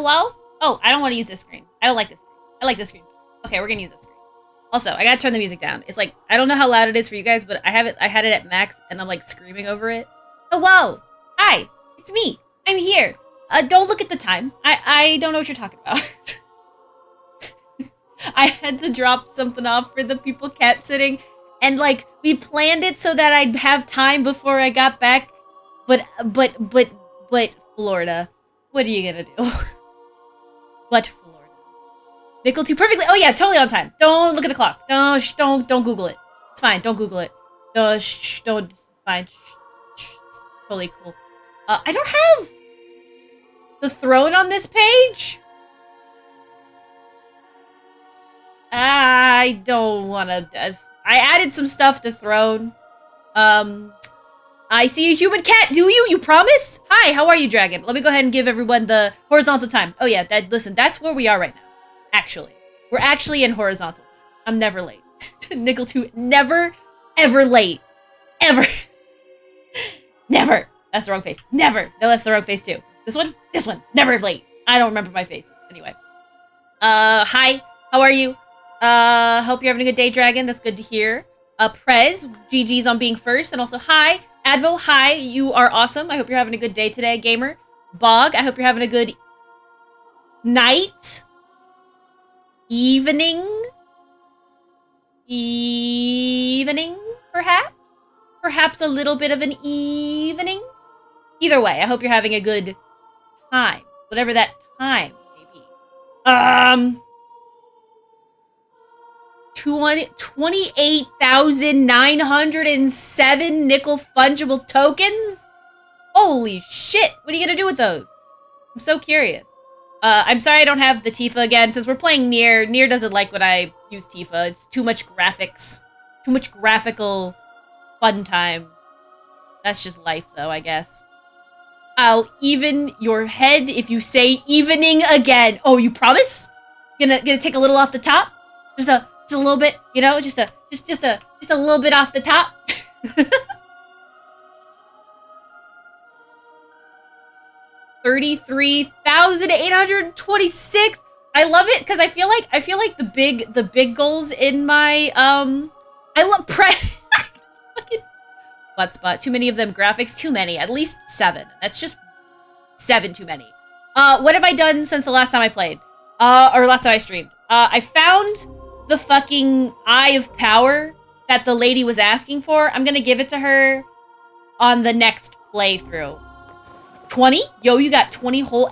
Hello? Oh, I don't want to use this screen. I don't like this screen. I like this screen. Okay, we're gonna use this screen. Also, I gotta turn the music down. It's like, I don't know how loud it is for you guys, but I had it at max and I'm like screaming over it. Hello! Hi! It's me! I'm here! Don't look at the time. I don't know what you're talking about. I had to drop something off for the people cat sitting, and like, we planned it so that I'd have time before I got back, but Florida. What are you gonna do? But Florida. Nickel 2 perfectly. Oh yeah, totally on time. Don't look at the clock. Don't Google it. It's fine. Don't Google it. Don't. It's fine. It's totally cool. I don't have the throne on this page. I don't want to. I added some stuff to throne. I see a human cat. Do you? You promise? Hi, how are you, dragon? Let me go ahead and give everyone the horizontal time. Oh yeah, listen, that's where we are right now. Actually, we're actually in horizontal time. I'm never late. Nickel 2, never, ever late. Ever. Never. That's the wrong face. Never. No, that's the wrong face too. This one? This one. Never late. I don't remember my faces. Anyway. Hi. How are you? Hope you're having a good day, dragon. That's good to hear. Prez, GG's on being first. And also, hi. Advo, hi. You are awesome. I hope you're having a good day today, gamer. Bog, I hope you're having a good night. Evening, perhaps? Perhaps a little bit of an evening? Either way, I hope you're having a good time. Whatever that time may be. 28,907 nickel fungible tokens? Holy shit, what are you gonna do with those? I'm so curious. I'm sorry I don't have the Tifa again, since we're playing NieR. NieR doesn't like when I use Tifa. It's too much graphics. Too much graphical fun time. That's just life, though, I guess. I'll even your head if you say evening again. Oh, you promise? Gonna take a little off the top? Just a little bit, you know? Just a little bit off the top? 33,826. I love it because I feel like the big goals in my I love fucking butt spot. Too many of them graphics. Too many. At least 7. That's just 7 too many. What have I done since the last time I played? Or last time I streamed? I found the fucking Eye of Power that the lady was asking for. I'm gonna give it to her on the next playthrough. 20? Yo, you got 20 whole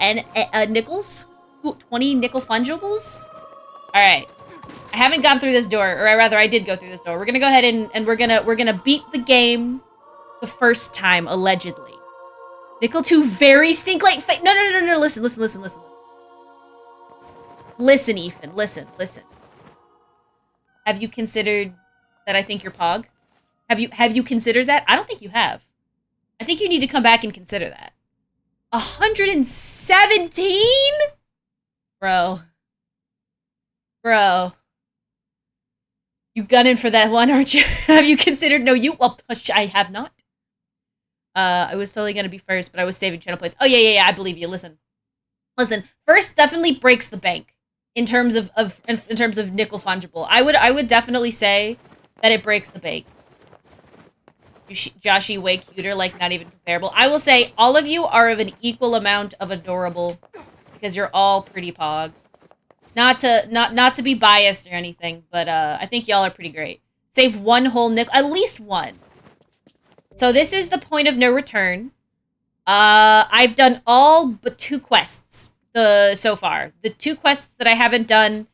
nickels? 20 nickel fungibles? Alright. I haven't gone through this door, or rather, I did go through this door. We're gonna go ahead and we're gonna beat the game the first time, allegedly. Nickel 2 very stink like no, listen. Listen, Ethan, listen. Have you considered that I think you're Pog? Have you considered that? I don't think you have. I think you need to come back and consider that. 117? Bro. You gunning for that one, aren't you? Have you considered? No, well, I have not. I was totally gonna be first, but I was saving channel points. Oh, yeah, I believe you. Listen. First definitely breaks the bank in terms of nickel fungible. I would definitely say that it breaks the bank. Joshy way cuter, like not even comparable. I will say all of you are of an equal amount of adorable because you're all pretty pog. Not to be biased or anything, but I think y'all are pretty great. Save one whole nickel, at least one. So this is the point of no return. I've done all but 2 quests so far. The 2 quests that I haven't done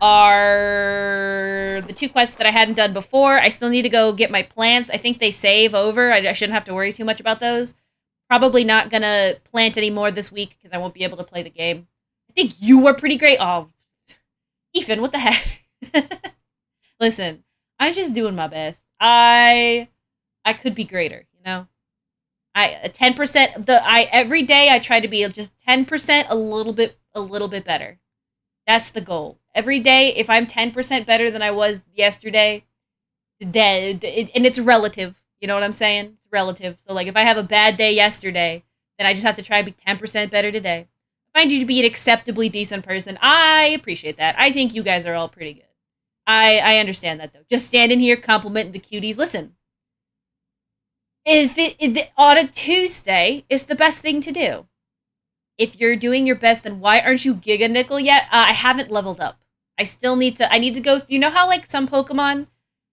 are the 2 quests that I hadn't done before. I still need to go get my plants. I think they save over. I shouldn't have to worry too much about those. Probably not gonna plant anymore this week because I won't be able to play the game. I think you were pretty great. Oh, Ethan, what the heck? Listen, I'm just doing my best. I could be greater, you know? 10% every day I try to be just 10% a little bit better. That's the goal. Every day, if I'm 10% better than I was yesterday, and it's relative. You know what I'm saying? It's relative. So, like, if I have a bad day yesterday, then I just have to try to be 10% better today. I find you to be an acceptably decent person. I appreciate that. I think you guys are all pretty good. I understand that, though. Just standing here complimenting the cuties. Listen, if on a Tuesday, it's the best thing to do. If you're doing your best, then why aren't you Giga Nickel yet? I haven't leveled up. I still need to. I need to go. You know how like some Pokemon,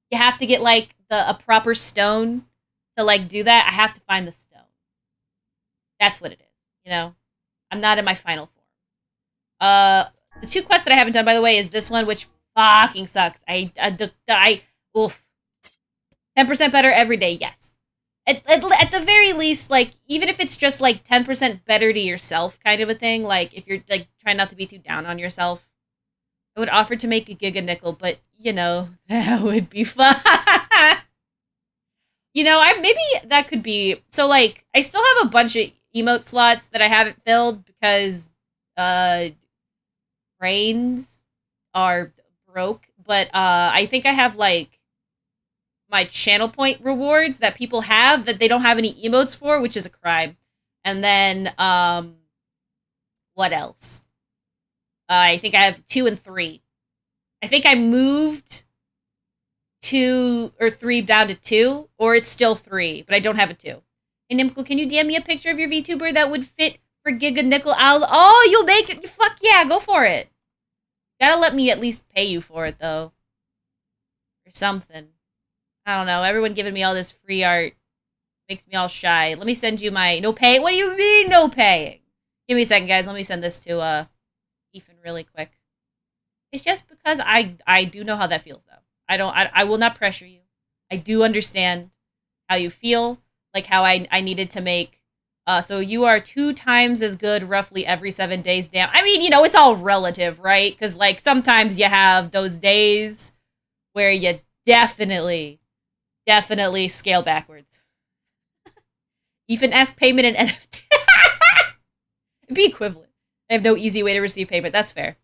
you have to get like a proper stone to like do that. I have to find the stone. That's what it is. You know, I'm not in my final form. The 2 quests that I haven't done, by the way, is this one, which fucking sucks. Oof. 10% better every day, yes. At the very least, like, even if it's just, like, 10% better to yourself kind of a thing, like, if you're, like, trying not to be too down on yourself, I would offer to make a Giga Nickel, but, you know, that would be fun. You know, maybe that could be, so, like, I still have a bunch of emote slots that I haven't filled because, brains are broke, but I think I have like my channel point rewards that people have that they don't have any emotes for, which is a crime. And then what else? I think I have 2 and 3. I think I moved 2 or 3 down to 2, or it's still 3, but I don't have a 2. Hey Nimco, can you DM me a picture of your VTuber that would fit for Giga Nickel? You'll make it. Fuck yeah, go for it. Gotta let me at least pay you for it, though. Or something. I don't know. Everyone giving me all this free art makes me all shy. Let me send you my no pay. What do you mean no paying? Give me a second, guys. Let me send this to Ethan really quick. It's just because I do know how that feels, though. I will not pressure you. I do understand how you feel, like how I needed to make. So you are 2 times as good roughly every 7 days. Damn. I mean, you know, it's all relative, right? Because, like, sometimes you have those days where you definitely scale backwards. Even ask payment in NFT. It'd be equivalent. I have no easy way to receive payment. That's fair.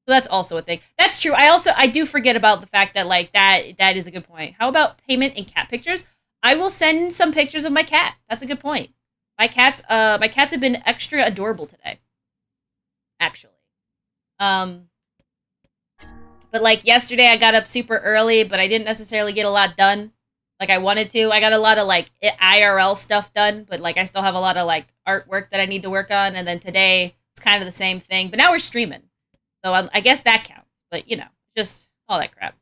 So that's also a thing. That's true. I do forget about the fact that, like, that is a good point. How about payment in cat pictures? I will send some pictures of my cat. That's a good point. My cats have been extra adorable today. Actually. But like yesterday I got up super early, but I didn't necessarily get a lot done like I wanted to. I got a lot of like IRL stuff done, but like I still have a lot of like artwork that I need to work on. And then today it's kind of the same thing, but now we're streaming. So I guess that counts, but you know, just all that crap.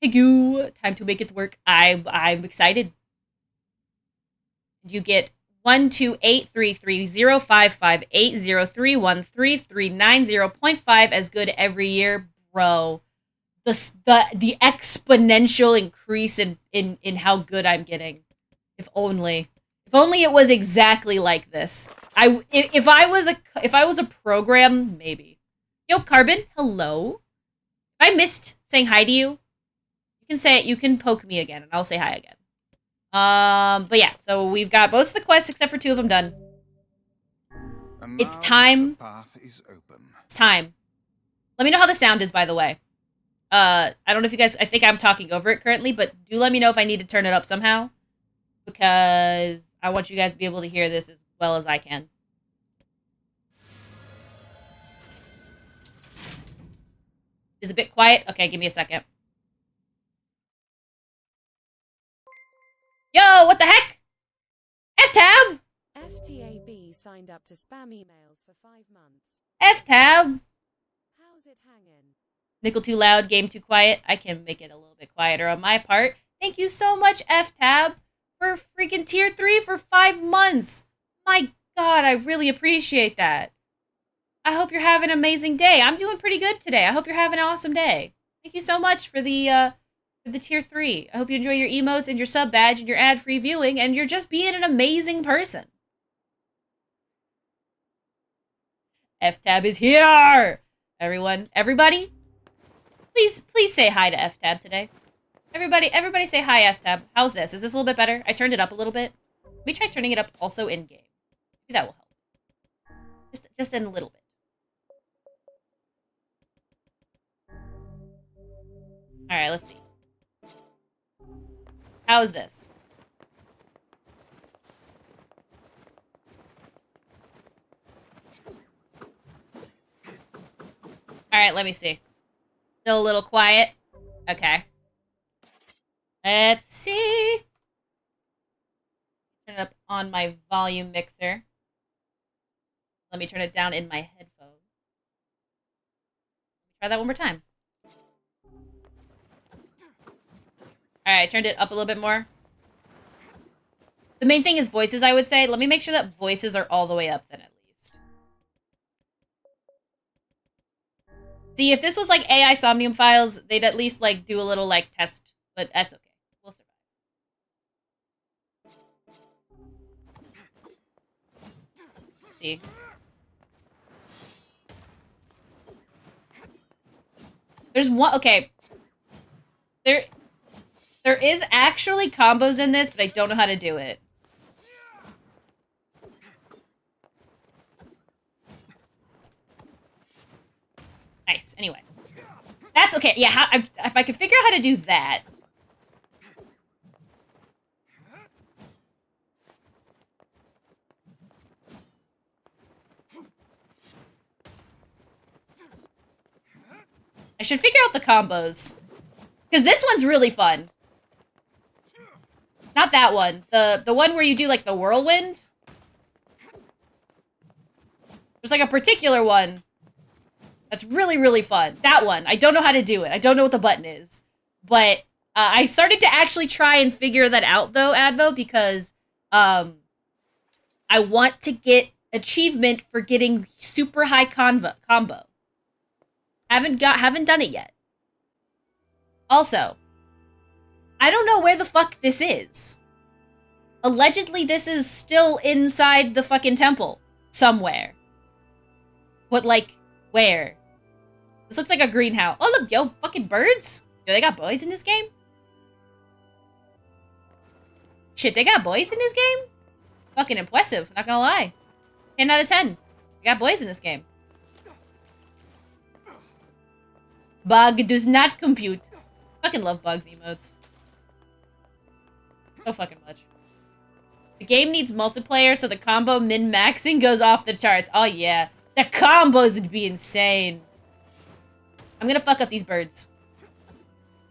Hey, you, time to make it work. I'm excited. You get 128330558031339 as good every year, bro. The exponential increase in how good I'm getting. If only it was exactly like this. If I was a program, maybe. Yo, Carbon, hello. If I missed saying hi to you, you can poke me again and I'll say hi again. But yeah, so we've got most of the quests except for 2 of them done. It's time. The path is open. It's time. Let me know how the sound is, by the way. I don't know if you guys, I think I'm talking over it currently, but do let me know if I need to turn it up somehow. Because I want you guys to be able to hear this as well as I can. Is it a bit quiet? Okay, give me a second. Yo, what the heck? F-Tab! FTAB signed up to spam emails for 5 months. F-Tab! How's it hanging? Nickel too loud, game too quiet. I can make it a little bit quieter on my part. Thank you so much, F-Tab, for freaking tier 3 for 5 months. My God, I really appreciate that. I hope you're having an amazing day. I'm doing pretty good today. I hope you're having an awesome day. Thank you so much for the tier 3. I hope you enjoy your emotes and your sub badge and your ad-free viewing, and you're just being an amazing person. F-Tab is here! Everybody, please say hi to F-Tab today. Everybody say hi, F-Tab. How's this? Is this a little bit better? I turned it up a little bit. Let me try turning it up also in-game. Maybe that will help. Just in a little bit. Alright, let's see. How's this? Alright, let me see. Still a little quiet. Okay. Let's see. Turn it up on my volume mixer. Let me turn it down in my headphones. Try that one more time. Alright, turned it up a little bit more. The main thing is voices, I would say. Let me make sure that voices are all the way up then at least. See, if this was like AI Somnium files, they'd at least like do a little like test, but that's okay. We'll survive. See. There's one, okay. There is actually combos in this, but I don't know how to do it. Nice. Anyway. That's okay. Yeah, if I could figure out how to do that. I should figure out the combos. Because this one's really fun. Not that one. The one where you do, like, the whirlwind. There's, like, a particular one that's really, really fun. That one. I don't know how to do it. I don't know what the button is. But I started to actually try and figure that out, though, Advo, because I want to get achievement for getting super high combo. Haven't done it yet. Also, I don't know where the fuck this is. Allegedly, this is still inside the fucking temple. Somewhere. But, like, where? This looks like a greenhouse. Oh, look, yo, fucking birds? Yo, they got boys in this game? Shit, they got boys in this game? Fucking impressive, not gonna lie. 10 out of 10. We got boys in this game. Bug does not compute. Fucking love Bugs emotes. So fucking much. The game needs multiplayer, so the combo min-maxing goes off the charts. Oh yeah. The combos would be insane. I'm gonna fuck up these birds.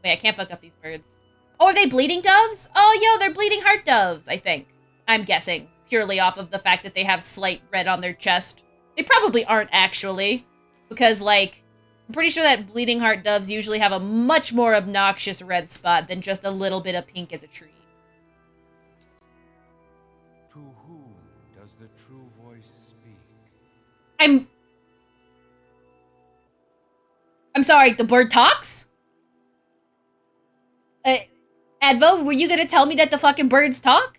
Wait, I can't fuck up these birds. Oh, are they bleeding doves? Oh, yo, they're bleeding heart doves, I think. I'm guessing. Purely off of the fact that they have slight red on their chest. They probably aren't, actually. Because, like, I'm pretty sure that bleeding heart doves usually have a much more obnoxious red spot than just a little bit of pink as a treat. To whom does the true voice speak? I'm sorry, the bird talks? Advo, were you gonna tell me that the fucking birds talk?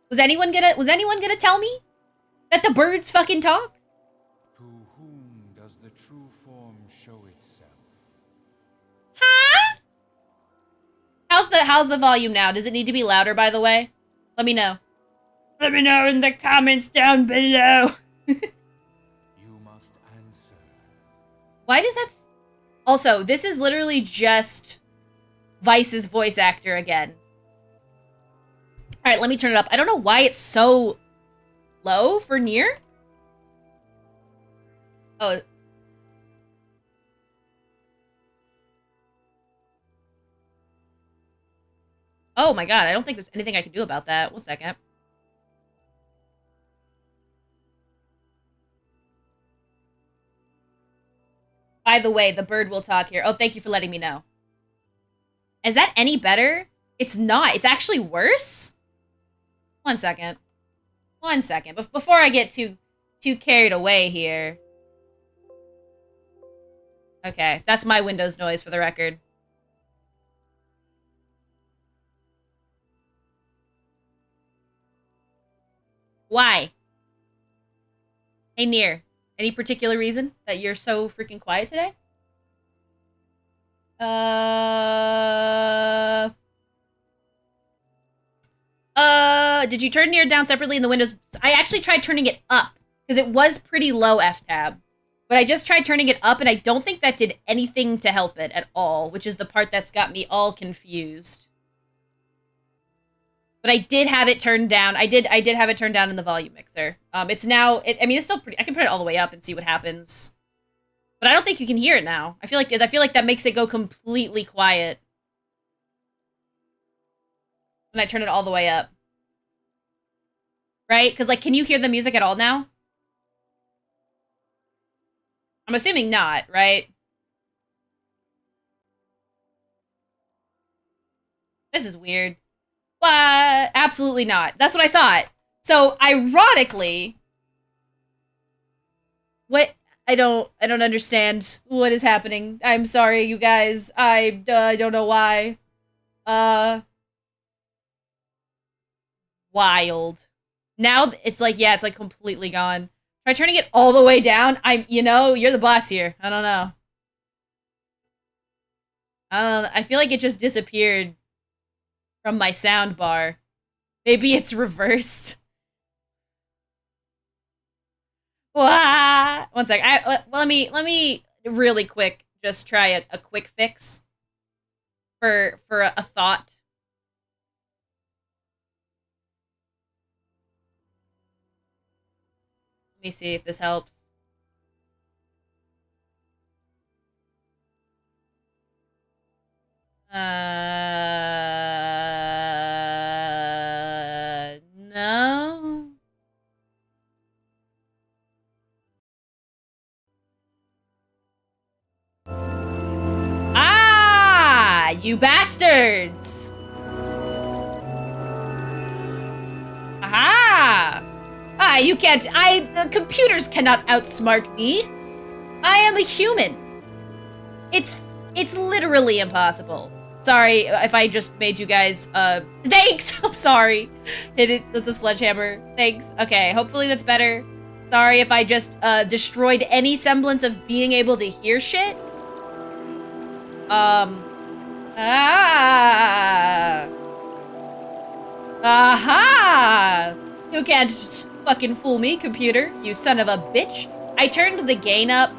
Was anyone gonna tell me that the birds fucking talk? To whom does the true form show itself? Huh? How's the volume now? Does it need to be louder, by the way? Let me know. Let me know in the comments down below. You must answer. Why does that... Also, this is literally just Vice's voice actor again. Alright, let me turn it up. I don't know why it's so low for NieR. Oh. Oh my god, I don't think there's anything I can do about that. 1 second. By the way, the bird will talk here. Oh, thank you for letting me know. Is that any better? It's not. It's actually worse? 1 second. 1 second. But before I get too carried away here. Okay, that's my Windows noise for the record. Why? Hey, NieR. Any particular reason that you're so freaking quiet today? Did you turn NieR down separately in the Windows? I actually tried turning it up, because it was pretty low F-tab. But I just tried turning it up, and I don't think that did anything to help it at all, which is the part that's got me all confused. But I did have it turned down. I did have it turned down in the volume mixer. It's now, I mean, it's still pretty, I can put it all the way up and see what happens. But I don't think you can hear it now. I feel like that makes it go completely quiet. When I turn it all the way up. Right? Because, like, can you hear the music at all now? I'm assuming not, right? This is weird. What? Absolutely not. That's what I thought. So, ironically... What? I don't understand what is happening. I'm sorry, you guys. I don't know why. Wild. Now it's like, yeah, it's like completely gone. Try turning it all the way down. You're the boss here. I don't know. I don't know. I feel like it just disappeared from my sound bar. Maybe it's reversed. Wah! One sec. Let me really quick just try a quick fix for a thought. Let me see if this helps. No. Ah, you bastards! Aha! Ah, you can't. The computers cannot outsmart me. I am a human. It's literally impossible. Sorry if I just made you guys, thanks! I'm sorry. Hit it with the sledgehammer. Thanks. Okay, hopefully that's better. Sorry if I just, destroyed any semblance of being able to hear shit. Aha! You can't just fucking fool me, computer, you son of a bitch. I turned the gain up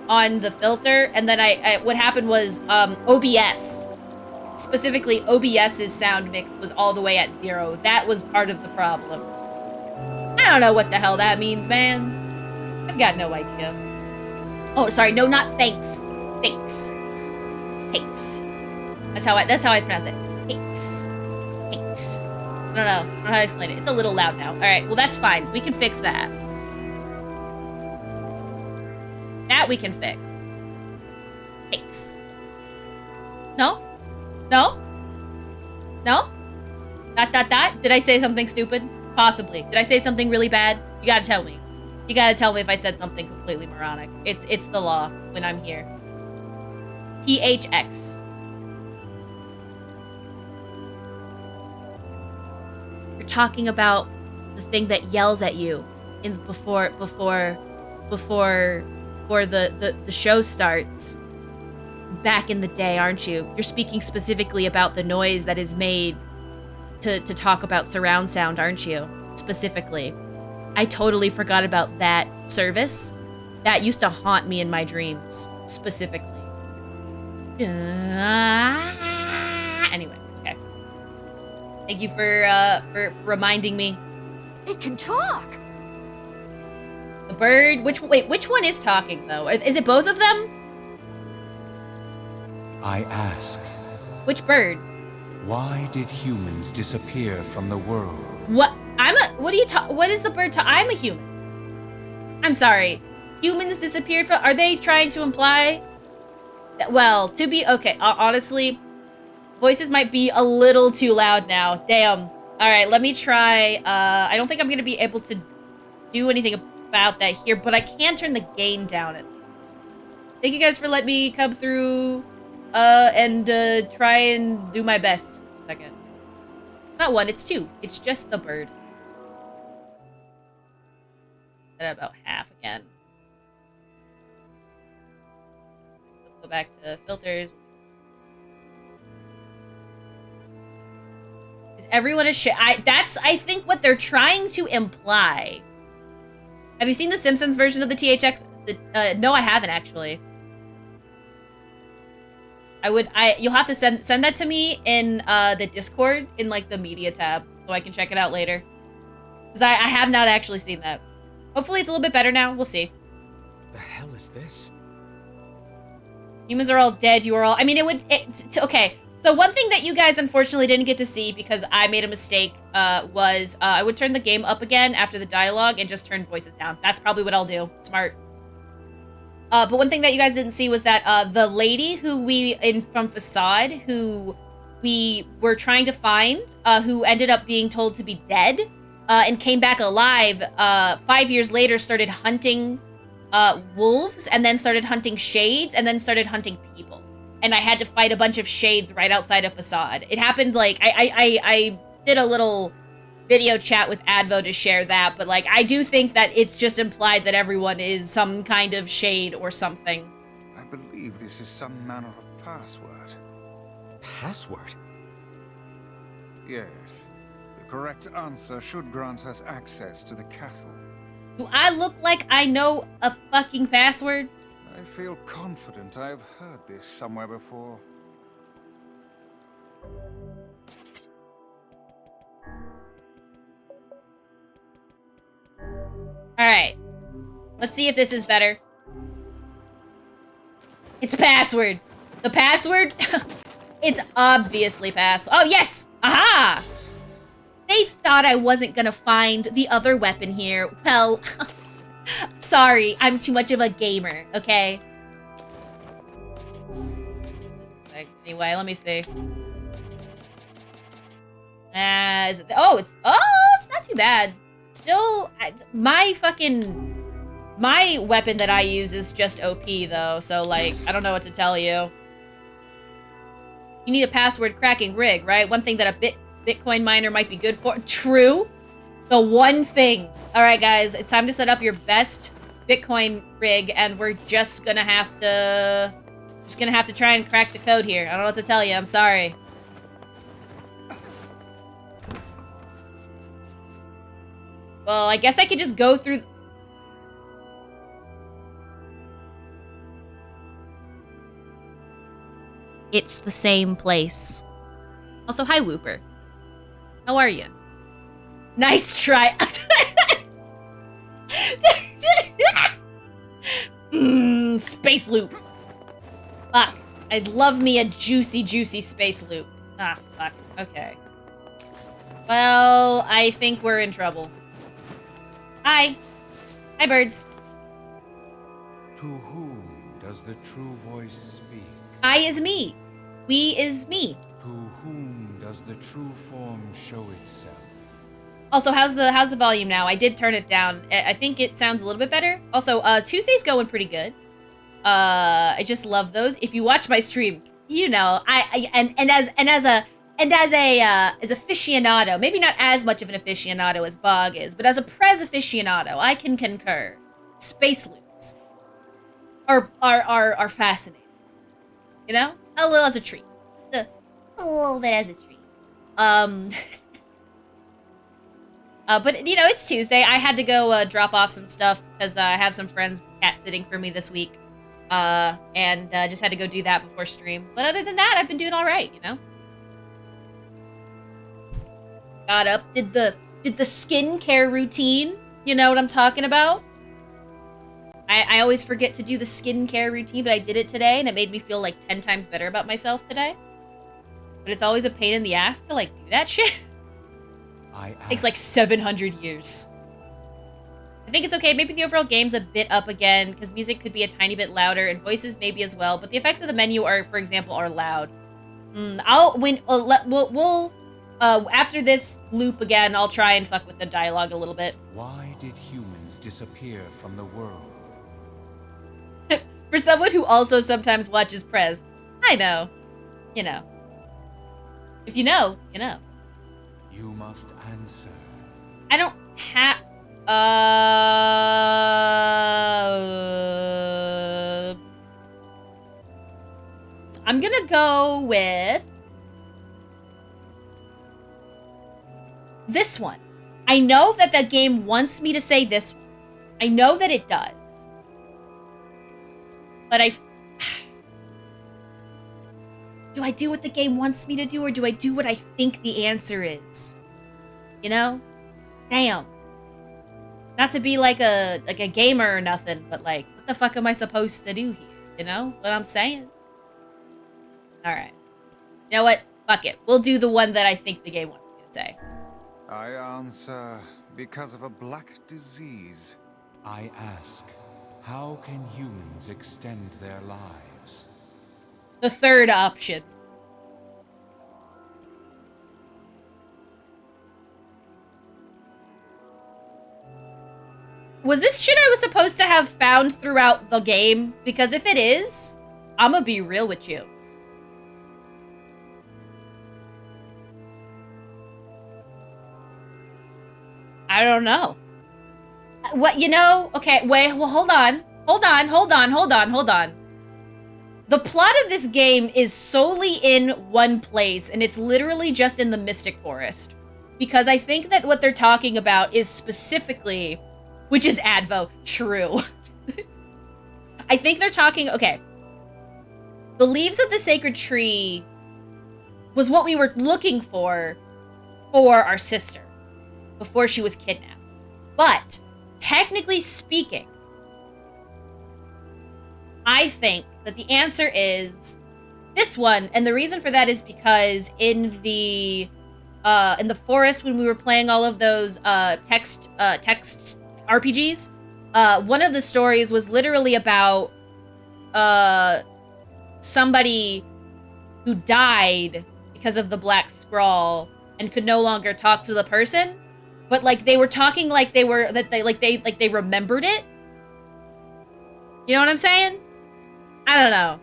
on the filter, and then what happened was, OBS. Specifically, OBS's sound mix was all the way at 0. That was part of the problem. I don't know what the hell that means, man. I've got no idea. Oh, sorry, no, not thanks. Thanks. Thanks. That's how I pronounce it. Thanks. Thanks. I don't know how to explain it. It's a little loud now. All right, well, that's fine. We can fix that. That we can fix. Thanks. No? No? No? Dot. Did I say something stupid? Possibly. Did I say something really bad? You gotta tell me. You gotta tell me if I said something completely moronic. It's the law when I'm here. THX. You're talking about the thing that yells at you before the show starts. Back in the day, aren't you? You're speaking specifically about the noise that is made to talk about surround sound, aren't you? Specifically. I totally forgot about that service. That used to haunt me in my dreams, specifically. Anyway, okay. Thank you for reminding me. It can talk. The bird. Which one is talking though? Is it both of them? I ask, Which bird? why did humans disappear from the world? What? What is the bird I'm a human. I'm sorry. Humans disappeared from... Are they trying to imply... that, well, okay, honestly, voices might be a little too loud now. Damn. Alright, let me try... I don't think I'm gonna be able to do anything about that here, but I can turn the gain down at least. Thank you guys for letting me come through... and try and do my best. Second. Not one, it's two. It's just the bird. At about half again. Let's go back to filters. Is everyone a shit? That's, I think, what they're trying to imply. Have you seen the Simpsons version of the THX? No, I haven't, actually. You'll have to send that to me in the Discord in like the media tab so I can check it out later. Because I have not actually seen that. Hopefully it's a little bit better now. We'll see. The hell is this? Humans are all dead. You are all... I mean, okay. So one thing that you guys unfortunately didn't get to see because I made a mistake was I would turn the game up again after the dialogue and just turn voices down. That's probably what I'll do. Smart. But one thing that you guys didn't see was that the lady from Facade, who we were trying to find, who ended up being told to be dead, and came back alive, 5 years later started hunting wolves, and then started hunting shades, and then started hunting people. And I had to fight a bunch of shades right outside of Facade. It happened, like, I did a little video chat with Advo to share that, but, like, I do think that it's just implied that everyone is some kind of shade or something. I believe this is some manner of password. Password? Yes. The correct answer should grant us access to the castle. Do I look like I know a fucking password? I feel confident I've heard this somewhere before. Alright. Let's see if this is better. It's a password. The password? It's obviously password. Oh, yes! Aha! They thought I wasn't gonna find the other weapon here. Well, sorry, I'm too much of a gamer, okay? Anyway, let me see. It's not too bad. Still, my weapon that I use is just OP though, so like, I don't know what to tell you. You need a password cracking rig, right? One thing that a Bitcoin miner might be good for. True. The one thing. All right, guys, it's time to set up your best Bitcoin rig, and we're just gonna have to try and crack the code here. I don't know what to tell you. I'm sorry. Well, I guess I could just go through... It's the same place. Also, hi, Whooper. How are you? Nice try. Space loop. Fuck. I'd love me a juicy, juicy space loop. Ah, fuck. Okay. Well, I think we're in trouble. Hi. Hi, birds. To whom does the true voice speak? I is me. We is me. To whom does the true form show itself? Also, how's the volume now? I did turn it down. I think it sounds a little bit better. Also, Tuesday's going pretty good. I just love those. If you watch my stream, you know, as aficionado, maybe not as much of an aficionado as Bog is, but as a Prez aficionado, I can concur. Space loops are fascinating. You know? A little as a treat. Just a little bit as a treat. But, you know, it's Tuesday. I had to go drop off some stuff because I have some friends cat sitting for me this week. And just had to go do that before stream. But other than that, I've been doing all right, you know? Got up, did the skincare routine. You know what I'm talking about? I always forget to do the skincare routine, but I did it today, and it made me feel like 10 times better about myself today. But it's always a pain in the ass to, like, do that shit. It takes, like, 700 years. I think it's okay. Maybe the overall game's a bit up again, because music could be a tiny bit louder, and voices maybe as well, but the effects of the menu are, for example, are loud. After this loop again, I'll try and fuck with the dialogue a little bit. Why did humans disappear from the world? For someone who also sometimes watches Prez, I know. You know. If you know, you know. You must answer. I don't have... I'm gonna go with... this one. I know that the game wants me to say this one. I know that it does. But do I do what the game wants me to do, or do I do what I think the answer is? You know? Damn. Not to be like a gamer or nothing, but like, what the fuck am I supposed to do here? You know what I'm saying? Alright. You know what? Fuck it. We'll do the one that I think the game wants me to say. I answer because of a black disease. I ask, how can humans extend their lives? The third option. Was this shit I was supposed to have found throughout the game? Because if it is, I'ma be real with you. I don't know. What, you know? Okay, wait, well, hold on. Hold on. The plot of this game is solely in one place, and it's literally just in the Mystic Forest. Because I think that what they're talking about is specifically, which is Advo, true. I think they're talking, okay. The leaves of the sacred tree was what we were looking for our sister before she was kidnapped. But, technically speaking, I think that the answer is this one, and the reason for that is because in the forest when we were playing all of those text RPGs, one of the stories was literally about somebody who died because of the black scrawl and could no longer talk to the person, but like they were talking like they remembered it. You know what I'm saying? I don't know.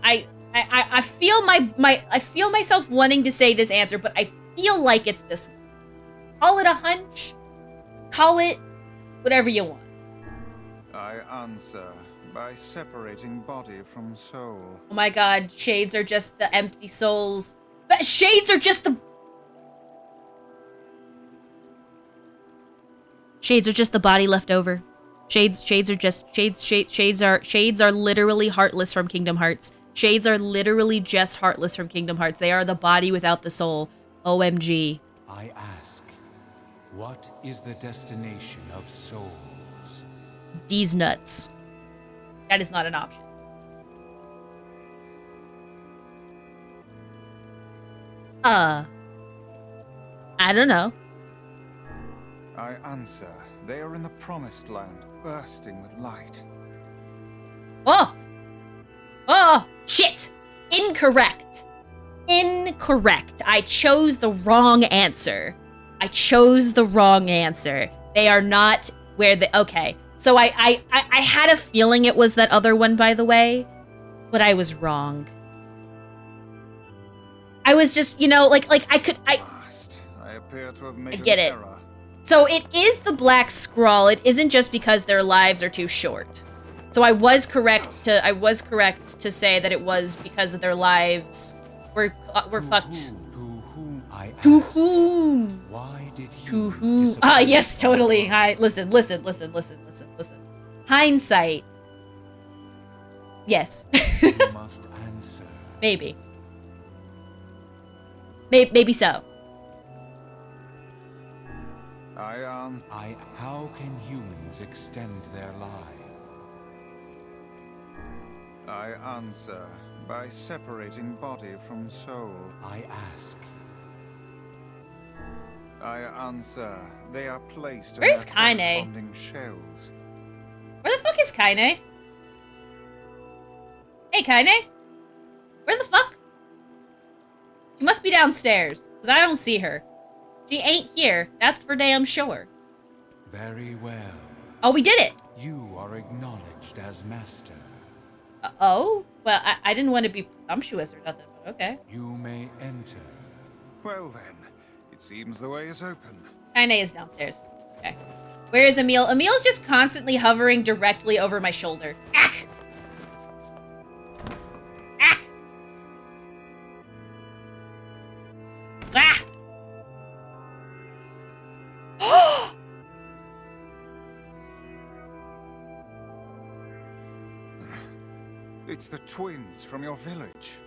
I feel I feel myself wanting to say this answer, but I feel like it's this one. Call it a hunch. Call it whatever you want. I answer by separating body from soul. Oh my god, shades are just the empty souls. Shades are just the... Shades are just the body left over. Shades are literally heartless from Kingdom Hearts. Shades are literally just heartless from Kingdom Hearts. They are the body without the soul. OMG. I ask, what is the destination of souls? These nuts. That is not an option. I don't know. I answer, they are in the promised land, bursting with light. Oh, shit. Incorrect. I chose the wrong answer. They are not where the... Okay. So I had a feeling it was that other one, by the way, but I was wrong. I was just, you know, like I appear to have made I get an it. error. So it is the black scrawl. It isn't just because their lives are too short. So I was correct to say that it was because of their lives were fucked. To whom I ask, To whom? why did To humans whom? disappoint Yes, us? totally. Hi, listen. Hindsight. Yes. You must answer. Maybe. Maybe so. How can humans extend their lives? I answer by separating body from soul. I ask, I answer, they are placed Where's in their Kaine? corresponding shells. Where the fuck is Kaine? Hey, Kaine? Where the fuck? She must be downstairs, because I don't see her. She ain't here, that's for damn sure. very well. Oh, we did it! You are acknowledged as master. Oh? Well, I didn't want to be presumptuous or nothing, but okay. You may enter. Well then, it seems the way is open. Kaine is downstairs. Okay. Where is Emil? Emil's just constantly hovering directly over my shoulder. Ack! Ack! Ah! It's the twins from your village.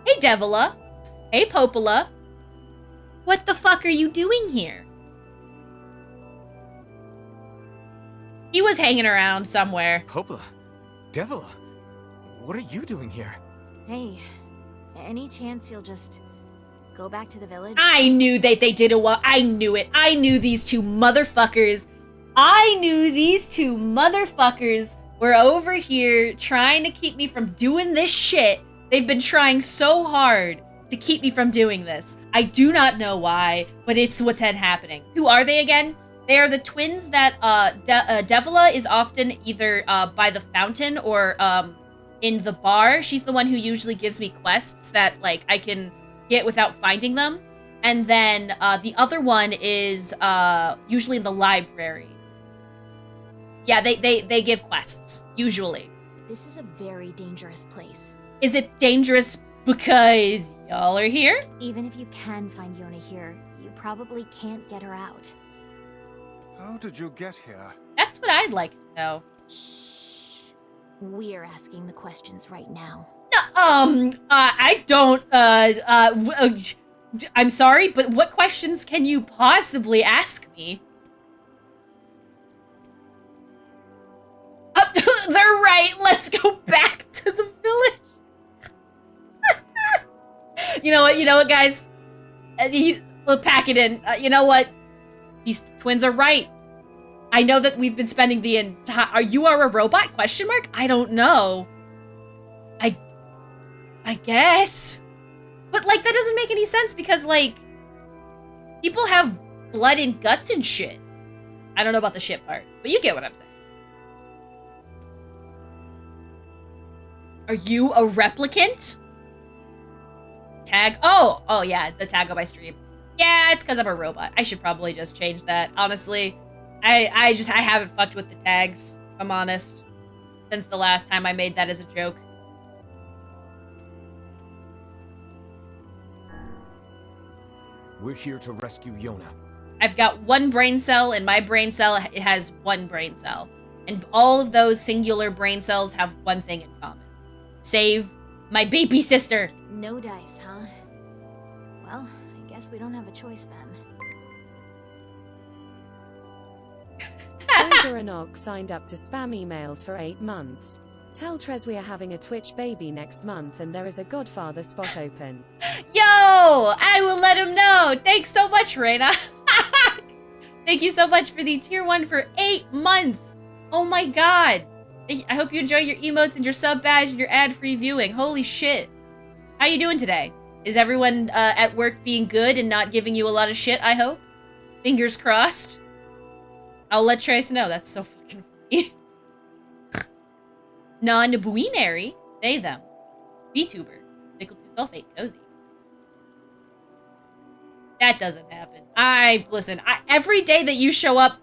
Hey, Devila. Hey, Popola. What the fuck are you doing here? He was hanging around somewhere. Popola, Devila, what are you doing here? Hey, any chance you'll just go back to the village? I knew that they did it well. I knew it. I knew these two motherfuckers. I knew these two motherfuckers were over here trying to keep me from doing this shit. They've been trying so hard to keep me from doing this. I do not know why, but it's what's happening. Who are they again? They are the twins that Devila is often either by the fountain or in the bar. She's the one who usually gives me quests that like I can get without finding them. And then the other one is usually in the library. Yeah, they give quests, usually. This is a very dangerous place. Is it dangerous because y'all are here? Even if you can find Yona here, you probably can't get her out. How did you get here? That's what I'd like to know. Shh. We're asking the questions right now. I don't, I'm sorry, but what questions can you possibly ask me? They're right. Let's go back to the village. You know what, guys? We'll pack it in. You know what? These twins are right. I know that we've been spending the entire... You are a robot? Question mark? I don't know. I guess. But, like, that doesn't make any sense because, like, people have blood and guts and shit. I don't know about the shit part, but you get what I'm saying. Are you a replicant? Tag? Oh yeah, the tag on my stream. Yeah, it's because I'm a robot. I should probably just change that. Honestly, I haven't fucked with the tags, if I'm honest, since the last time I made that as a joke. We're here to rescue Yona. I've got one brain cell, and my brain cell it has one brain cell. And all of those singular brain cells have one thing in common. Save my baby sister. No dice, huh? Well, I guess we don't have a choice then. Oberonok signed up to spam emails for 8 months. Tell Trez we are having a Twitch baby next month and there is a Godfather spot open. Yo! I will let him know. Thanks so much, Reina. Thank you so much for the tier 1 for 8 months. Oh my god. I hope you enjoy your emotes and your sub badge and your ad-free viewing. Holy shit. How you doing today? Is everyone at work being good and not giving you a lot of shit, I hope? Fingers crossed. I'll let Trace know. That's so fucking funny. Non-binary. They, them. VTuber. Nickel 2 sulfate. Cozy. That doesn't happen. Listen, every day that you show up,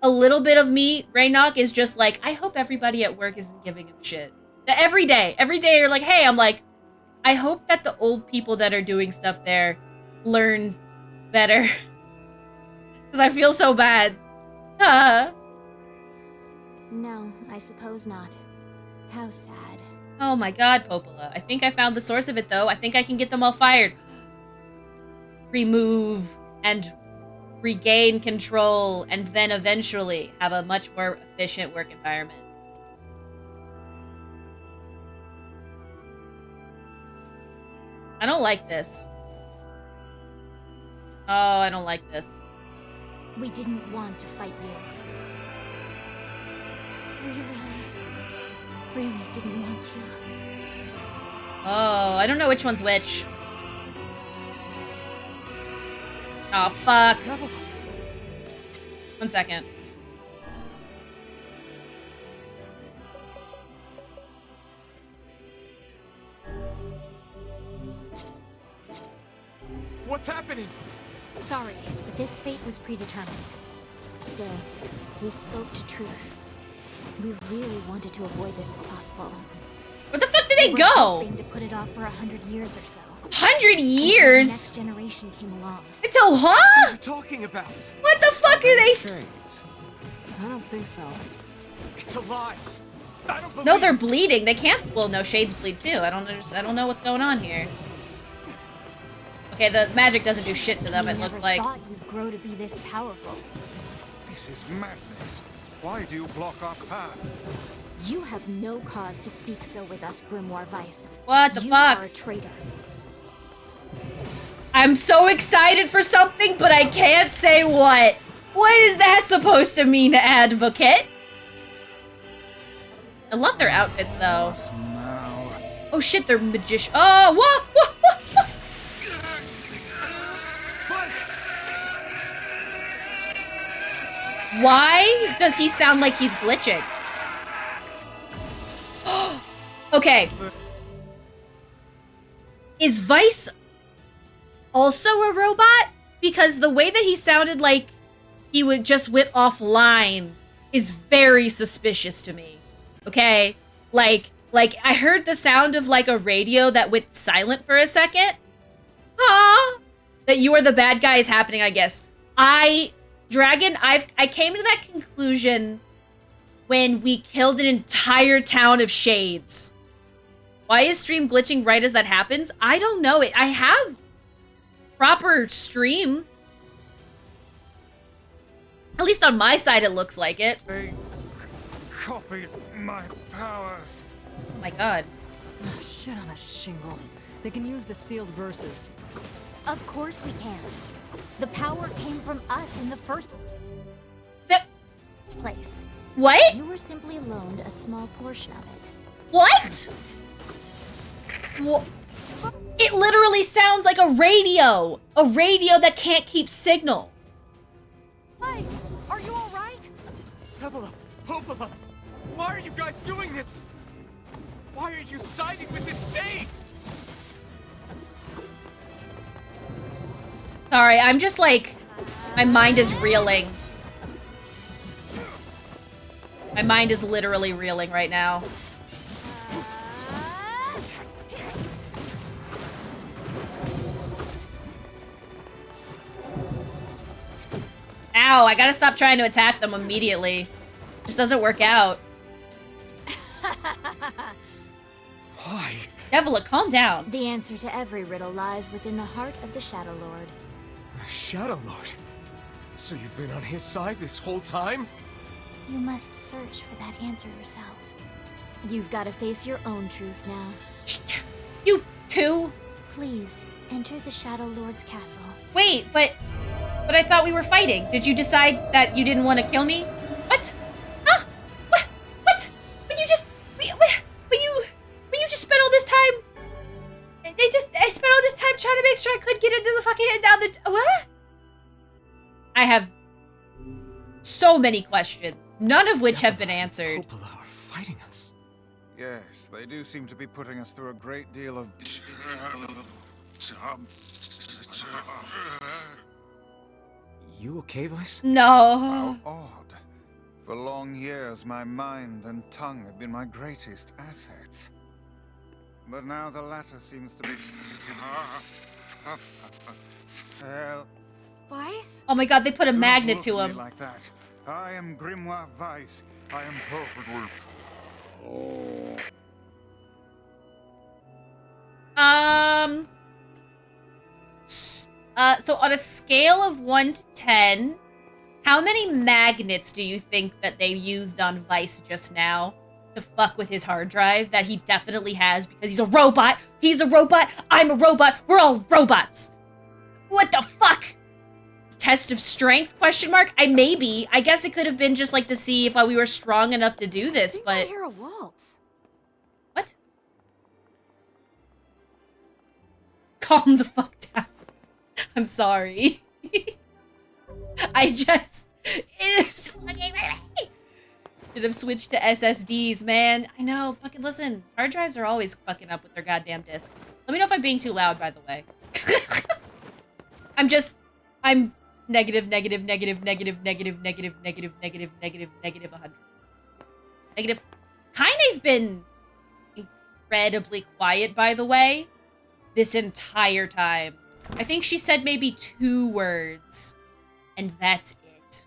a little bit of me, Raynok, is just like, I hope everybody at work isn't giving him shit. Every day you're like, hey, I'm like, I hope that the old people that are doing stuff there learn better. Because I feel so bad. No, I suppose not. How sad. Oh my god, Popola. I think I found the source of it, though. I think I can get them all fired. Remove and regain control, and then eventually have a much more efficient work environment. I don't like this. Oh, I don't like this. We didn't want to fight you. We really didn't want to. Oh, I don't know which one's which. Oh, fuck. Devil. 1 second. What's happening? Sorry, but this fate was predetermined. Still, we spoke to truth. We really wanted to avoid this if possible. Where the fuck did they We were go? hoping to put it off for 100 years or so. 100 Until the years? next generation came along. Until, What huh? are you talking about? What the fuck are they? Shades. I don't think so. It's a lie. I don't believe No, they're it. bleeding. They can't. Well, no, shades bleed too. I don't know what's going on here. Okay, the magic doesn't do shit to them. We It never looks like. thought you'd grow to be this powerful. This is madness. Why do you block our path? You have no cause to speak so with us, Grimoire Weiss. What the you fuck? You are a traitor. I'm so excited for something, but I can't say what. What is that supposed to mean, advocate? I love their outfits, though. What now? Oh shit, they're magician. Oh, what? Why does he sound like he's glitching? Okay. Is Weiss also a robot? Because the way that he sounded like he would just went offline is very suspicious to me. Okay? Like I heard the sound of like a radio that went silent for a second. Huh? That you are the bad guy is happening, I guess. Dragon, I came to that conclusion when we killed an entire town of shades. Why is stream glitching right as that happens? I don't know. I have proper stream. At least on my side, it looks like it. They copied my powers. Oh my god. Oh, shit on a shingle. They can use the sealed verses. Of course we can. The power came from us in the first place. What? You were simply loaned a small portion of it. What? It literally sounds like a radio. A radio that can't keep signal. Weiss, are you all right? Devila, Popola, why are you guys doing this? Why are you siding with the Shades? Sorry, I'm just like, my mind is reeling. My mind is literally reeling right now. Ow, I gotta stop trying to attack them immediately. Just doesn't work out. Why? Devila, calm down. The answer to every riddle lies within the heart of the Shadow Lord. The Shadow Lord? So you've been on his side this whole time? You must search for that answer yourself. You've got to face your own truth now. You too? Please, enter the Shadow Lord's castle. Wait, but I thought we were fighting. Did you decide that you didn't want to kill me? What? Huh? What? But you just... But you just spent all this time... I spent all this time trying to make sure I could get into the fucking... Down the... What? I have so many questions, none of which have been answered. Popola are fighting us. Yes, they do seem to be putting us through a great deal of... You okay, Weiss? No. How odd. For long years, my mind and tongue have been my greatest assets. But now the latter seems to be... Hell, Weiss? Oh my god, they put a don't magnet look to at me him. like that. I am Grimoire Weiss. I am perfectly... So on a scale of 1 to 10, how many magnets do you think that they used on Weiss just now to fuck with his hard drive that he definitely has because he's a robot? He's a robot. I'm a robot. We're all robots. What the fuck? Test of strength? Question mark? Maybe. I guess it could have been just like to see if we were strong enough to do this, I but... hear a waltz. What? Calm the fuck down. I'm sorry. It's fucking... Should have switched to SSDs, man. I know, fucking listen. Hard drives are always fucking up with their goddamn discs. Let me know if I'm being too loud, by the way. I'm negative 100. Negative. Kaine's been incredibly quiet, by the way, this entire time. I think she said maybe 2 words, and that's it.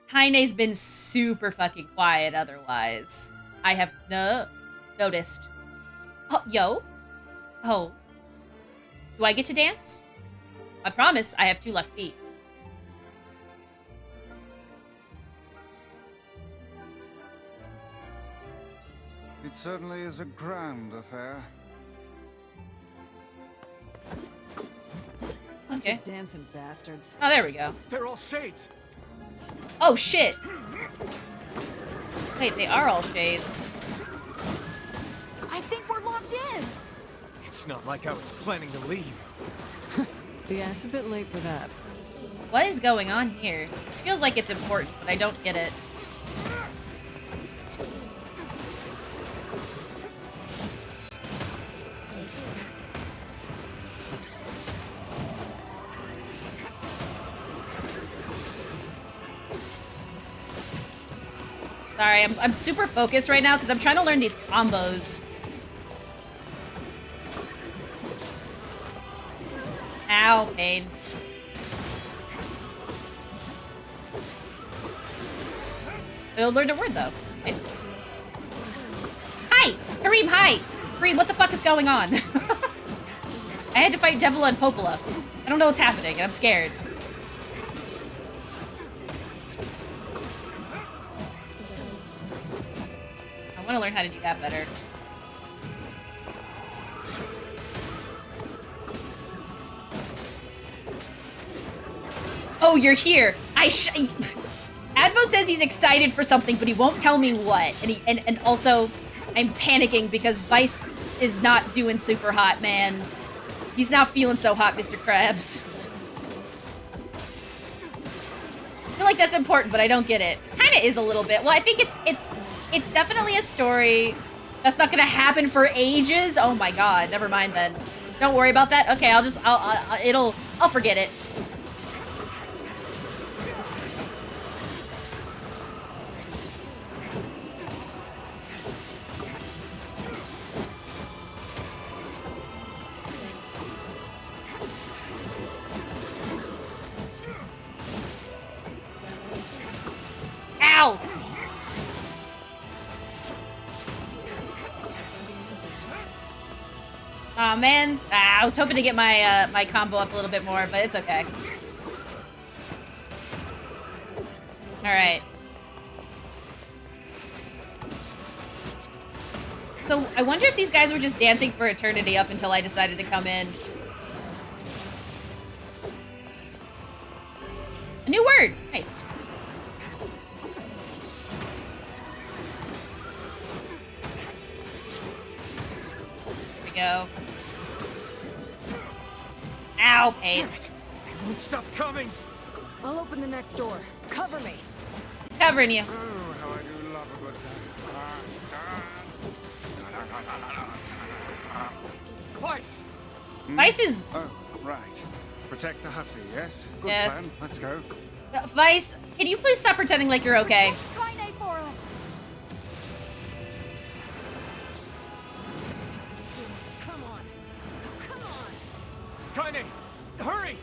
Kaine's been super fucking quiet otherwise. I have noticed. Oh, yo. Oh. Do I get to dance? I promise I have 2 left feet. It certainly is a grand affair. Bunch Okay. of dancing bastards. Oh, there we go. They're all shades. Oh, shit. Wait, they are all shades. I think we're locked in. It's not like I was planning to leave. Yeah, it's a bit late for that. What is going on here? This feels like it's important, but I don't get it. Sorry, I'm super focused right now because I'm trying to learn these combos. Ow, pain. It'll learn a word though. Nice. Hi! Kareem, hi! Kareem, what the fuck is going on? I had to fight Devil and Popola. I don't know what's happening, and I'm scared. I want to learn how to do that better. Oh, you're here. Advo says he's excited for something, but he won't tell me what. And also, I'm panicking because Vice is not doing super hot, man. He's not feeling so hot, Mr. Krabs. I feel like that's important, but I don't get it. Kinda is a little bit. Well, I think it's definitely a story that's not gonna happen for ages. Oh my god, never mind then. Don't worry about that. Okay, I'll forget it. Ow! Aw, man. I was hoping to get my my combo up a little bit more, but it's okay. Alright. So, I wonder if these guys were just dancing for eternity up until I decided to come in. A new word! Nice. Go. Ow, pain. Damn it! They won't stop coming. I'll open the next door. Cover me. Covering you. Oh, how I do love a good Vice! Vice is... Oh, right. Protect the hussy, yes? Good Yes. plan. Let's go. Vice, can you please stop pretending like you're okay? Kaine for us! Come on. Come on. Kaine! Hurry!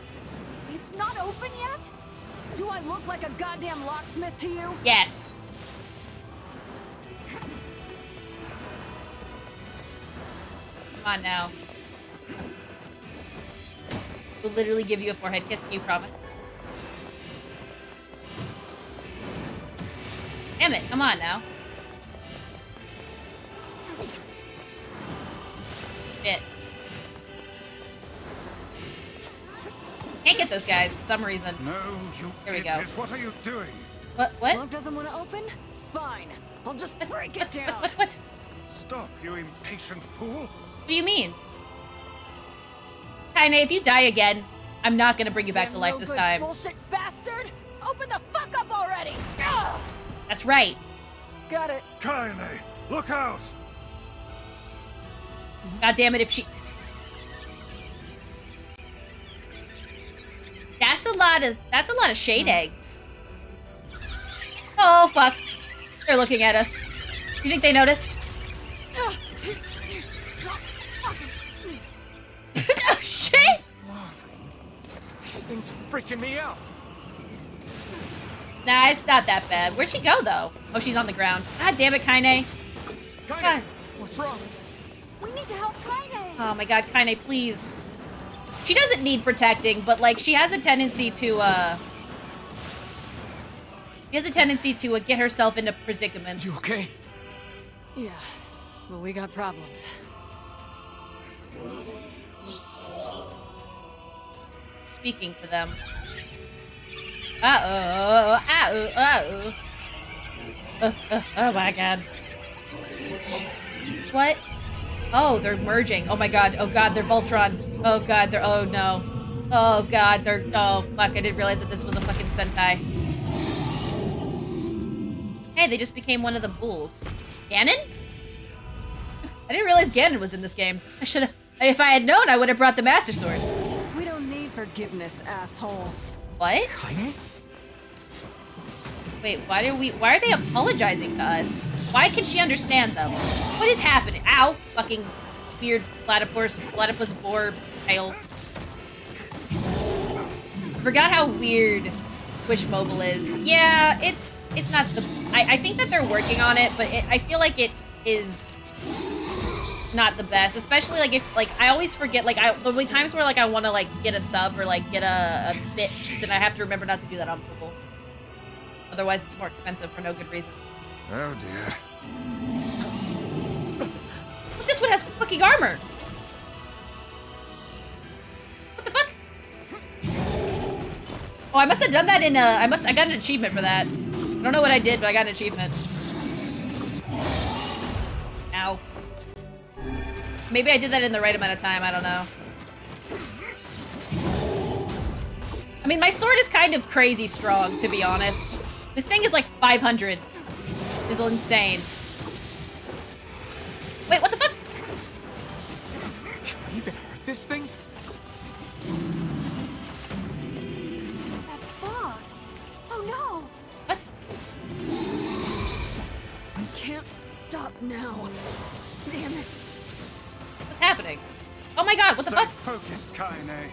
It's not open yet? Do I look like a goddamn locksmith to you? Yes. Come on now. We'll literally give you a forehead kiss, do you promise? Damn it, come on now. Shit. Can't get those guys for some reason. No, you Here we go. idiots. What are you doing? What? What? Lock doesn't want to open? Fine. I'll just break it down. What? Stop, you impatient fool. What do you mean? Kaine, if you die again, I'm not gonna bring you back to life this time. Bullshit bastard! Open the fuck up already! Ugh! That's right. Got it. Kaine, look out! God damn it, if she... That's a lot of shade eggs. Oh, fuck. They're looking at us. You think they noticed? Oh, shit! These things are freaking me out. Nah, it's not that bad. Where'd she go, though? Oh, she's on the ground. God damn it, Kaine. Kaine! God. What's wrong? We need to help Kaine! Oh my god, Kaine, please. She doesn't need protecting, but, like, she has a tendency to, get herself into predicaments. You okay? Yeah. Well, we got problems. Speaking to them. Uh-oh. Uh-oh. Uh-oh. Oh my god. What? Oh, they're merging. Oh my god. Oh god, they're Voltron. Oh god, they're... Oh no. Oh god, they're... Oh fuck, I didn't realize that this was a fucking Sentai. Hey, they just became one of the bulls. Ganon? I didn't realize Ganon was in this game. I should have... If I had known, I would have brought the Master Sword. We don't need forgiveness, asshole. What? Kaine? Wait, why are they apologizing to us? Why can she understand them? What is happening? Ow! Fucking weird platypus boar tail. I forgot how weird Wish Mobile is. Yeah, it's not the... I think that they're working on it, but I feel like it is not the best. Especially, like, if, like, I always forget, like, there'll be times where, like, I want to, like, get a sub or, like, get a bit, and I have to remember not to do that on purple. Otherwise, it's more expensive for no good reason. Oh dear. But this one has fucking armor. What the fuck? Oh, I must have done that in I got an achievement for that. I don't know what I did, but I got an achievement. Ow. Maybe I did that in the right amount of time, I don't know. I mean, my sword is kind of crazy strong, to be honest. This thing is like 500. It's insane. Wait, what the fuck? Can you even hurt this thing? That fog. Oh no! What? We can't stop now. Damn it. What's happening? Oh my god, what the Stay fuck? focused, Kaine.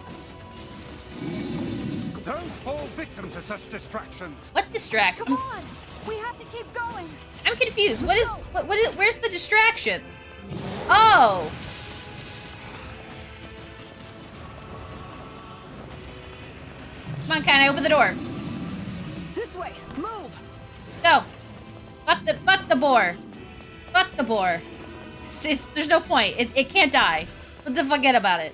Don't fall victim to such distractions. What distract? Come on! We have to keep going! I'm confused. What is, where's the distraction? Oh! Come on, Kaine, open the door. This way. Move. Go. Fuck the boar. Fuck the boar. There's no point. It can't die. Forget about it.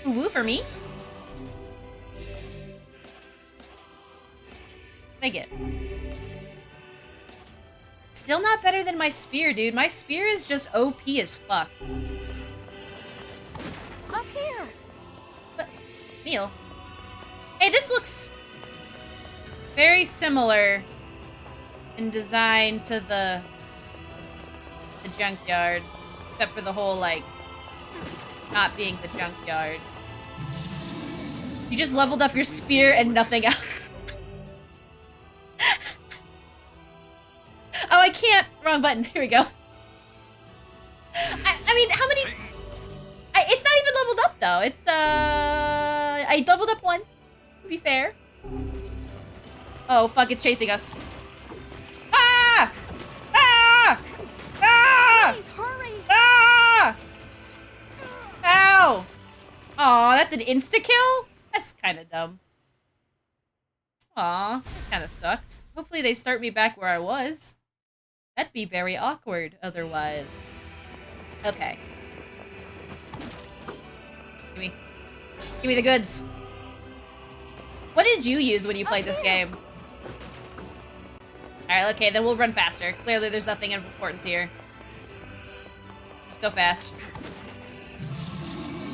Ooh, woo for me. Make it. Still not better than my spear, dude. My spear is just OP as fuck. Up here! But, Neil. Hey, this looks very similar in design to the junkyard. Except for the whole, like, not being the junkyard. You just leveled up your spear and nothing else. Oh, I can't. Wrong button. Here we go. I mean, how many... it's not even leveled up, though. It's, I leveled up once, to be fair. Oh, fuck, it's chasing us. Ah! Ah! Ah! Please, hurry! Ah! Ow! Aw, that's an insta-kill? That's kind of dumb. Aw, that kind of sucks. Hopefully they start me back where I was. That'd be very awkward otherwise. Okay. Give me the goods. What did you use when you played this game? Alright, okay, then we'll run faster. Clearly there's nothing of importance here. Just go fast.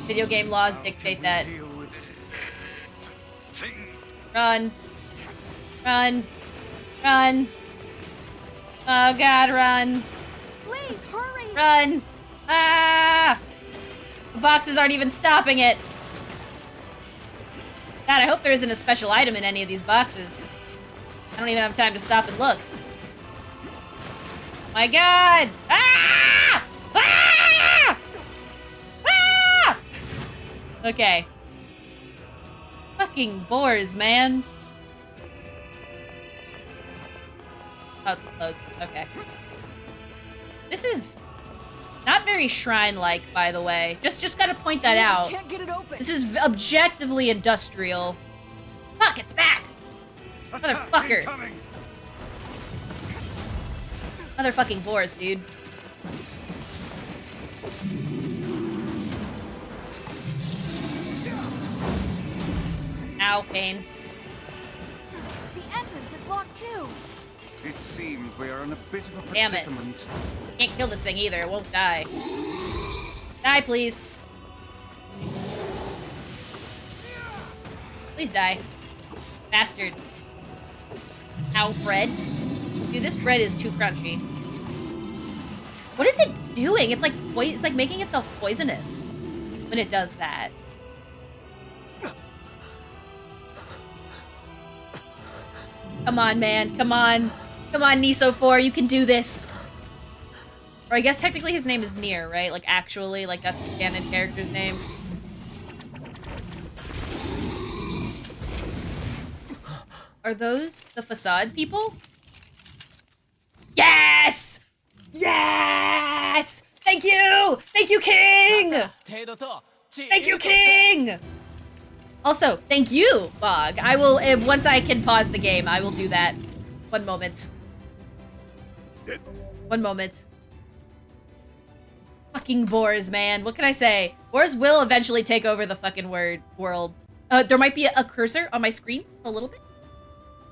Video game laws dictate that. Deal with this thing. Run. Run. Run. Oh god, run. Please, hurry! Run. Ah! The boxes aren't even stopping it. God, I hope there isn't a special item in any of these boxes. I don't even have time to stop and look. My god! Ah! Ah! Ah! Okay. Fucking boars, man. Oh, it's closed. Okay. This is not very shrine-like, by the way. Just gotta point that out. Can't get it open. This is objectively industrial. Fuck, it's back! Motherfucker. Motherfucking boars, dude. Ow, pain. The entrance is locked too. It seems we are in a bit of a Damn it. predicament. Can't kill this thing either. It won't die. Die, please. Please die. Bastard. Ow, bread. Dude, this bread is too crunchy. What is it doing? It's like making itself poisonous when it does that. Come on, man. Come on. Come on, Niso 4. You can do this. Or I guess technically his name is NieR, right? Like, actually, like, that's the canon character's name. Are those the facade people? Yes! Yes! Thank you! Thank you, King! Thank you, King! Also, thank you, Bog. I will, once I can pause the game, I will do that. One moment. One moment. Fucking boars, man. What can I say? Boars will eventually take over the fucking world. There might be a cursor on my screen, just a little bit.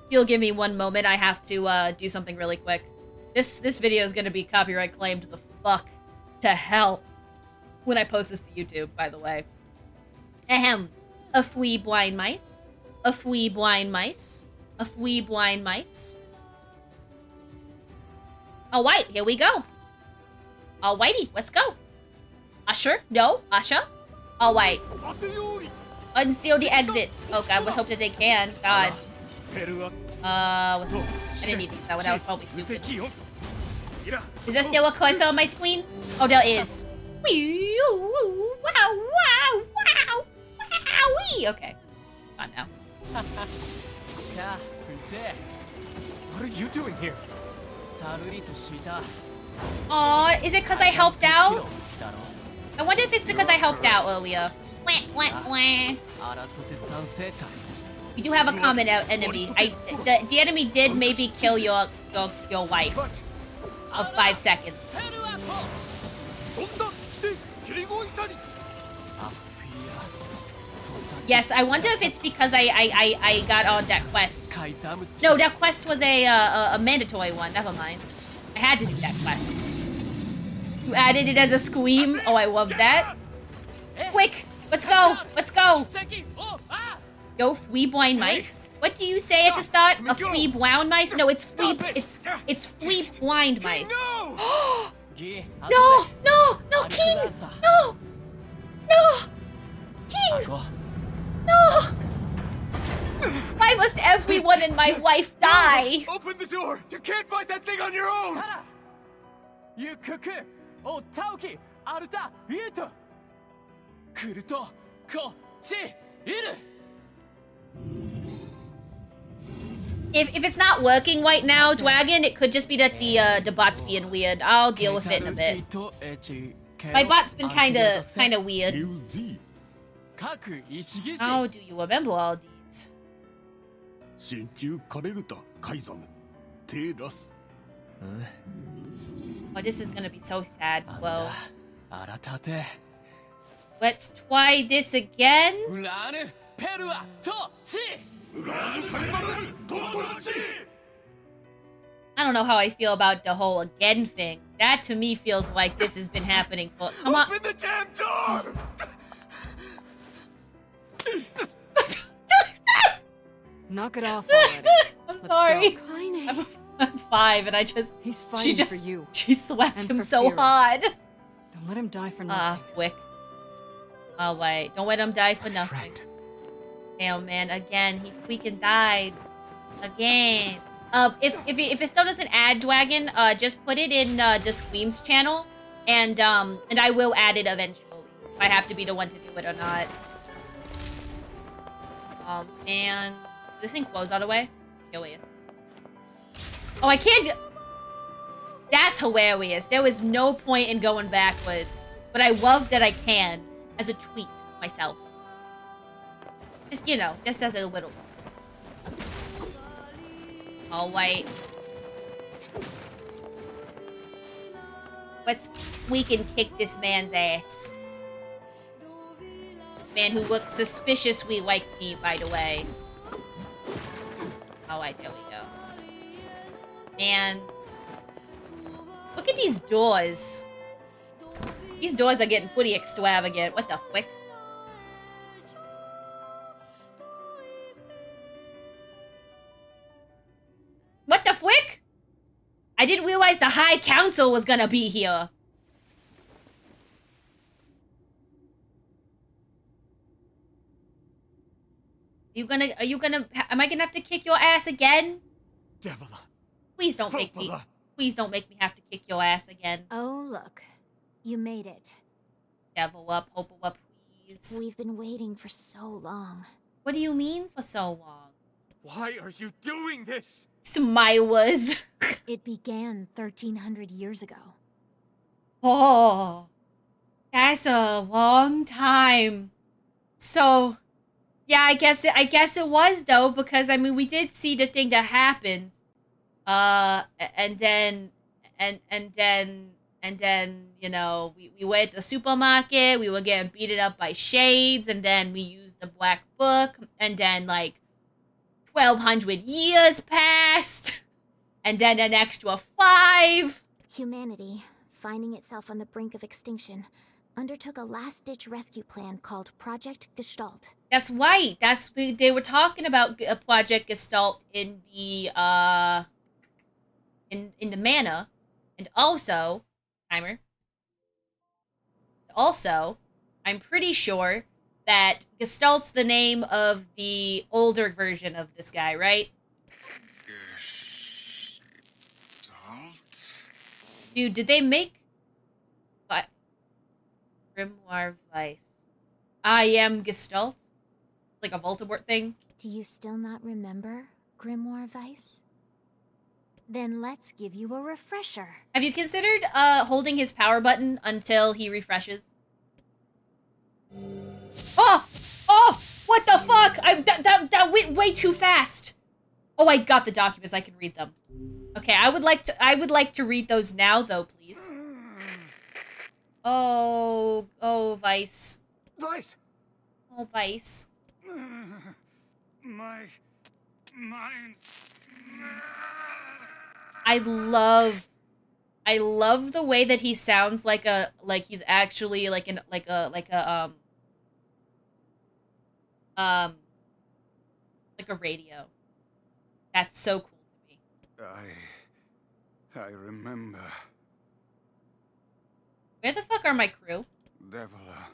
If you'll give me one moment, I have to do something really quick. This video is gonna be copyright claimed the fuck to hell when I post this to YouTube, by the way. Ahem. A fwee blind mice. A fwee blind mice. A fwee blind mice. Alright, here we go. Alrighty, let's go. Usher? No? Usher? Alright. Unseal the exit. Oh god, let's hope that they can. God. I didn't need to use that one. That was probably stupid. Is there still a cursor on my screen? Oh, there is. Wow, wow, wow, wow. Okay. On now. What are you doing here? Aw, is it because I helped out? I wonder if it's because I helped out earlier. Wah, wah, wah. We do have a common enemy. The enemy did maybe kill your wife of 5 seconds. Yes, I wonder if it's because I got on that quest. No, that quest was a mandatory one. Never mind. I had to do that quest. You added it as a squeam. Oh, I love that. Quick, let's go. Let's go. Yo, flea blind mice. What do you say at the start? A flea blind mice? No, it's flea. It's flea blind mice. No, no, no, King. No, no, King. No. Why must everyone in my life die? Open the door! You can't fight that thing on your own! If it's not working right now, Dragon, it could just be that the bot's being weird. I'll deal with it in a bit. My bot's been kinda weird. How do you remember all these? Oh, this is gonna be so sad, Whoa. Let's try this again. I don't know how I feel about the whole again thing. That to me feels like this has been happening for. Come on. Open the damn door! Knock it off already. I'm Let's sorry. go. I'm 5 and I just. He's fighting for you. She slapped And him for so Fira. hard. Don't let him die for nothing. Quick. Oh wait, don't let him die for nothing. Friend. Damn man, again, he freaking died. Again. If it still doesn't add Dragon, just put it in the Screams channel, and I will add it eventually. If I have to be the one to do it or not. And this thing closed all the way. It's hilarious. Oh, I can't. That's hilarious. There was no point in going backwards, but I love that I can as a tweet myself. Just, you know, just as a little. All right. We can kick this man's ass. This man who looks suspiciously like me, by the way. Oh, there we go. Man. Look at these doors. These doors are getting pretty extravagant. What the frick? What the frick? I didn't realize the High Council was gonna be here. Are you gonna, am I gonna have to kick your ass again? Devila. Please don't make me, please don't make me have to kick your ass again. Oh, look. You made it. Devil up, hope up, please. We've been waiting for so long. What do you mean for so long? Why are you doing this? Smilers. It began 1300 years ago. Oh, that's a long time. So, yeah, I guess it was though, because I mean we did see the thing that happened. And then, you know, we were at the supermarket, we were getting beaten up by shades, and then we used the black book, and then like 1200 years passed, and then an extra 5. Humanity, finding itself on the brink of extinction, undertook a last-ditch rescue plan called Project Gestalt. That's right. They were talking about Project Gestalt in the in the manor, and also timer. Also, I'm pretty sure that Gestalt's the name of the older version of this guy, right? Gestalt? Dude, did they make Grimoire Vice? I am Gestalt? Like a Voldemort thing? Do you still not remember Grimoire Vice? Then let's give you a refresher. Have you considered holding his power button until he refreshes? Oh! Oh! What the fuck? That went way too fast. Oh, I got the documents. I can read them. Okay, I would like to read those now though, please. Oh, Vice. Vice! Oh, Vice. My mind. I love the way that he sounds like he's actually like a radio. That's so cool to me. I remember. Where the fuck are my crew? Devila.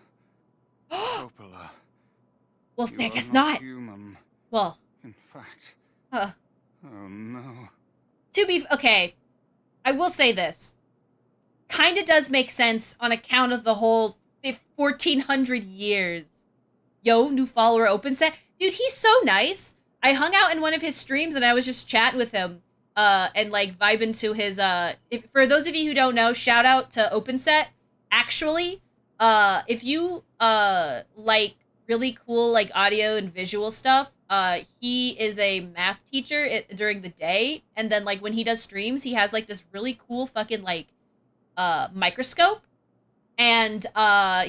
Coppola. Well, You I are guess not. Human. Well, In fact. huh. Oh no. Okay, I will say this. Kinda does make sense on account of the whole 1400 years. Yo, new follower open set. Dude, he's so nice. I hung out in one of his streams and I was just chatting with him. And like vibing to his, for those of you who don't know, shout out to OpenSet. Actually, if you, like really cool, like audio and visual stuff, he is a math teacher during the day. And then like when he does streams, he has like this really cool fucking like, microscope. And,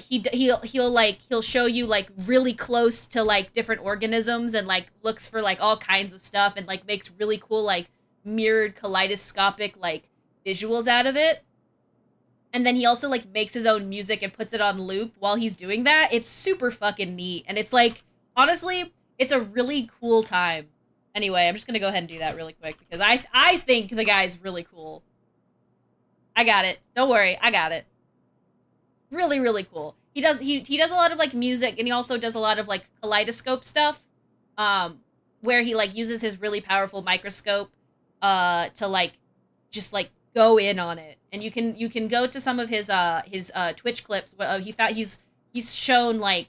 he'll show you like really close to like different organisms and like looks for like all kinds of stuff and like makes really cool like mirrored kaleidoscopic like visuals out of it. And then he also like makes his own music and puts it on loop while he's doing that. It's super fucking neat. And it's like, honestly, it's a really cool time. Anyway, I'm just gonna go ahead and do that really quick because I think the guy's really cool. I got it. Don't worry, I got it. Really, really cool. He does a lot of like music and he also does a lot of like kaleidoscope stuff. Where he like uses his really powerful microscope to like just like go in on it. And you can go to some of his Twitch clips. He's shown like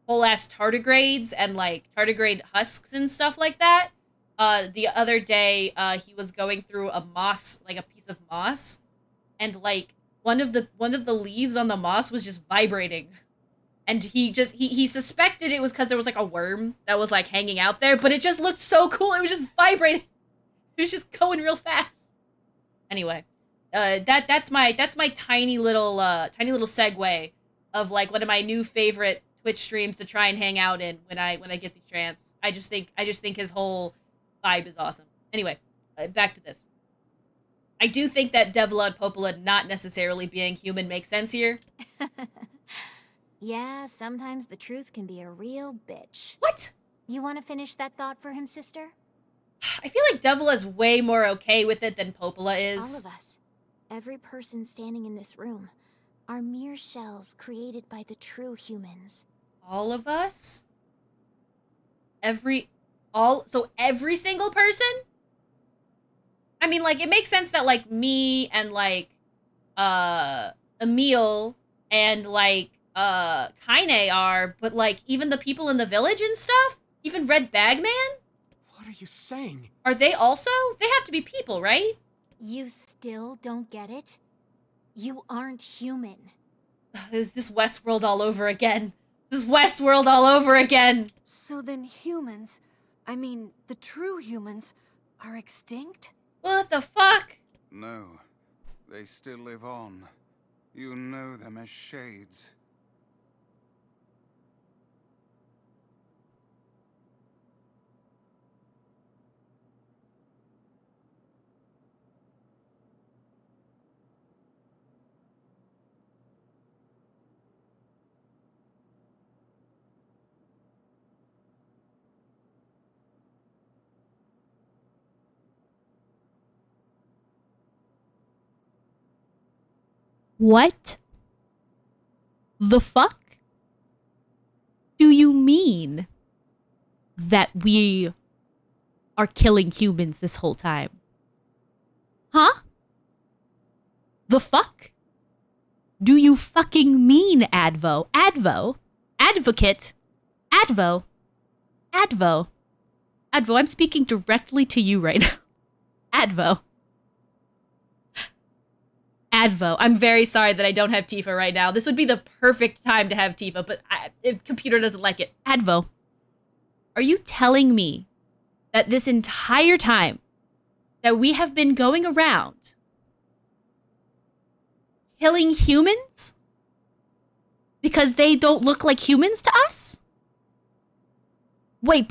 whole ass tardigrades and like tardigrade husks and stuff like that. The other day he was going through a moss, like a piece of moss, and like one of the leaves on the moss was just vibrating. And he suspected it was because there was like a worm that was like hanging out there, but it just looked so cool. It was just vibrating. It was just going real fast. Anyway, that's my tiny little segue of like one of my new favorite Twitch streams to try and hang out in when I get the chance. I just think his whole vibe is awesome. Anyway, back to this. I do think that Devla and Popola not necessarily being human makes sense here. Yeah, sometimes the truth can be a real bitch. What? You want to finish that thought for him, sister? I feel like Devla's way more okay with it than Popola is. All of us, every person standing in this room, are mere shells created by the true humans. All of us? So every single person? I mean, like, it makes sense that, like, me and, like, Emil and, like, Kaine are, but, like, even the people in the village and stuff? Even Red Bagman? What are you saying? Are they also? They have to be people, right? You still don't get it? You aren't human. Is this Westworld all over again? This is Westworld all over again! So then humans, I mean, the true humans, are extinct? What the fuck? No, they still live on. You know them as shades. What the fuck do you mean that we are killing humans this whole time? Huh? The fuck do you fucking mean, Advo? Advo? Advocate? Advo? Advo? Advo, I'm speaking directly to you right now. Advo. Advo. I'm very sorry that I don't have Tifa right now. This would be the perfect time to have Tifa, but if computer doesn't like it. Advo, are you telling me that this entire time that we have been going around killing humans because they don't look like humans to us? Wait,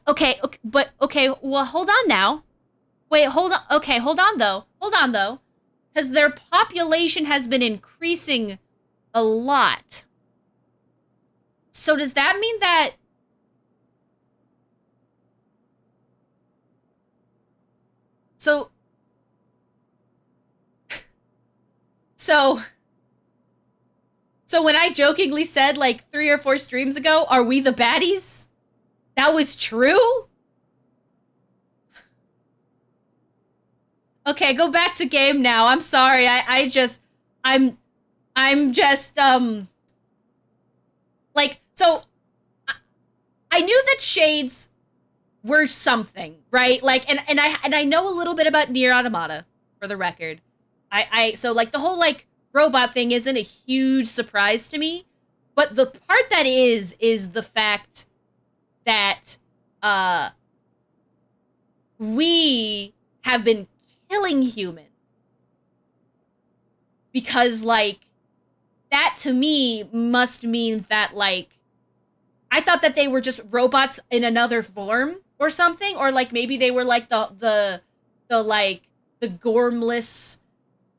okay, well, hold on now. Wait, hold on. Okay, hold on though. Because their population has been increasing a lot. So does that mean that... So when I jokingly said, like, 3 or 4 streams ago, are we the baddies? That was true? Okay, go back to game now. I'm sorry. I'm just, like, so I knew that shades were something, right? Like, and I know a little bit about NieR Automata, for the record. So like the whole like robot thing isn't a huge surprise to me, but the part that is the fact that we have been killing humans, because like that to me must mean that like I thought that they were just robots in another form or something, or like maybe they were like the like the gormless,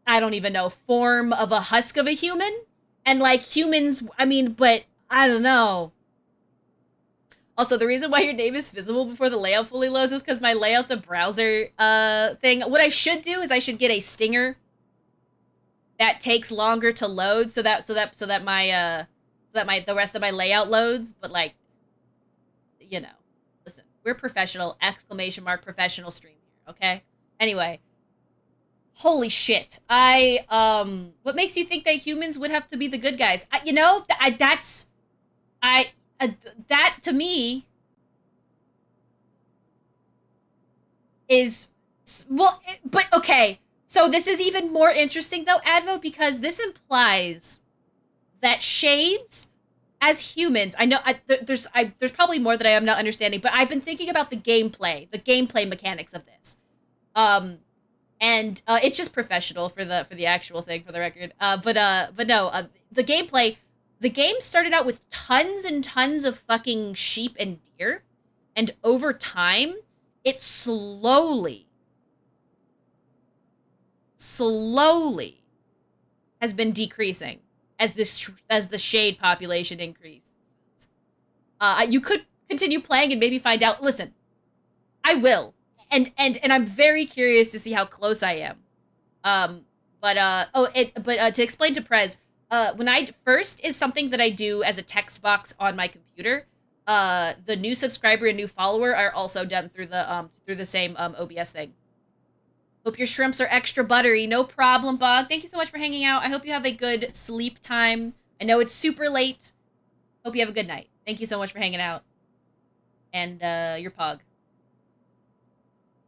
I don't even know, form of a husk of a human, and like humans, I mean, but I don't know. Also, the reason why your name is visible before the layout fully loads is because my layout's a browser thing. What I should do is I should get a stinger that takes longer to load, so that the rest of my layout loads. But like, you know, listen, we're professional! ! Professional stream here, okay? Anyway, holy shit! What makes you think that humans would have to be the good guys? That to me is, well, but okay. So this is even more interesting though, Advo, because this implies that shades as humans, I know there's probably more that I am not understanding, but I've been thinking about the gameplay mechanics of this. And it's just professional for the actual thing, for the record. But no, the gameplay, the game started out with tons and tons of fucking sheep and deer, and over time, it slowly has been decreasing as the shade population increases. You could continue playing and maybe find out. Listen, I will. And I'm very curious to see how close I am. But to explain to Prez, when I first is something that I do as a text box on my computer. The new subscriber and new follower are also done through the same OBS thing. Hope your shrimps are extra buttery. No problem, Bog. Thank you so much for hanging out. I hope you have a good sleep time. I know it's super late. Hope you have a good night. Thank you so much for hanging out. And your Pog.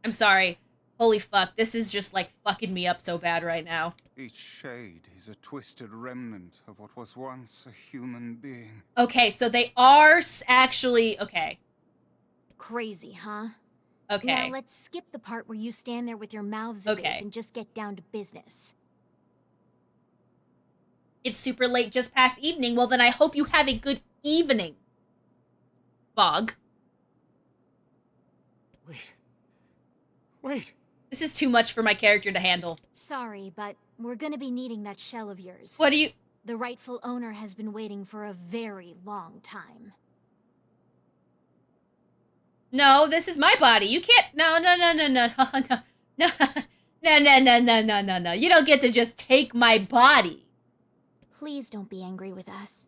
I'm sorry. Holy fuck, this is just like fucking me up so bad right now. Each shade is a twisted remnant of what was once a human being. Okay, so they are actually... Okay. Crazy, huh? Okay. Now let's skip the part where you stand there with your mouths agape and just get down to business. It's super late, just past evening. Well, then I hope you have a good evening, Bog. Wait. This is too much for my character to handle. Sorry, but we're gonna be needing that shell of yours. What do you... The rightful owner has been waiting for a very long time. No, this is my body. You can't... No. No. You don't get to just take my body. Please don't be angry with us.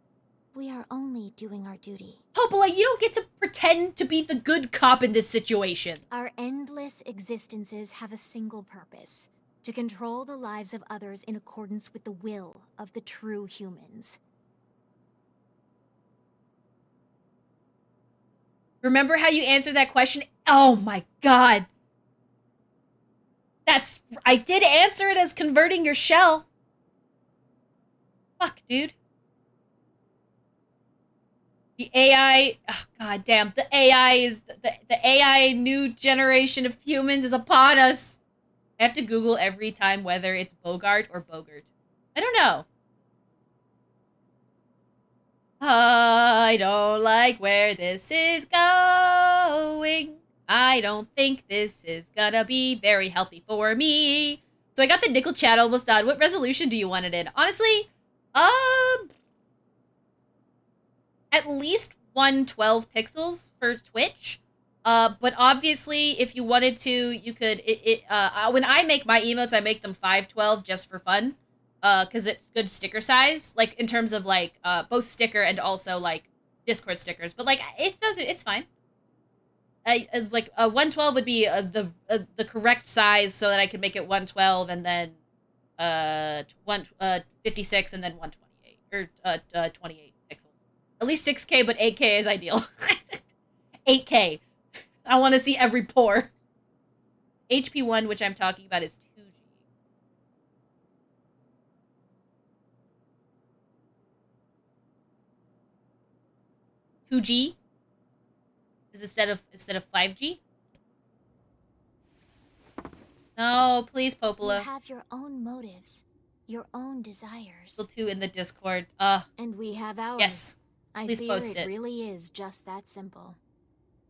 We are only doing our duty. Popola, you don't get to pretend to be the good cop in this situation. Our endless existences have a single purpose: to control the lives of others in accordance with the will of the true humans. Remember how you answered that question? Oh my god. I did answer it as converting your shell. Fuck, dude. The AI, oh god damn, the AI is, the AI new generation of humans is upon us. I have to Google every time whether it's Bogart or Bogart. I don't know. I don't like where this is going. I don't think this is gonna be very healthy for me. So I got the nickel chat almost done. What resolution do you want it in? Honestly, at least 112 pixels for Twitch. But obviously, if you wanted to, you could. When I make my emotes, I make them 512 just for fun, because it's good sticker size, like in terms of like both sticker and also like Discord stickers. But like it's fine. Like 112 would be the correct size, so that I could make it 112 and then 56 and then 128 or 28 pixels. At least 6K, but 8K is ideal. 8K. I want to see every pore. HP1, which I'm talking about, is 2G. 2G is instead of 5G. No, please, Popola. You have your own motives, your own desires. Still 2 in the Discord. And we have ours. Yes. I Please fear post it it. really is just that simple.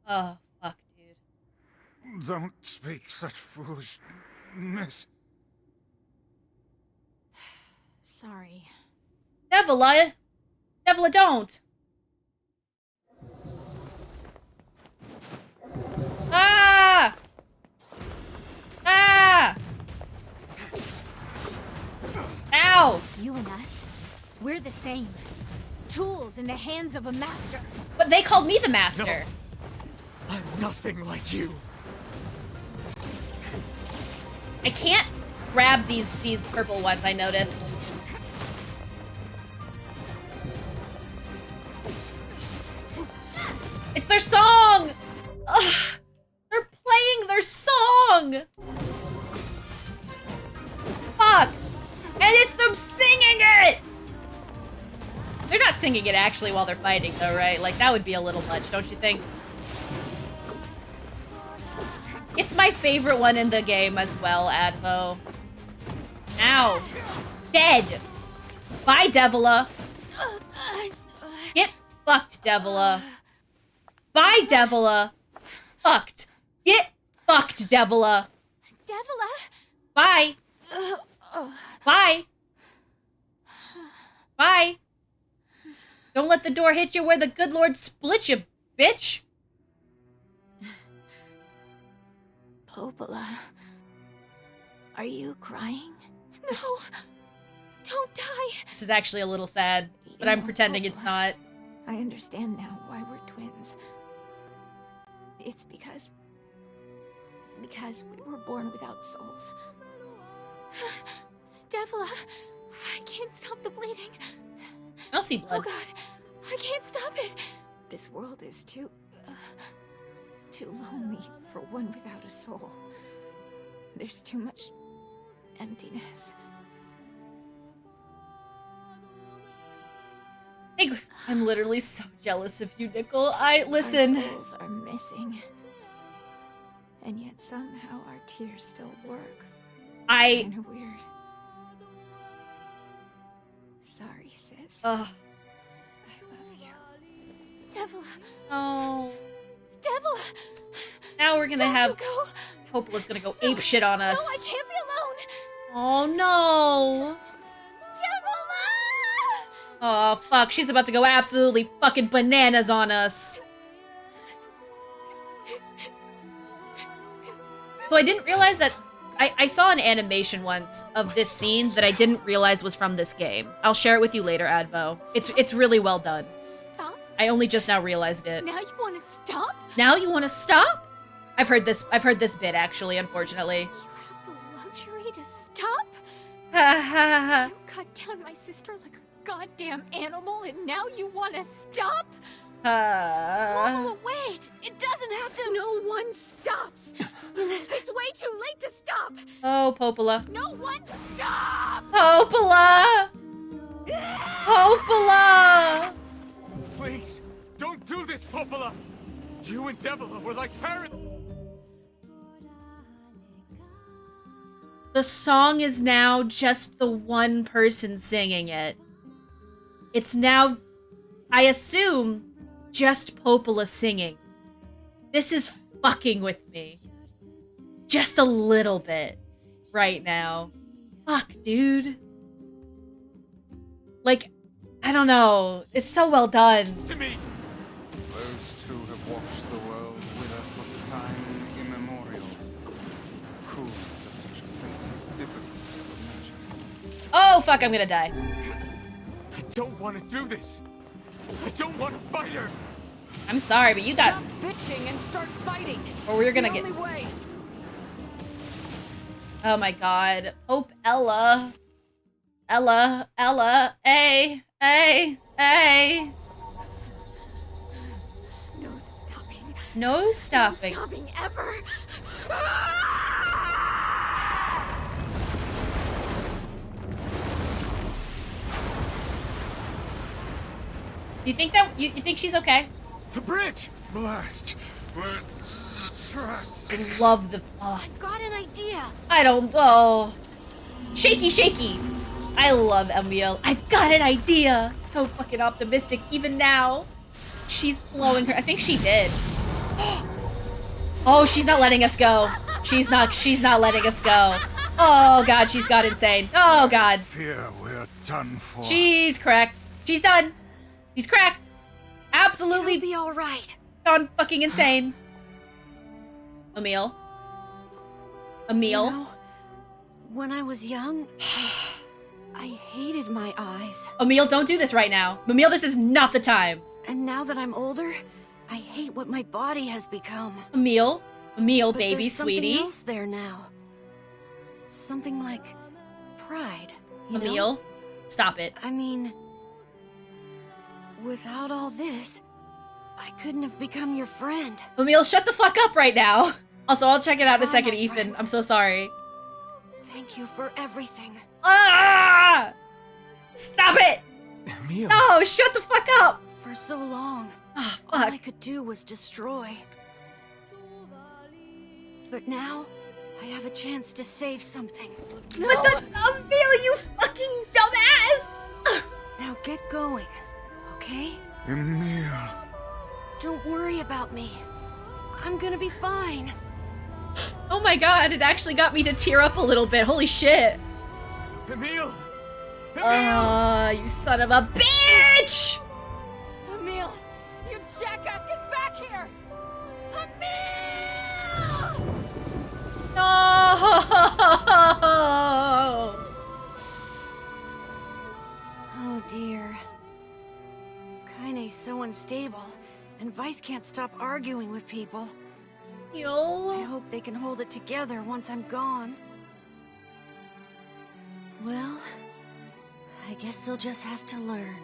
Oh, fuck, dude. Don't speak such foolishness. Sorry. Devila, don't. Ah! Ah! Ow! You and us, we're the same. Tools in the hands of a master. But they called me the master. No. I'm nothing like you. I can't grab these purple ones, I noticed. It's their song! Ugh, they're playing their song! Fuck! And it's them singing it! They're not singing it actually while they're fighting though, right? Like, that would be a little much, don't you think? It's It's my favorite one in the game as well, Advo. Ow. Dead. Bye, Devila. Get fucked, Devila. Bye, Devila. Fucked. Get fucked, Devila. Devila! Bye. Bye. Bye. Don't let the door hit you where the good Lord split you, bitch. Popola. Are you crying? No! Don't die! This is actually a little sad, but I'm pretending it's not. I understand now why we're twins. It's because we were born without souls. Devila, I can't stop the bleeding. I don't see blood. Oh god, I can't stop it. This world is too lonely for one without a soul. There's too much emptiness. I'm literally so jealous of you, Nickel. Listen. Our souls are missing. And yet somehow our tears still work. Kinda weird. Sorry, sis. I love you. Devila! Oh. Devila! Now we're gonna have... Go. Popola's gonna go ape shit on us. No, I can't be alone! Oh, no. Devila! Oh, fuck. She's about to go absolutely fucking bananas on us. So I didn't realize that... I saw an animation once of this scene that I didn't realize was from this game. I'll share it with you later, Advo. It's really well done. Stop? I only just now realized it. Now you want to stop? Now you want to stop? I've heard this bit, actually, unfortunately. You have the luxury to stop? Ha ha ha. You cut down my sister like a goddamn animal and now you want to stop? Popola, wait! It doesn't have to. No one stops! It's way too late to stop! Oh, Popola. No one stops! Popola! Popola! Please, don't do this, Popola! You and Devila were like parents. The song is now just the one person singing it. It's now, I assume, just Popola singing. This is fucking with me. Just a little bit right now. Fuck, dude. Like, I don't know. It's so well done. To me. Those two have watched the world wither for time immemorial. The cruelness of such a fate is difficult to imagine. Oh, fuck, I'm gonna die. I don't want to do this. I don't want to fight her. I'm sorry, but you got... Stop bitching and start fighting. Or we're gonna get... Only way. Oh my god. Pope Ella. Ella. A. No stopping. No stopping. No stopping ever. You think that... You think she's okay? The bridge. Blast! We're trapped. I love the... Oh, Got an idea. I don't... Oh. Shaky. I love Emil. I've got an idea. So fucking optimistic even now. She's blowing her... I think she did. Oh, she's not letting us go. She's not letting us go. Oh god, she's got insane. Oh god. Fear we're done for. She's cracked. She's done. She's cracked. Absolutely It'll be all right. gone fucking insane. Emil. You know, when I was young, I hated my eyes. Emil, don't do this right now. Emil, this is not the time. And now that I'm older, I hate what my body has become. Emil, But baby, there's something sweetie. else there now. Something like pride. You know? Emil, stop it. I mean, without all this, I couldn't have become your friend. Emil, shut the fuck up right now. Also, I'll check it out in a Bye, second, my Ethan. friends. I'm so sorry. Thank you for everything. Ah! Stop it! Emil. No, shut the fuck up. For so long, Oh, all I fuck. could do was destroy. But now, I have a chance to save something. What the Emil, you fucking dumbass! Now get going, okay? Emil. Don't worry about me. I'm gonna be fine. Oh my god, it actually got me to tear up a little bit. Holy shit. Emil! Emil! You son of a bitch! Emil! You jackass, get back here! Emil! No! Oh dear. Kaine's so unstable, and Vice can't stop arguing with people. I Yo. hope they can hold it together once I'm gone. Well, I guess they'll just have to learn.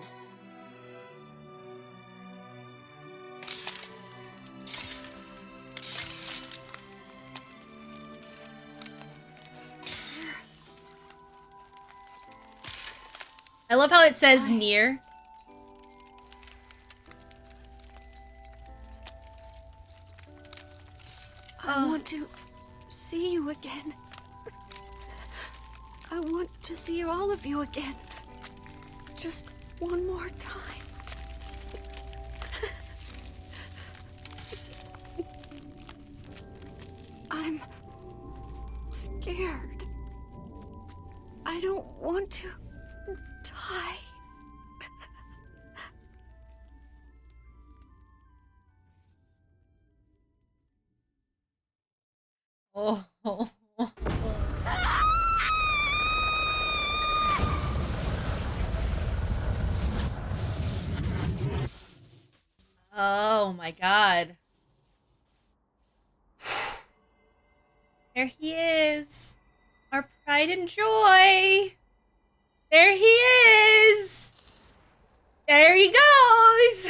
I love how it says NieR. I want to see you again. I want to see all of you again. Just one more time. I'm scared. I don't want to die. Oh. Oh my god. There he is. Our pride and joy. There he is. There he goes.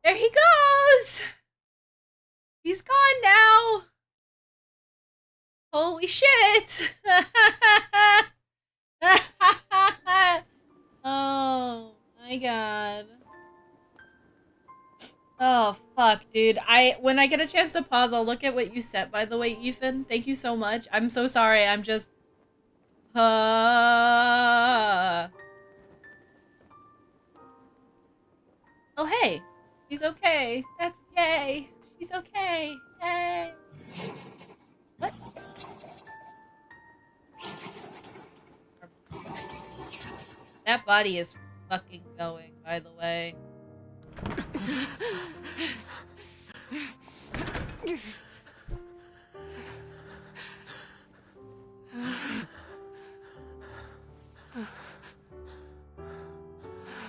There he goes. He's gone now. Holy shit. Oh my god. Oh fuck, dude. When I get a chance to pause, I'll look at what you sent, by the way, Ethan. Thank you so much. I'm so sorry. I'm just Oh hey. He's okay. That's yay. He's okay. Yay. What? That body is fucking going, by the way.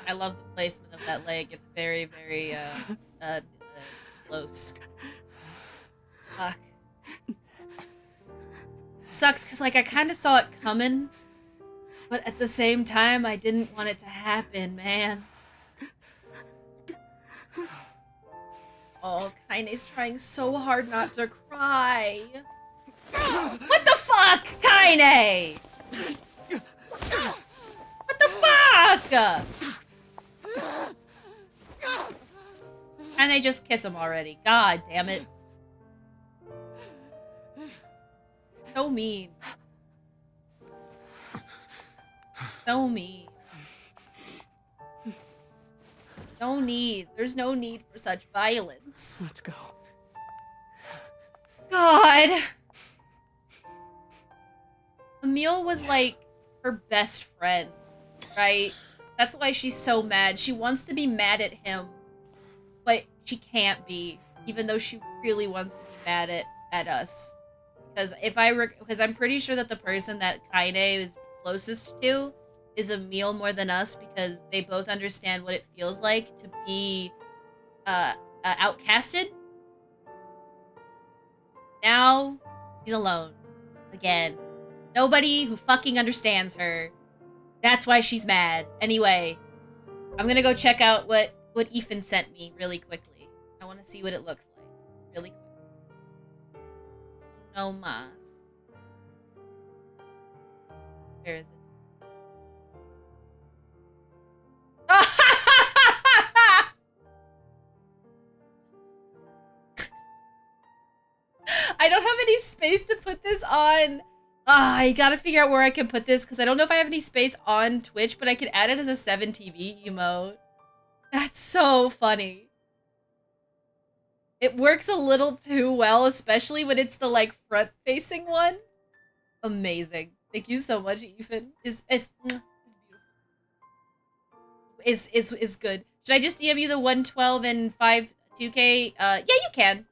I love the placement of that leg. It's very, very, close. Fuck. Sucks, because, like, I kind of saw it coming, but at the same time, I didn't want it to happen, man. Oh, Kaine's trying so hard not to cry. What the fuck, Kaine? What the fuck? And they just kiss him already. God damn it. So mean. So mean. No need. There's no need for such violence. Let's go. God. Emil was like her best friend, right? That's why she's so mad. She wants to be mad at him, but she can't be, even though she really wants to be mad at us. Because because I'm pretty sure that the person that Kaine is closest to is Emil more than us, because they both understand what it feels like to be outcasted. Now she's alone again. Nobody who fucking understands her. That's why she's mad. Anyway, I'm gonna go check out what Ethan sent me really quickly. I want to see what it looks like really quick. No mas. Where is it? I don't have any space to put this on. I gotta figure out where I can put this because I don't know if I have any space on Twitch, but I could add it as a 7TV emote. That's so funny. It works a little too well, especially when it's the like front-facing one. Amazing. Thank you so much, Ethan. Is beautiful. Is good. Should I just DM you the 112 and 52K? Yeah, you can.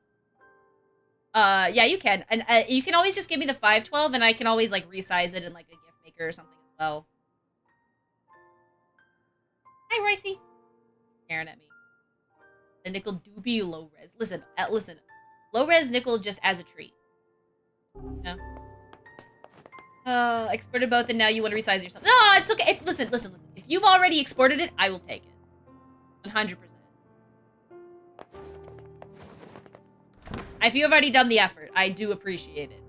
Yeah, you can. And you can always just give me the 512 and I can always like resize it in like a gift maker or something as well. Hi, Roycey. Staring at me. The nickel do be low res. Listen, listen. Low res nickel just as a treat. Yeah. Exported both and now you want to resize yourself. No, it's okay. Listen. If you've already exported it, I will take it. 100%. If you have already done the effort, I do appreciate it.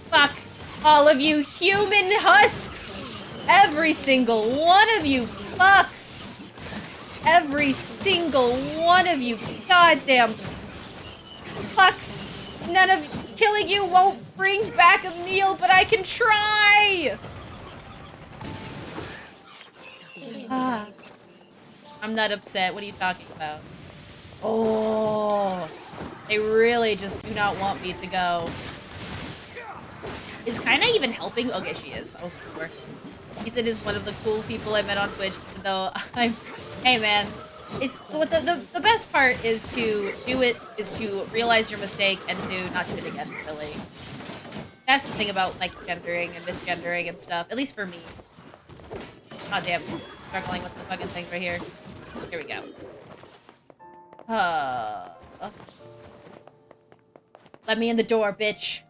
Fuck all of you human husks! Every single one of you fucks! Every single one of you goddamn fucks! None of killing you won't bring back a meal, but I can try! I'm not upset. What are you talking about? Oh, they really just do not want me to go. Is Kaina even helping? Okay, she is. I wasn't sure. Ethan is one of the cool people I met on Twitch, though I'm... Hey, man. It's what the best part is to do it, is to realize your mistake and to not do it again, really. That's the thing about, like, gendering and misgendering and stuff. At least for me. Oh, damn. Struggling with the fucking thing right here. Here we go. Let me in the door, bitch.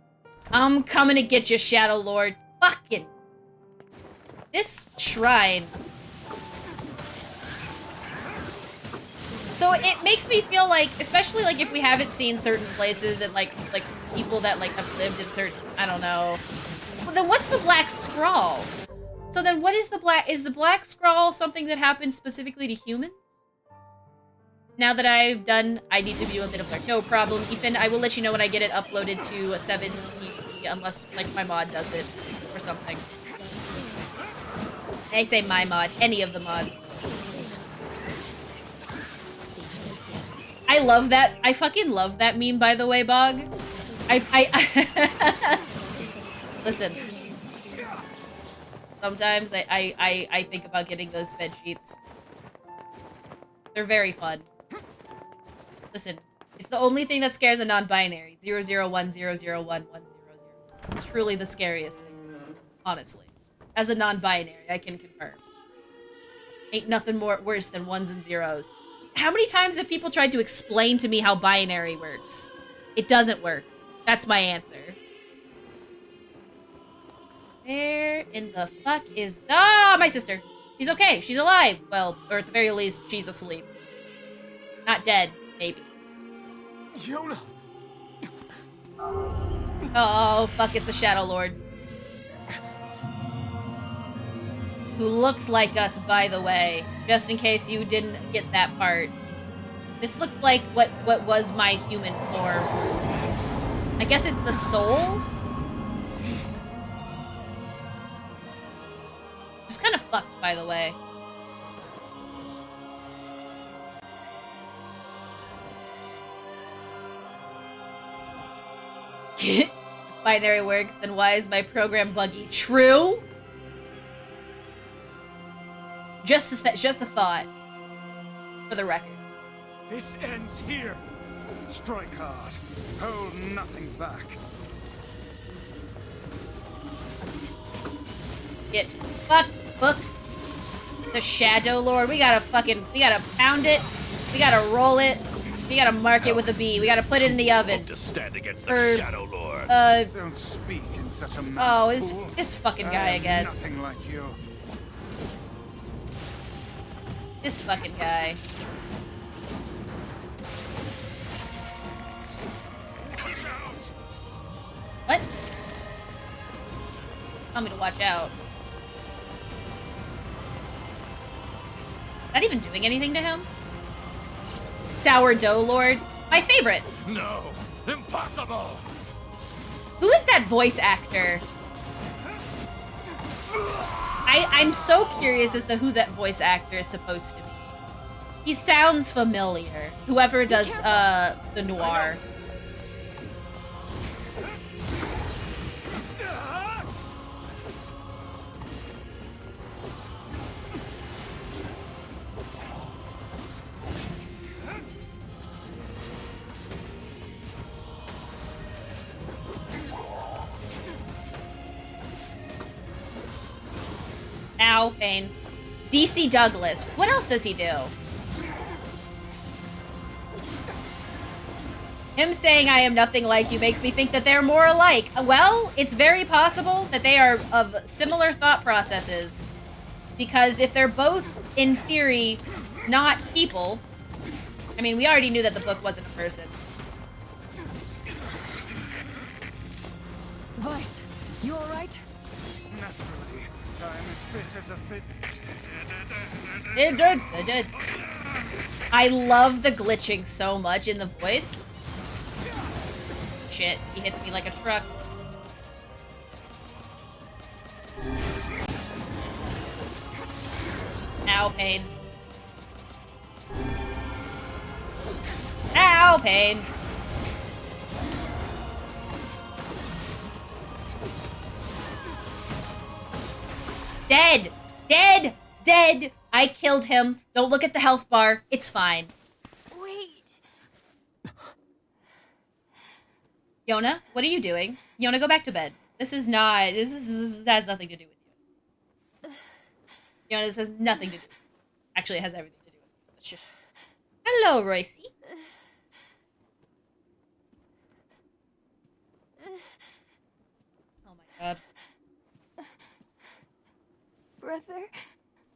I'm coming to get you, Shadow Lord. Fucking... This shrine... So it makes me feel like, especially like if we haven't seen certain places and like people that like have lived in certain, I don't know. Well, then what's the Black Scrawl? So then what is the Black Scrawl something that happens specifically to humans? Now that I've done, I need to view a bit of like, no problem, Ethan. I will let you know when I get it uploaded to a 7TV, unless like my mod does it or something. I say my mod, any of the mods. I love that. I fucking love that meme, by the way, Bog. Listen. Sometimes I think about getting those bed sheets. They're very fun. Listen, it's the only thing that scares a non-binary. 001001100. It's truly the scariest thing, honestly. As a non-binary, I can confirm. Ain't nothing worse than ones and zeros. How many times have people tried to explain to me how binary works? It doesn't work. That's my answer. Where in the fuck is... Ah, my sister! She's okay. She's alive. Well, or at the very least, she's asleep. Not dead, maybe. Yona! Oh, fuck, it's the Shadow Lord. Who looks like us, by the way. Just in case you didn't get that part. This looks like what was my human form. I guess it's the soul? Just kind of fucked, by the way. If binary works, then why is my program buggy? True? Just a thought. For the record. This ends here. Strike hard. Hold nothing back. Get fucked, book. The Shadow Lord. We gotta pound it. We gotta roll it. We gotta mark it with a B. We gotta put it in the oven. To stand against the Shadow Lord. Don't speak in such a manner. Oh, is this fucking guy again? Nothing like you. This fucking guy. What? Tell me to watch out. Not even doing anything to him? Sourdough Lord? My favorite. No! Impossible! Who is that voice actor? I'm so curious as to who that voice actor is supposed to be. He sounds familiar. Whoever does the noir. Ow, pain. DC Douglas. What else does he do? Him saying I am nothing like you makes me think that they're more alike. Well, it's very possible that they are of similar thought processes. Because if they're both, in theory, not people... I mean, we already knew that the book wasn't a person. Vice, you alright? Naturally, I'm as fit as a fit. It did. I love the glitching so much in the voice. Shit, he hits me like a truck. Ow, pain. Ow, pain. Dead! Dead! Dead! I killed him. Don't look at the health bar. It's fine. Wait. Yona, what are you doing? Yona, go back to bed. This has nothing to do with you. Yona, this has nothing to do. Actually, it has everything to do with you. Hello, Royce. Oh my god. Brother?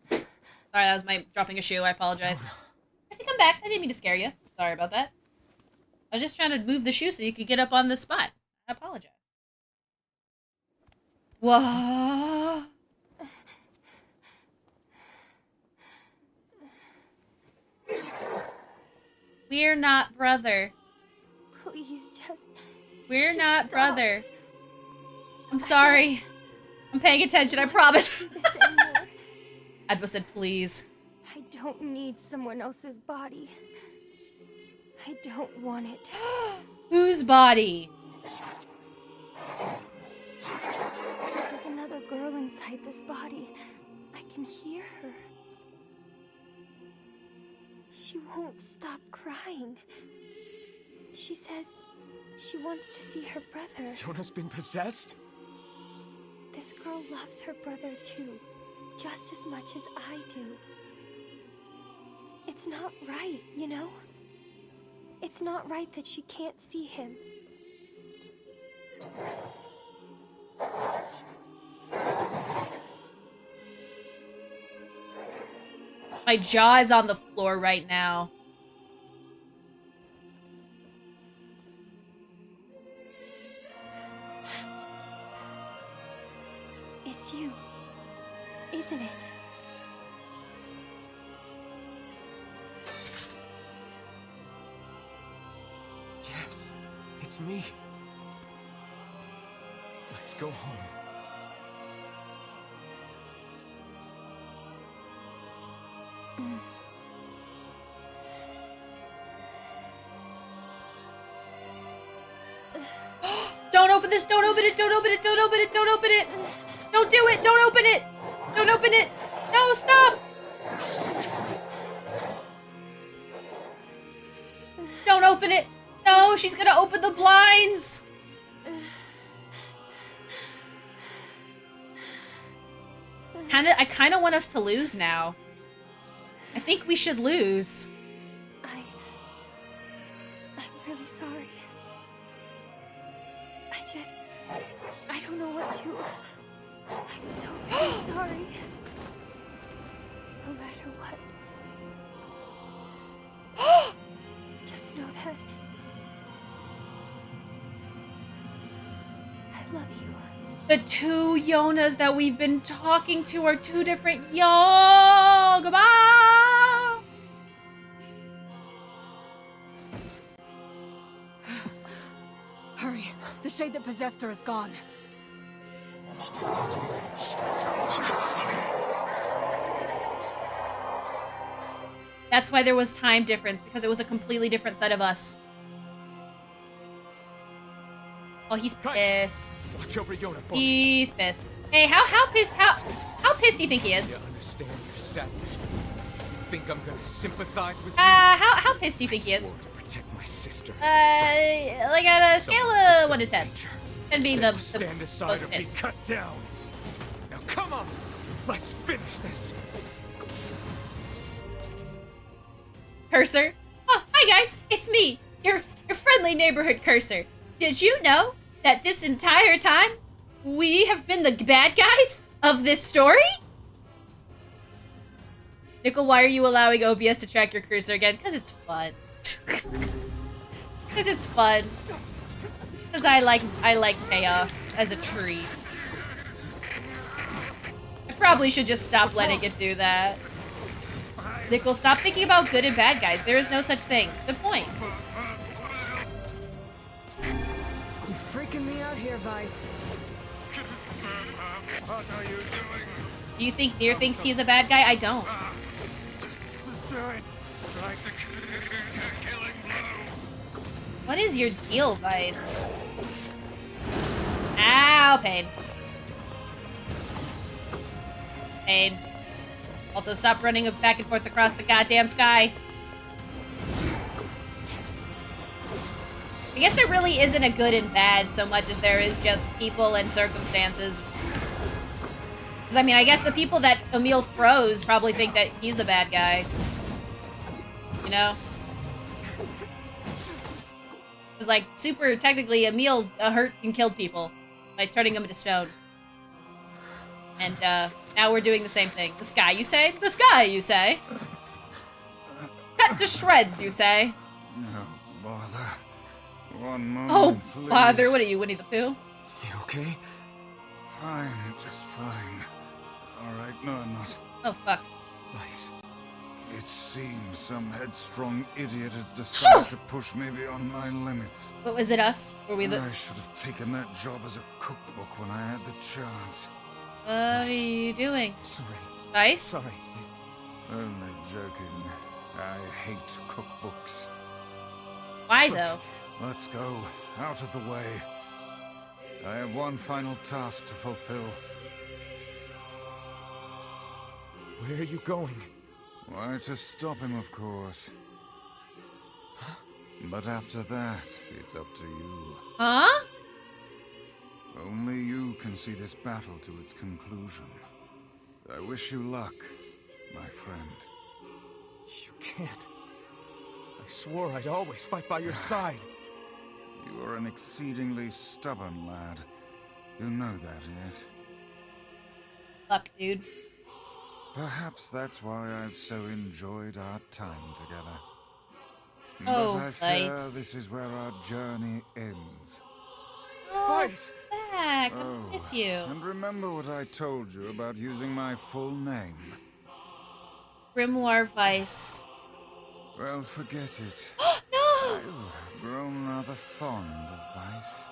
Sorry, that was my dropping a shoe. I apologize. Royce, come back. I didn't mean to scare you. Sorry about that. I was just trying to move the shoe so you could get up on the spot. I apologize. Whoa. We're not brother. Please, just... We're just not stop. brother. I'm sorry. I'm paying attention, I promise. Advo said, please. I don't need someone else's body. I don't want it. Whose body? There's another girl inside this body. I can hear her. She won't stop crying. She says she wants to see her brother. Yona's been possessed? This girl loves her brother too, just as much as I do. It's not right, you know? It's not right that she can't see him. My jaw is on the floor right now. It's you, isn't it? Yes, it's me. Let's go home. Don't open this! Don't open it! Don't open it! Don't open it! Don't open it! Don't do it! Don't open it! Don't open it! No, stop! Don't open it! No, she's gonna open the blinds! I kinda want us to lose now. I think we should lose. I'm really sorry. I don't know what to... I'm so very sorry. No matter what. Just know that... I love you. The two Yonas that we've been talking to are two different Yo. Goodbye. worry. The shade that possessed her is gone. That's why there was time difference, because it was a completely different set of us. Oh, he's pissed. Watch over Yona for me. He's pissed. Hey, how pissed do you think he is? You understand your sadness? You think I'm gonna sympathize with you? How pissed do you think he I is? swore to protect my sister. Like at a scale of 1 to 10. 10 being the Stand aside most or be pissed. cut down. Now come on, let's finish this. Cursor. Oh, hi guys, it's me, your friendly neighborhood cursor. Did you know that this entire time we have been the bad guys of this story? Nickel, why are you allowing OBS to track your cursor again? Because it's fun. Because it's fun. Because I like chaos as a treat. I probably should just stop letting it do that. Nickel, stop thinking about good and bad guys. There is no such thing. Good point. You're freaking me out here, Vice. What are you doing? Do you think NieR thinks he's a bad guy? I don't. Do it. Strike the killing blow. What is your deal, Vice? Ow, pain. Pain. Also, stop running back and forth across the goddamn sky. I guess there really isn't a good and bad so much as there is just people and circumstances. Because, I mean, I guess the people that Emil froze probably think that he's the bad guy. You know? Because, like, super technically, Emil hurt and killed people by turning them into stone. And, now we're doing the same thing. The sky, you say? The sky, you say? Cut to shreds, you say? No bother. One moment, Oh, please. bother. What are you, Winnie the Pooh? You okay? Fine, just fine. All right, no, I'm not. Oh, fuck. Vice. It seems some headstrong idiot has decided to push me beyond my limits. What, was it us? Were we the... I should have taken that job as a cookbook when I had the chance. What are you doing? Sorry. Vice? Sorry. Only joking. I hate cookbooks. Why, though? Let's go. Out of the way. I have one final task to fulfill. Where are you going? Why, to stop him, of course. But after that, it's up to you. Huh? Only you can see this battle to its conclusion. I wish you luck, my friend. You can't. I swore I'd always fight by your side. You are an exceedingly stubborn lad. You know that, yes? Fuck, dude. Perhaps that's why I've so enjoyed our time together. Oh, but I fear Vice. this is where our journey ends. Oh, Vice! back. I Oh, miss you. and remember what I told you about using my full name. Grimoire Vice. Well, forget it. No! I've grown rather fond of Vice.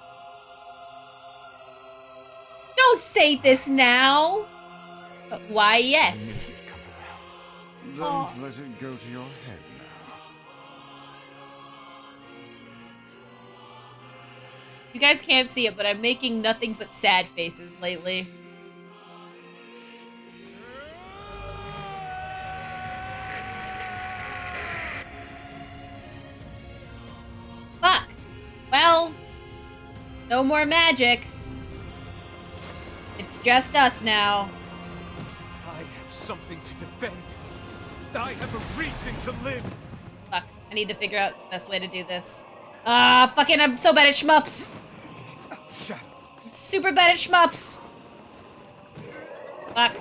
Don't say this now! Why, yes. You'd come around. Don't let it go to your head now. You guys can't see it, but I'm making nothing but sad faces lately. Fuck. Well, no more magic. It's just us now. I have something to defend. I have a reason to live. Fuck. I need to figure out the best way to do this. Fucking, I'm so bad at shmups. Shadow. I'm super bad at shmups. Fuck.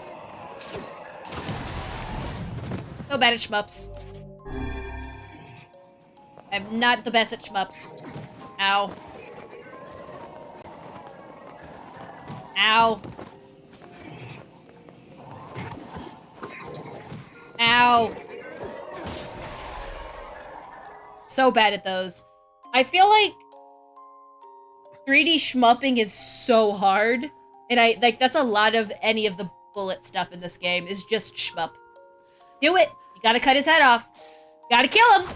So bad at shmups. I'm not the best at shmups. Ow. Ow. Ow. So bad at those. I feel like 3D shmupping is so hard. And that's a lot of any of the bullet stuff in this game is just shmup. Do it! You gotta cut his head off. Gotta kill him!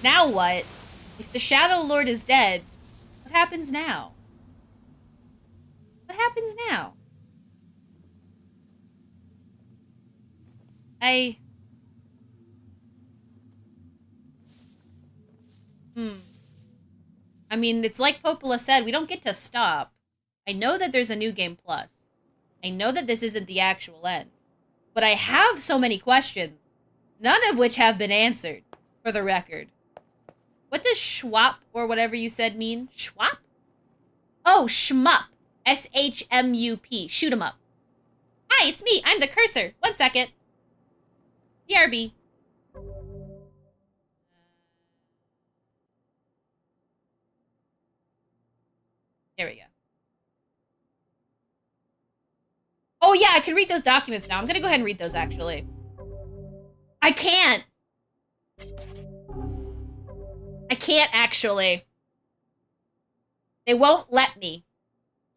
Now what? If the Shadow Lord is dead, what happens now? What happens now? I mean, it's like Popola said, we don't get to stop. I know that there's a new game plus. I know that this isn't the actual end. But I have so many questions, none of which have been answered, for the record. What does schwap, or whatever you said, mean? Schwap? Oh, shmup. S-H-M-U-P. Shoot 'em up. Hi, it's me. I'm the cursor. 1 second. BRB. There we go. Oh, yeah, I can read those documents now. I'm gonna go ahead and read those, actually. I can't! I can't, actually. They won't let me.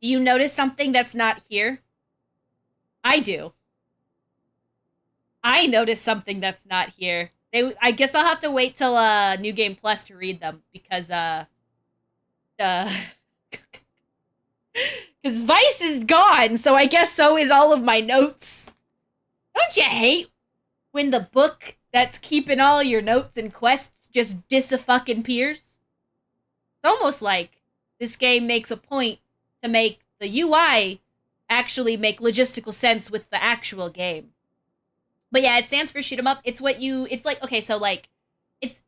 Do you notice something that's not here? I do. I noticed something that's not here. I guess I'll have to wait till New Game Plus to read them, because because Vice is gone, so I guess so is all of my notes. Don't you hate when the book that's keeping all your notes and quests just dis-a-fucking-pears? It's almost like this game makes a point to make the UI actually make logistical sense with the actual game. But yeah, it stands for shoot 'em up. It's like, okay, so like, it's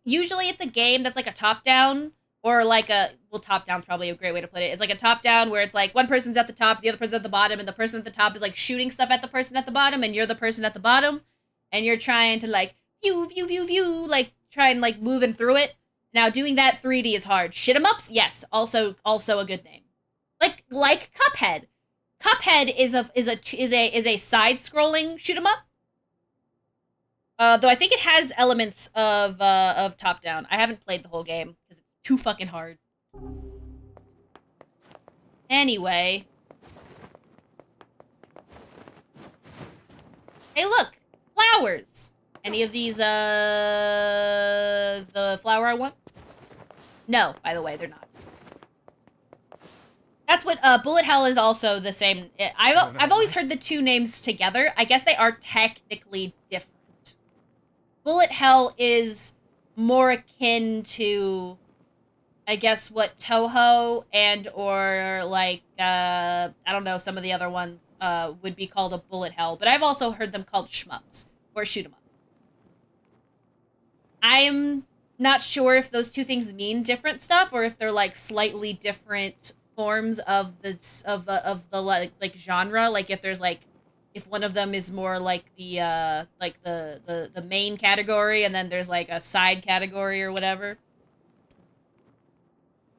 a game that's like a top-down, or like well, top-down's probably a great way to put it. It's like a top-down where it's like one person's at the top, the other person's at the bottom, and the person at the top is like shooting stuff at the person at the bottom, and you're the person at the bottom, and you're trying to like, view, like, try and like moving through it. Now, doing that 3D is hard. Shit 'em ups, yes, also a good name. Like Cuphead. Cuphead is a side-scrolling shoot 'em up. Though I think it has elements of top-down. I haven't played the whole game because it's too fucking hard. Anyway. Hey, look! Flowers! Any of these, the flower I want? No, by the way, they're not. That's what, Bullet Hell is also the same. I've always heard the two names together. I guess they are technically different. Bullet Hell is more akin to, I guess, what Toho and or like I don't know, some of the other ones would be called a bullet hell, but I've also heard them called shmups or shoot 'em up. I'm not sure if those two things mean different stuff or if they're like slightly different forms of the like genre, like if there's like if one of them is more like the main category and then there's like a side category or whatever.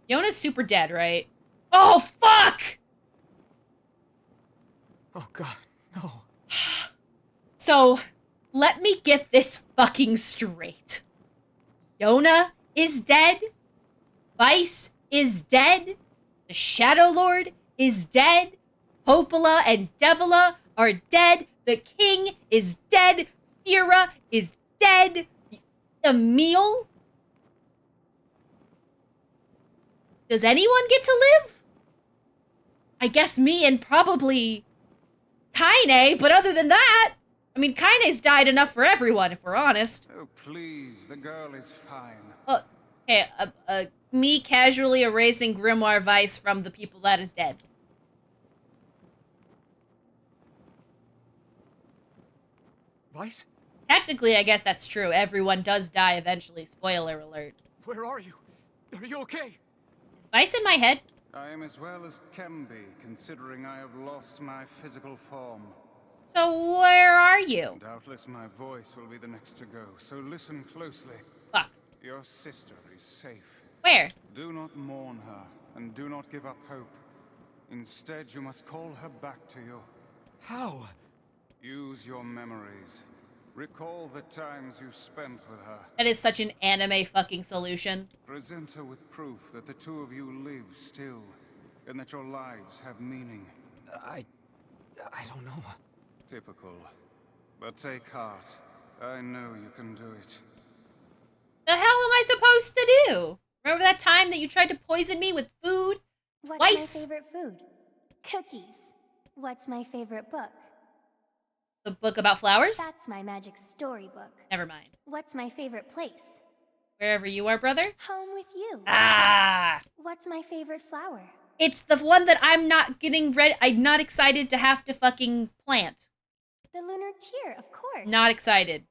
Yona's super dead, right? Oh, fuck! Oh, God, no. So, let me get this fucking straight. Yona is dead. Vice is dead. The Shadow Lord is dead. Popola and Devila are dead. The King is dead. Thera is dead. Emil? Does anyone get to live? I guess me and probably Kaine, but other than that, I mean, Kaine's died enough for everyone, if we're honest. Oh, please, the girl is fine. Okay, me casually erasing Grimoire Vice from the people that is dead. Vice? Technically, I guess that's true. Everyone does die eventually. Spoiler alert. Where are you? Are you okay? Is Vice in my head? I am as well as can be, considering I have lost my physical form. So where are you? Doubtless my voice will be the next to go, so listen closely. Fuck. Your sister is safe. Where? Do not mourn her, and do not give up hope. Instead, you must call her back to you. How? Use your memories. Recall the times you spent with her. That is such an anime fucking solution. Present her with proof that the two of you live still, and that your lives have meaning. I don't know. Typical. But take heart. I know you can do it. The hell am I supposed to do? Remember that time that you tried to poison me with food? What's Twice? my favorite food? Cookies. What's my favorite book? The book about flowers? That's my magic storybook. Never mind. What's my favorite place? Wherever you are, brother? Home with you. Ah! What's my favorite flower? It's the one that I'm not getting ready. I'm not excited to have to fucking plant. The lunar tear, of course. Not excited.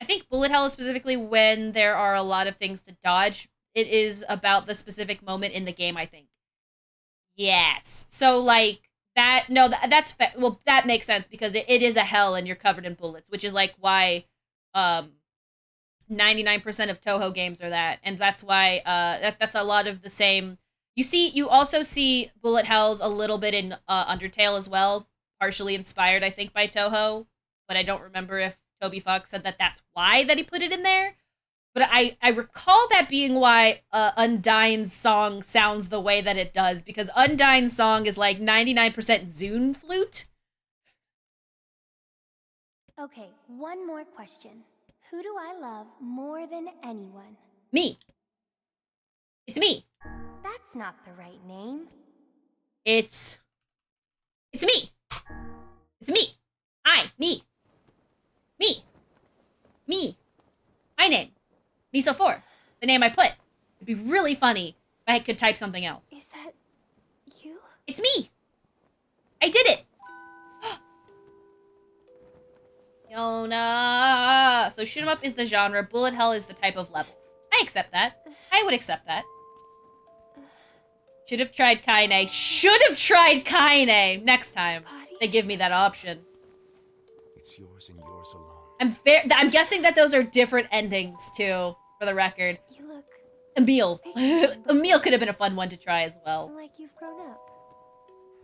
I think bullet hell is specifically when there are a lot of things to dodge. It is about the specific moment in the game, I think. Yes. So, like, that, no, that's, well, that makes sense because it is a hell and you're covered in bullets, which is, like, why 99% of Toho games are that. And that's why, that's a lot of the same. You also see bullet hells a little bit in Undertale as well, partially inspired, I think, by Toho, but I don't remember if Toby Fox said that that's why that he put it in there. But I recall that being why Undyne's song sounds the way that it does, because Undyne's song is like 99% Zune flute. Okay, one more question. Who do I love more than anyone? Me. It's me. That's not the right name. It's me. It's me. Me. Me. Me. My name. Miso4. The name I put. It'd be really funny if I could type something else. Is that you? It's me. I did it. Yona. So shoot 'em up is the genre. Bullet hell is the type of level. I accept that. I would accept that. Should have tried Kaine. Should have tried Kaine. Next time they give me that option. It's yours and yours alone. I'm guessing that those are different endings too, for the record. You look Emil. Emil could have been a fun one to try as well. like you've grown up.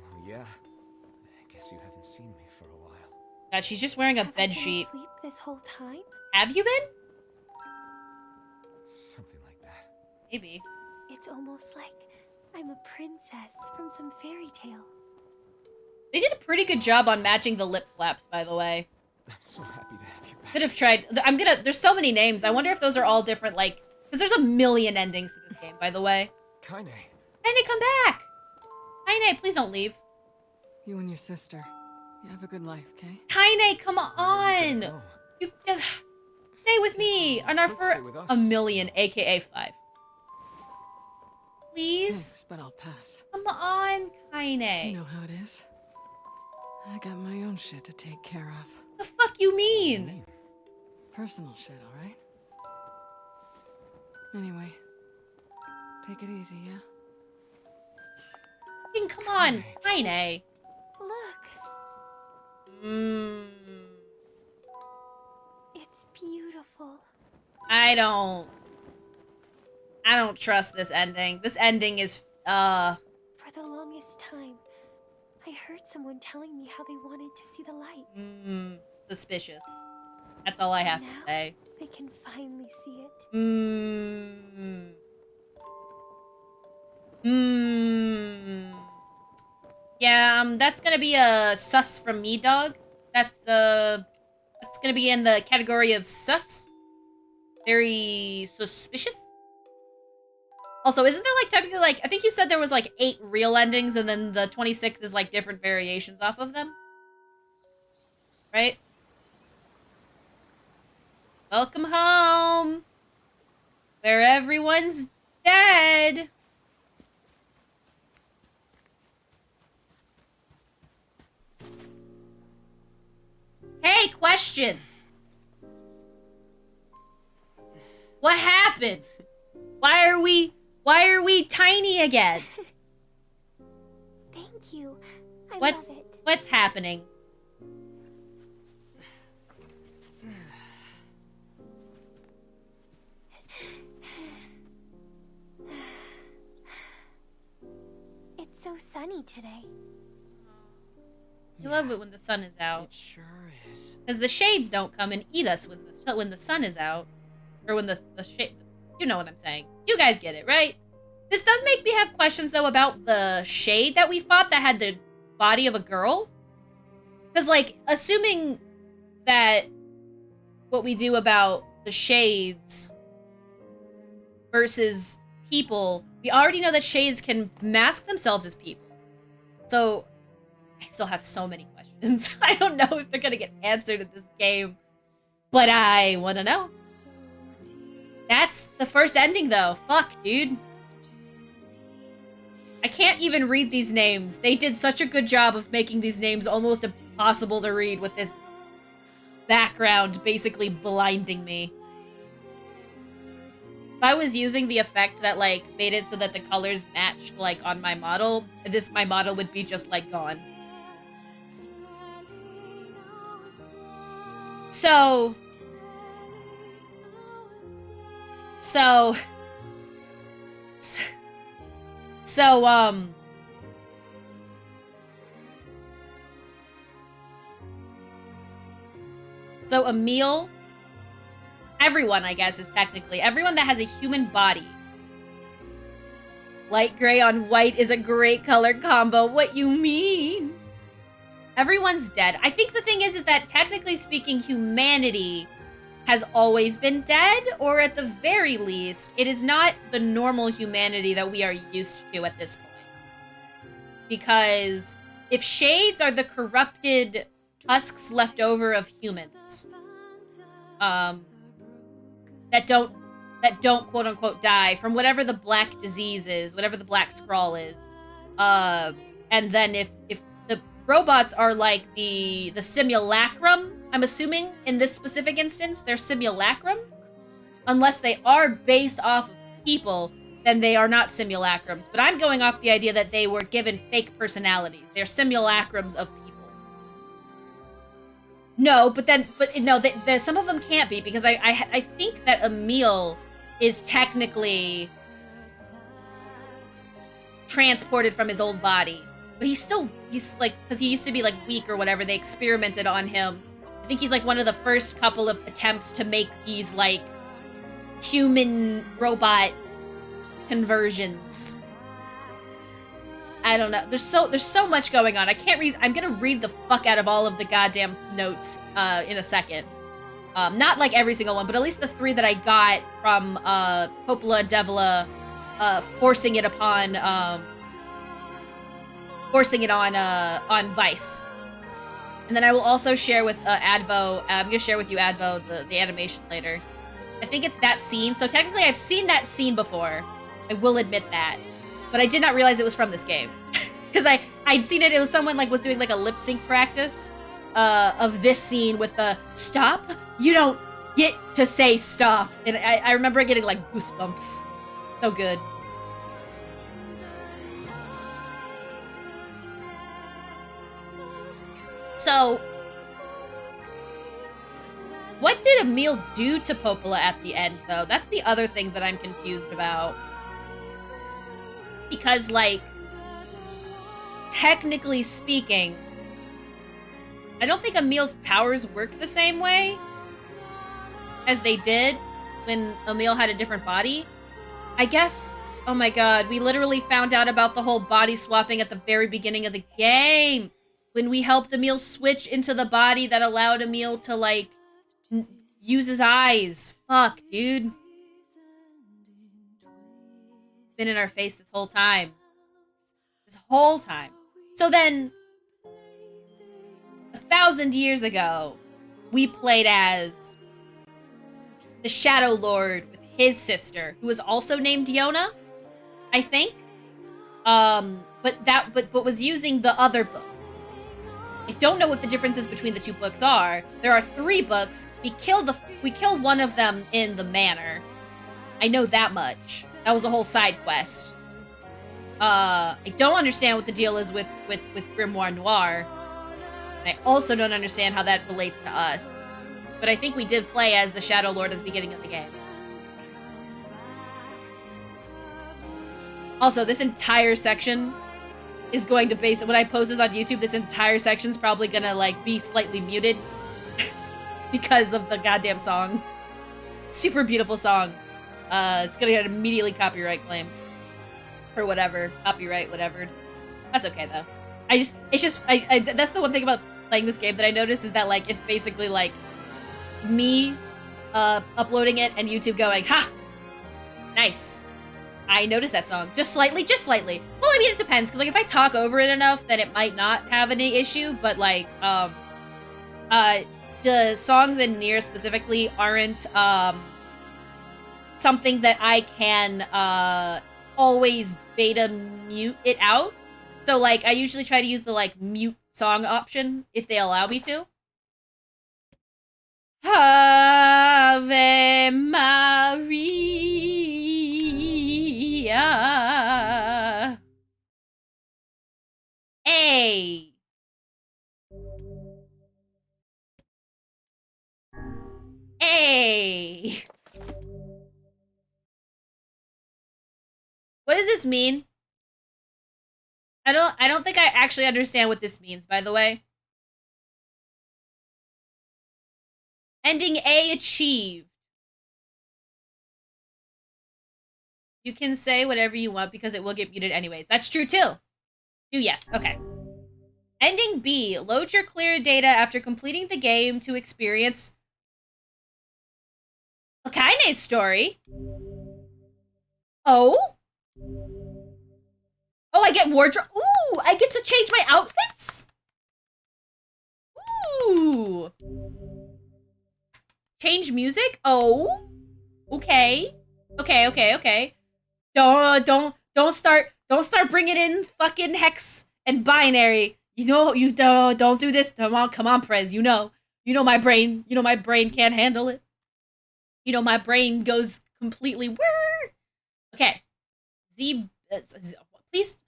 Well, yeah. I guess you haven't seen me for a while. God, she's just wearing a Have I bed been sheet. asleep this whole time? Have you been? Something like that. Maybe. It's almost like I'm a princess from some fairy tale. They did a pretty good job on matching the lip flaps, by the way. I'm so happy to have you back. Could have tried. There's so many names. I wonder if those are all different, like, because there's a million endings to this game, by the way. Kaine. Kaine, come back! Kaine, please don't leave. You and your sister. You have a good life, okay? Kaine, come on! No. You stay with me on our Stay with us. a million, aka 5. Please? Thanks, but I'll pass. Come on, Kaine. You know how it is. I got my own shit to take care of. The fuck you mean? Personal shit, alright? Anyway, take it easy, yeah? Fucking come on, Kaine. Look, it's beautiful. I don't trust this ending. This ending is, For the longest time, I heard someone telling me how they wanted to see the light. Suspicious. That's all I have Now to say. they can finally see it. Yeah, that's gonna be a sus from me, dog. That's gonna be in the category of sus. Very suspicious. Also, isn't there, like, technically, like, I think you said there was, like, 8 real endings, and then the 26 is, like, different variations off of them? Right? Welcome home! Where everyone's dead! Hey, question! What happened? Why are we tiny again? Thank you. I love it. What's happening? It's so sunny today. I love it when the sun is out. It sure is. Because the shades don't come and eat us when the sun is out. Or when the shade... You know what I'm saying. You guys get it, right? This does make me have questions, though, about the shade that we fought that had the body of a girl. Because, like, assuming that what we do about the shades versus people, we already know that shades can mask themselves as people. So, I still have so many questions. I don't know if they're going to get answered in this game. But I want to know. That's the first ending, though. Fuck, dude. I can't even read these names. They did such a good job of making these names almost impossible to read with this background basically blinding me. If I was using the effect that, like, made it so that the colors matched, like, on my model, my model would be just, like, gone. So, Emil, everyone, I guess, is technically, everyone that has a human body. Light gray on white is a great color combo. What you mean? Everyone's dead. I think the thing is that technically speaking, humanity has always been dead, or at the very least, it is not the normal humanity that we are used to at this point. Because if shades are the corrupted husks left over of humans, that don't quote unquote die from whatever the black disease is, whatever the black scrawl is, and then if the robots are like the simulacrum, I'm assuming in this specific instance, they're simulacrums. Unless they are based off of people, then they are not simulacrums. But I'm going off the idea that they were given fake personalities. They're simulacrums of people. No, but some of them can't be, because I think that Emil is technically transported from his old body. But he's like, because he used to be like weak or whatever, they experimented on him. I think he's like one of the first couple of attempts to make these like human robot conversions. I don't know. There's so much going on. I can't read. I'm gonna read the fuck out of all of the goddamn notes in a second. Not like every single one, but at least the 3 that I got from Popola and Devila forcing it on Vice. And then I will also share with Advo. I'm gonna share with you, Advo, the animation later. I think it's that scene. So technically, I've seen that scene before. I will admit that, but I did not realize it was from this game because I'd seen it. It was someone like was doing like a lip sync practice of this scene with the stop. You don't get to say stop, and I remember getting like goosebumps. So good. So, what did Emil do to Popola at the end, though? That's the other thing that I'm confused about. Because, like, technically speaking, I don't think Emil's powers work the same way as they did when Emil had a different body. I guess, oh my god, we literally found out about the whole body swapping at the very beginning of the game. When we helped Emil switch into the body that allowed Emil to, like, use his eyes. Fuck, dude. Been in our face this whole time. This whole time. So then, 1,000 years ago, we played as the Shadow Lord with his sister, who was also named Yona, I think. But was using the other book. I don't know what the differences between the 2 books are. There are 3 books. We killed one of them in the manor. I know that much. That was a whole side quest. I don't understand what the deal is with Grimoire Noir. And I also don't understand how that relates to us. But I think we did play as the Shadow Lord at the beginning of the game. Also, this entire section is going to when I post this on YouTube, this entire section's probably gonna like be slightly muted because of the goddamn song. Super beautiful song. It's gonna get immediately copyright claimed. Or whatever. Copyright, whatever. That's okay though. That's the one thing about playing this game that I noticed is that like it's basically like me uploading it and YouTube going, ha! Nice. I noticed that song. Just slightly, just slightly. Well, I mean, it depends, because, like, if I talk over it enough, then it might not have any issue, but, like, the songs in NieR specifically aren't, something that I can, always beta mute it out. So, like, I usually try to use the, like, mute song option, if they allow me to. Ave Maria. Hey. Hey. What does this mean? I don't think I actually understand what this means, by the way. Ending A achieved. You can say whatever you want because it will get muted anyways. That's true too. Yes, okay. Ending B. Load your clear data after completing the game to experience a kinase story. Oh? Oh, I get wardrobe. Ooh, I get to change my outfits? Ooh. Change music? Oh. Okay. Okay. Don't start bringing in fucking hex and binary. You know, you don't do this. Come on, Prez. You know my brain. You know my brain can't handle it. You know my brain goes completely whirr. Okay. Z. Please,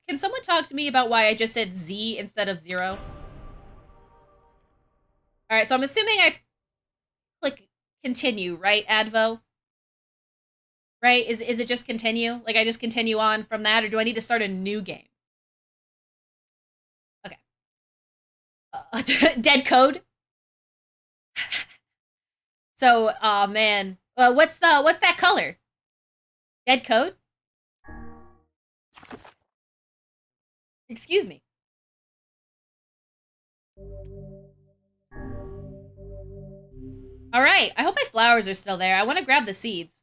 can someone talk to me about why I just said Z instead of 0? All right, so I'm assuming I click continue, right, Advo? Right? Is it just continue? Like I just continue on from that, or do I need to start a new game? Okay. Dead code. So, oh man, what's that color? Dead code. Excuse me. All right. I hope my flowers are still there. I want to grab the seeds.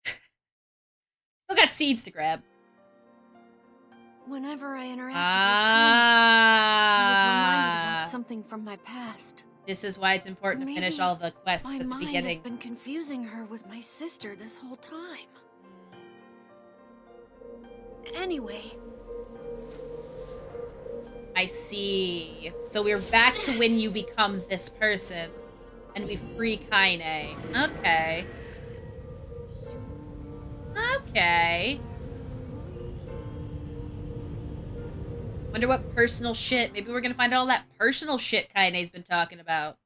Still got seeds to grab. Whenever I interacted with Quinn, I was reminded about something from my past. This is why it's important to finish all the quests at the beginning. My mind has been confusing her with my sister this whole time. Anyway. I see. So we're back to when you become this person. And we free Kaine. Okay. Okay. Wonder what personal shit. Maybe we're gonna find out all that personal shit Kaine's been talking about.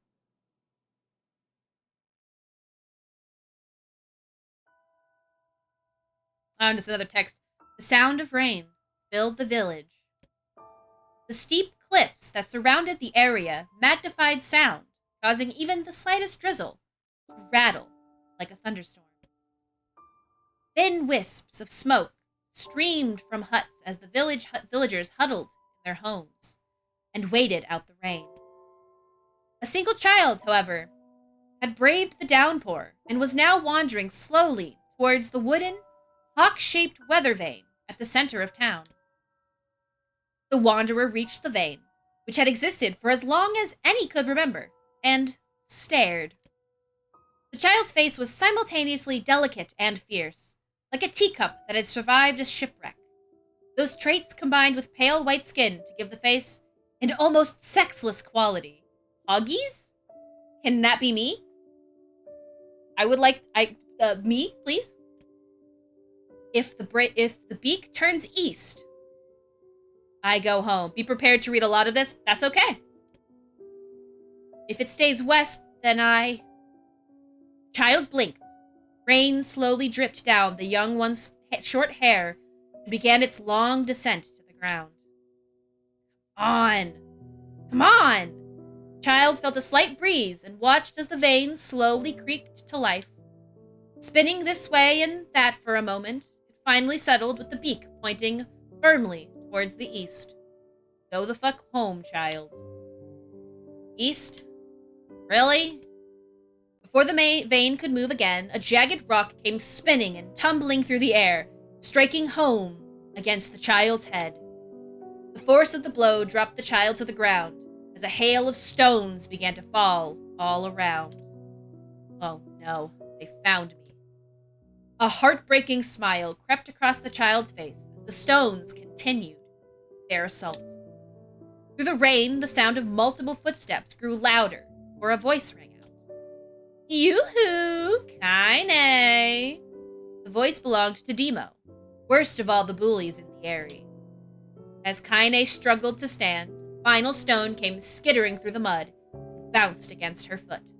Oh, and just another text. The sound of rain filled the village. The steep cliffs that surrounded the area magnified sound, causing even the slightest drizzle to rattle like a thunderstorm. Thin wisps of smoke streamed from huts as the villagers huddled in their homes and waited out the rain. A single child, however, had braved the downpour and was now wandering slowly towards the wooden, hawk-shaped weather vane at the center of town. The wanderer reached the vane, which had existed for as long as any could remember, and stared. The child's face was simultaneously delicate and fierce, like a teacup that had survived a shipwreck. Those traits combined with pale white skin to give the face an almost sexless quality. Hoggies? Can that be me? I would like... me, please? If the beak turns east, I go home. Be prepared to read a lot of this. That's okay. If it stays west, then I... Child blinked. Rain slowly dripped down the young one's short hair and began its long descent to the ground. On! Come on! Child felt a slight breeze and watched as the veins slowly creaked to life. Spinning this way and that for a moment, it finally settled with the beak pointing firmly towards the east. Go the fuck home, child. East? Really? Before the vein could move again, a jagged rock came spinning and tumbling through the air, striking home against the child's head. The force of the blow dropped the child to the ground as a hail of stones began to fall all around. Oh no, they found me. A heartbreaking smile crept across the child's face as the stones continued their assault. Through the rain, the sound of multiple footsteps grew louder, or a voice rang out. Yoo-hoo! Kaine! The voice belonged to Demo, worst of all the bullies in the area. As Kaine struggled to stand, a final stone came skittering through the mud and bounced against her foot.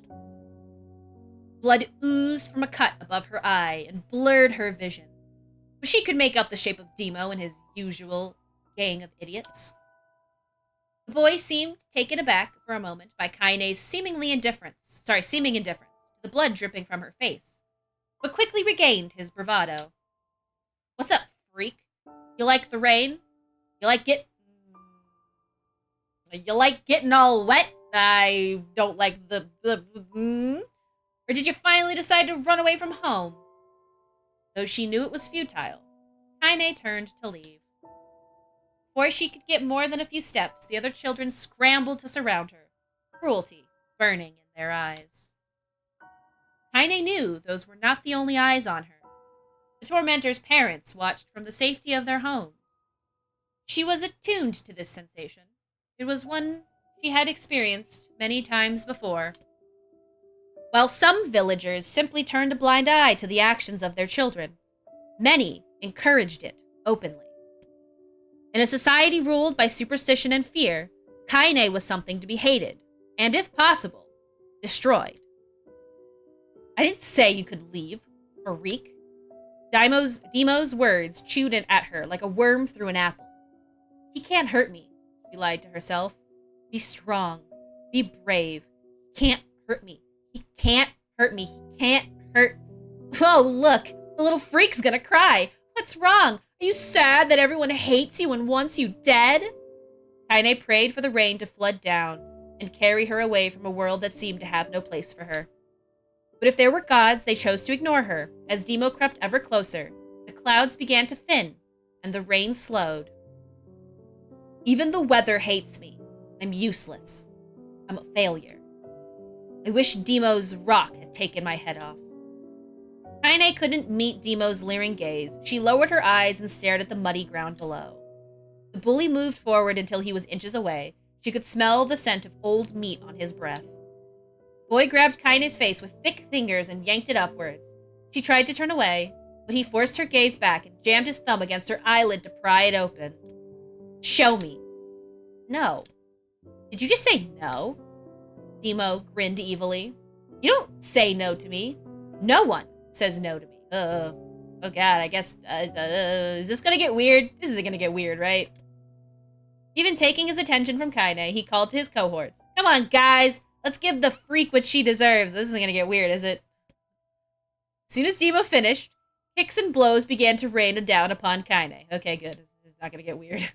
Blood oozed from a cut above her eye and blurred her vision, but she could make out the shape of Demo and his usual gang of idiots. The boy seemed taken aback for a moment by Kaine's seeming indifference to the blood dripping from her face, but quickly regained his bravado. What's up, freak? You like the rain? You like getting all wet? I don't like Or did you finally decide to run away from home? Though she knew it was futile, Kaine turned to leave. Before she could get more than a few steps, the other children scrambled to surround her, cruelty burning in their eyes. Kaine knew those were not the only eyes on her. The tormentor's parents watched from the safety of their homes. She was attuned to this sensation. It was one she had experienced many times before. While some villagers simply turned a blind eye to the actions of their children, many encouraged it openly. In a society ruled by superstition and fear, Kaine was something to be hated, and if possible, destroyed. I didn't say you could leave, freak. Demo's words chewed at her like a worm through an apple. He can't hurt me, she lied to herself. Be strong. Be brave. He can't hurt me. He can't hurt me. He can't hurt... Oh, look! The little freak's gonna cry. What's wrong? Are you sad that everyone hates you and wants you dead? Kaine prayed for the rain to flood down and carry her away from a world that seemed to have no place for her. But if there were gods, they chose to ignore her. As Demo crept ever closer, the clouds began to thin and the rain slowed. Even the weather hates me. I'm useless. I'm a failure. I wish Demo's rock had taken my head off. Kaine couldn't meet Demo's leering gaze. She lowered her eyes and stared at the muddy ground below. The bully moved forward until he was inches away. She could smell the scent of old meat on his breath. The boy grabbed Kaine's face with thick fingers and yanked it upwards. She tried to turn away, but he forced her gaze back and jammed his thumb against her eyelid to pry it open. Show me. No. Did you just say no? Demo grinned evilly. You don't say no to me. No one says no to me. Oh god, I guess, is this gonna get weird? This is gonna get weird, right? Even taking his attention from Kaine, he called to his cohorts. Come on, guys! Let's give the freak what she deserves. This isn't gonna get weird, is it? As soon as Demo finished, kicks and blows began to rain down upon Kaine. Okay, good. This is not gonna get weird.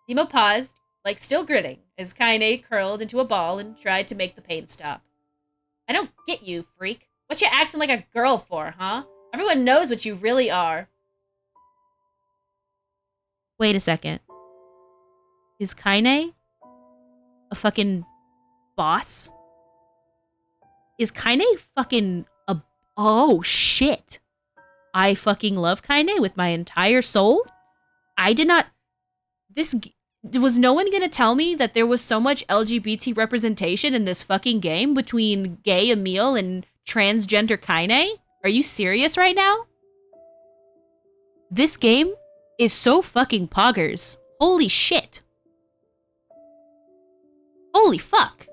Demo paused, like still grinning, as Kaine curled into a ball and tried to make the pain stop. I don't get you, freak. What you acting like a girl for, huh? Everyone knows what you really are. Wait a second. Is Kaine a fucking boss? Is Kaine fucking a... Oh, shit. I fucking love Kaine with my entire soul. I did not... Was no one gonna tell me that there was so much LGBT representation in this fucking game between gay Emil and transgender Kaine? Are you serious right now? This game is so fucking poggers. Holy shit. Holy fuck.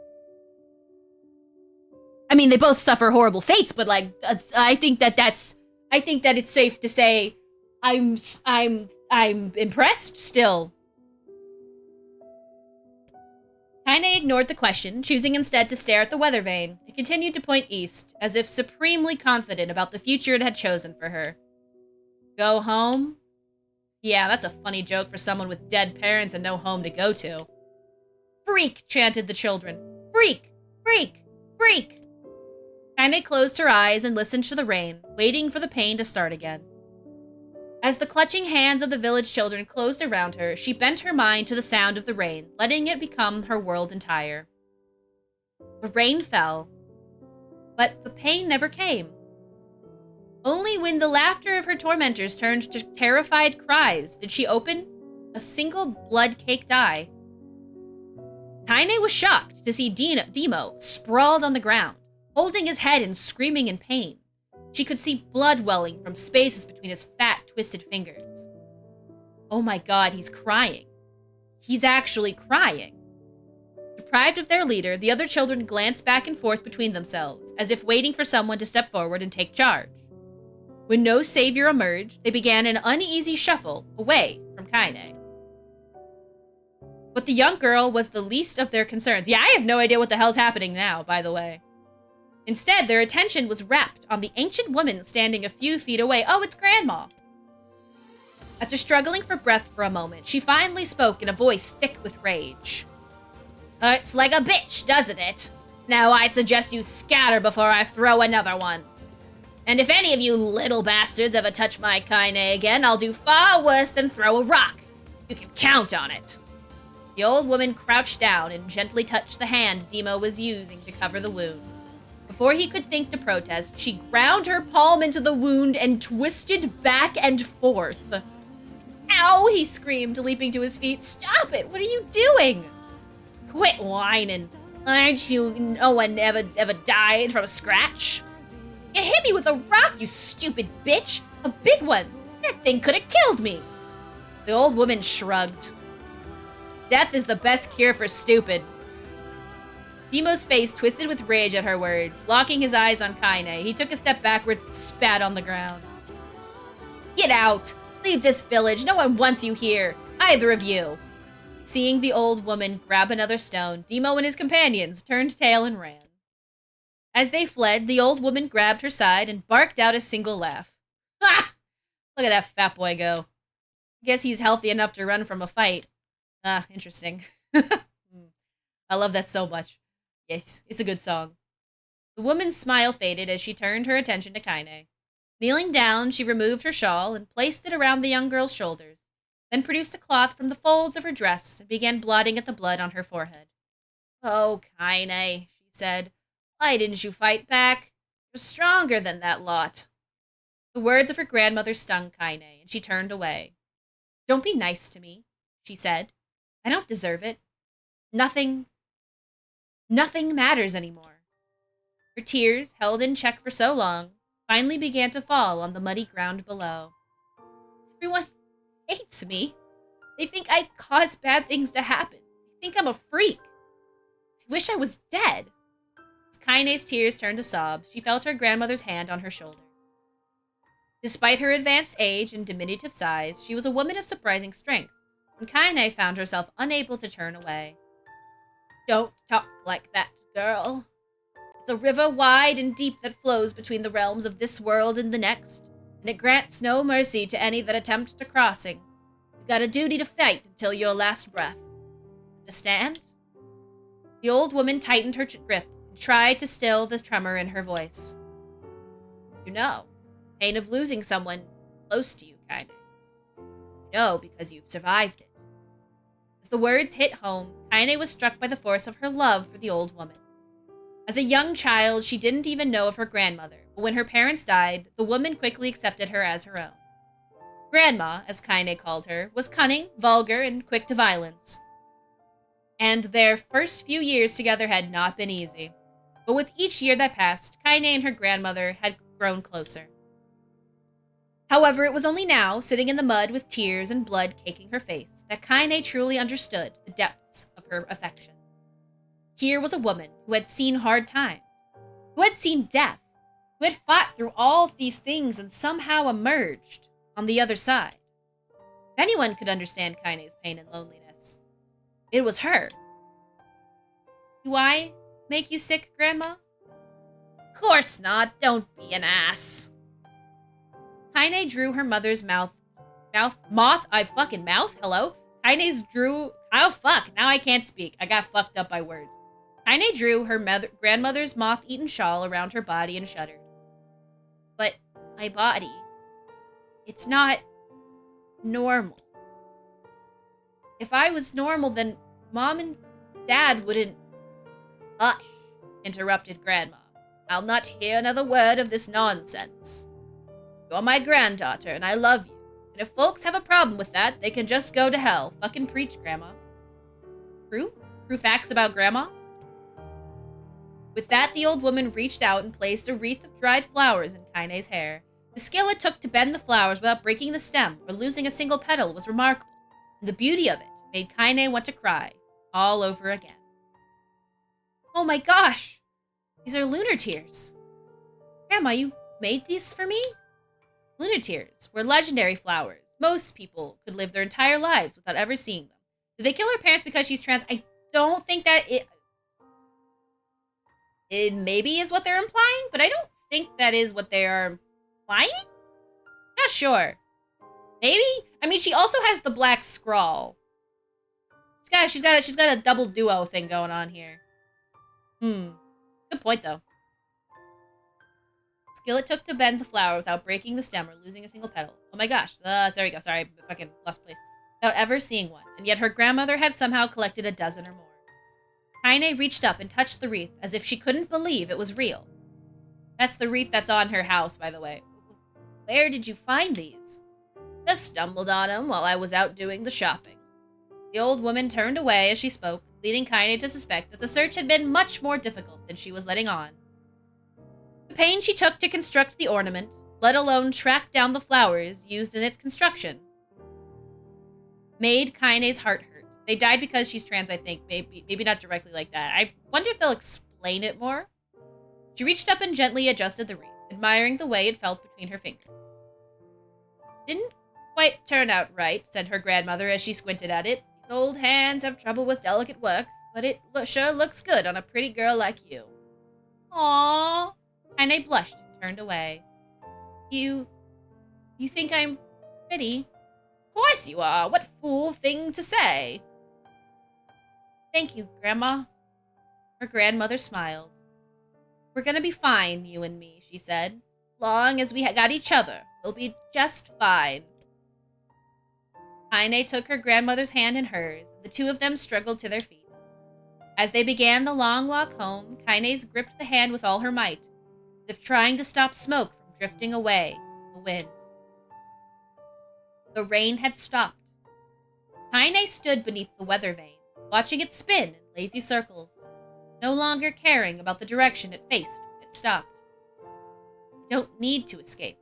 I mean, they both suffer horrible fates, but like, I think that it's safe to say I'm impressed still. Kaine ignored the question, choosing instead to stare at the weather vane. It continued to point east, as if supremely confident about the future it had chosen for her. Go home? Yeah, that's a funny joke for someone with dead parents and no home to go to. Freak, chanted the children. Freak! Freak! Freak! Kaine closed her eyes and listened to the rain, waiting for the pain to start again. As the clutching hands of the village children closed around her, she bent her mind to the sound of the rain, letting it become her world entire. The rain fell, but the pain never came. Only when the laughter of her tormentors turned to terrified cries did she open a single blood-caked eye. Kaine was shocked to see Demo sprawled on the ground, holding his head and screaming in pain. She could see blood welling from spaces between his fat, twisted fingers. Oh my god, he's crying. He's actually crying. Deprived of their leader, the other children glanced back and forth between themselves, as if waiting for someone to step forward and take charge. When no savior emerged, they began an uneasy shuffle away from Kaine. But the young girl was the least of their concerns. Yeah, I have no idea what the hell's happening now, by the way. Instead, their attention was rapt on the ancient woman standing a few feet away. Oh, it's Grandma! After struggling for breath for a moment, she finally spoke in a voice thick with rage. Hurts like a bitch, doesn't it? Now I suggest you scatter before I throw another one. And if any of you little bastards ever touch my Kaine again, I'll do far worse than throw a rock. You can count on it. The old woman crouched down and gently touched the hand Demo was using to cover the wound. Before he could think to protest, she ground her palm into the wound and twisted back and forth. Ow, he screamed, leaping to his feet. Stop it! What are you doing? Quit whining. Aren't you no one ever died from a scratch? You hit me with a rock, you stupid bitch! A big one! That thing could have killed me! The old woman shrugged. Death is the best cure for stupid. Demo's face twisted with rage at her words. Locking his eyes on Kaine, he took a step backwards and spat on the ground. Get out! Leave this village! No one wants you here! Either of you! Seeing the old woman grab another stone, Demo and his companions turned tail and ran. As they fled, the old woman grabbed her side and barked out a single laugh. Ha! Look at that fat boy go. Guess he's healthy enough to run from a fight. Ah, interesting. I love that so much. Yes, it's a good song. The woman's smile faded as she turned her attention to Kaine. Kneeling down, she removed her shawl and placed it around the young girl's shoulders, then produced a cloth from the folds of her dress and began blotting at the blood on her forehead. Oh, Kaine, she said, why didn't you fight back? You're stronger than that lot. The words of her grandmother stung Kaine, and she turned away. Don't be nice to me, she said. I don't deserve it. Nothing matters anymore. Her tears, held in check for so long, finally began to fall on the muddy ground below. Everyone hates me. They think I cause bad things to happen. They think I'm a freak. I wish I was dead. As Kaine's tears turned to sobs, she felt her grandmother's hand on her shoulder. Despite her advanced age and diminutive size, she was a woman of surprising strength, and Kaine found herself unable to turn away. Don't talk like that, girl. It's a river wide and deep that flows between the realms of this world and the next, and it grants no mercy to any that attempt to crossing. You've got a duty to fight until your last breath. Understand? The old woman tightened her grip and tried to still the tremor in her voice. You know, pain of losing someone close to you, Kaine. You know because you've survived it. As the words hit home, Kaine was struck by the force of her love for the old woman. As a young child, she didn't even know of her grandmother, but when her parents died, the woman quickly accepted her as her own. Grandma, as Kaine called her, was cunning, vulgar, and quick to violence. And their first few years together had not been easy. But with each year that passed, Kaine and her grandmother had grown closer. However, it was only now, sitting in the mud with tears and blood caking her face, that Kaine truly understood the depths of her affection. Here was a woman who had seen hard times, who had seen death, who had fought through all these things and somehow emerged on the other side. If anyone could understand Kaine's pain and loneliness, it was her. Do I make you sick, Grandma? Of course not. Don't be an ass. Kaine drew her mother's mouth. Hello? Kaine's drew... Oh, fuck. Now I can't speak. I got fucked up by words. Kaine drew her grandmother's moth-eaten shawl around her body and shuddered. But my body... It's not... normal. If I was normal, then Mom and Dad wouldn't... Hush, interrupted Grandma. I'll not hear another word of this nonsense. You're my granddaughter, and I love you. And if folks have a problem with that, they can just go to hell. Fucking preach, Grandma. True? True facts about Grandma? With that, the old woman reached out and placed a wreath of dried flowers in Kaine's hair. The skill it took to bend the flowers without breaking the stem or losing a single petal was remarkable, and the beauty of it made Kaine want to cry all over again. Oh my gosh! These are lunar tears. Grandma, you made these for me? Lunar tears were legendary flowers. Most people could live their entire lives without ever seeing them. Did they kill her parents because she's trans? I don't think that it maybe is what they're implying, but I don't think that is what they are implying? Not sure. Maybe? I mean, she also has the black scrawl. She's got a double duo thing going on here. Good point, though. Skill it took to bend the flower without breaking the stem or losing a single petal. Oh my gosh. There we go. Sorry, fucking lost place. Without ever seeing one. And yet her grandmother had somehow collected a dozen or more. Kaine reached up and touched the wreath as if she couldn't believe it was real. That's the wreath that's on her house, by the way. Where did you find these? Just stumbled on them while I was out doing the shopping. The old woman turned away as she spoke, leading Kaine to suspect that the search had been much more difficult than she was letting on. The pain she took to construct the ornament, let alone track down the flowers used in its construction, made Kaine's heart hurt. They died because she's trans, I think. Maybe not directly like that. I wonder if they'll explain it more. She reached up and gently adjusted the wreath, admiring the way it felt between her fingers. Didn't quite turn out right, said her grandmother as she squinted at it. These old hands have trouble with delicate work, but it sure looks good on a pretty girl like you. Aww. Kaine blushed and turned away. You think I'm pretty? Of course you are. What fool thing to say? Thank you, Grandma. Her grandmother smiled. We're gonna be fine, you and me, she said. Long as we got each other, we'll be just fine. Kaine took her grandmother's hand in hers. The two of them struggled to their feet. As they began the long walk home, Kaine's gripped the hand with all her might, as if trying to stop smoke from drifting away in the wind. The rain had stopped. Kaine stood beneath the weather vane, watching it spin in lazy circles, no longer caring about the direction it faced when it stopped. I don't need to escape.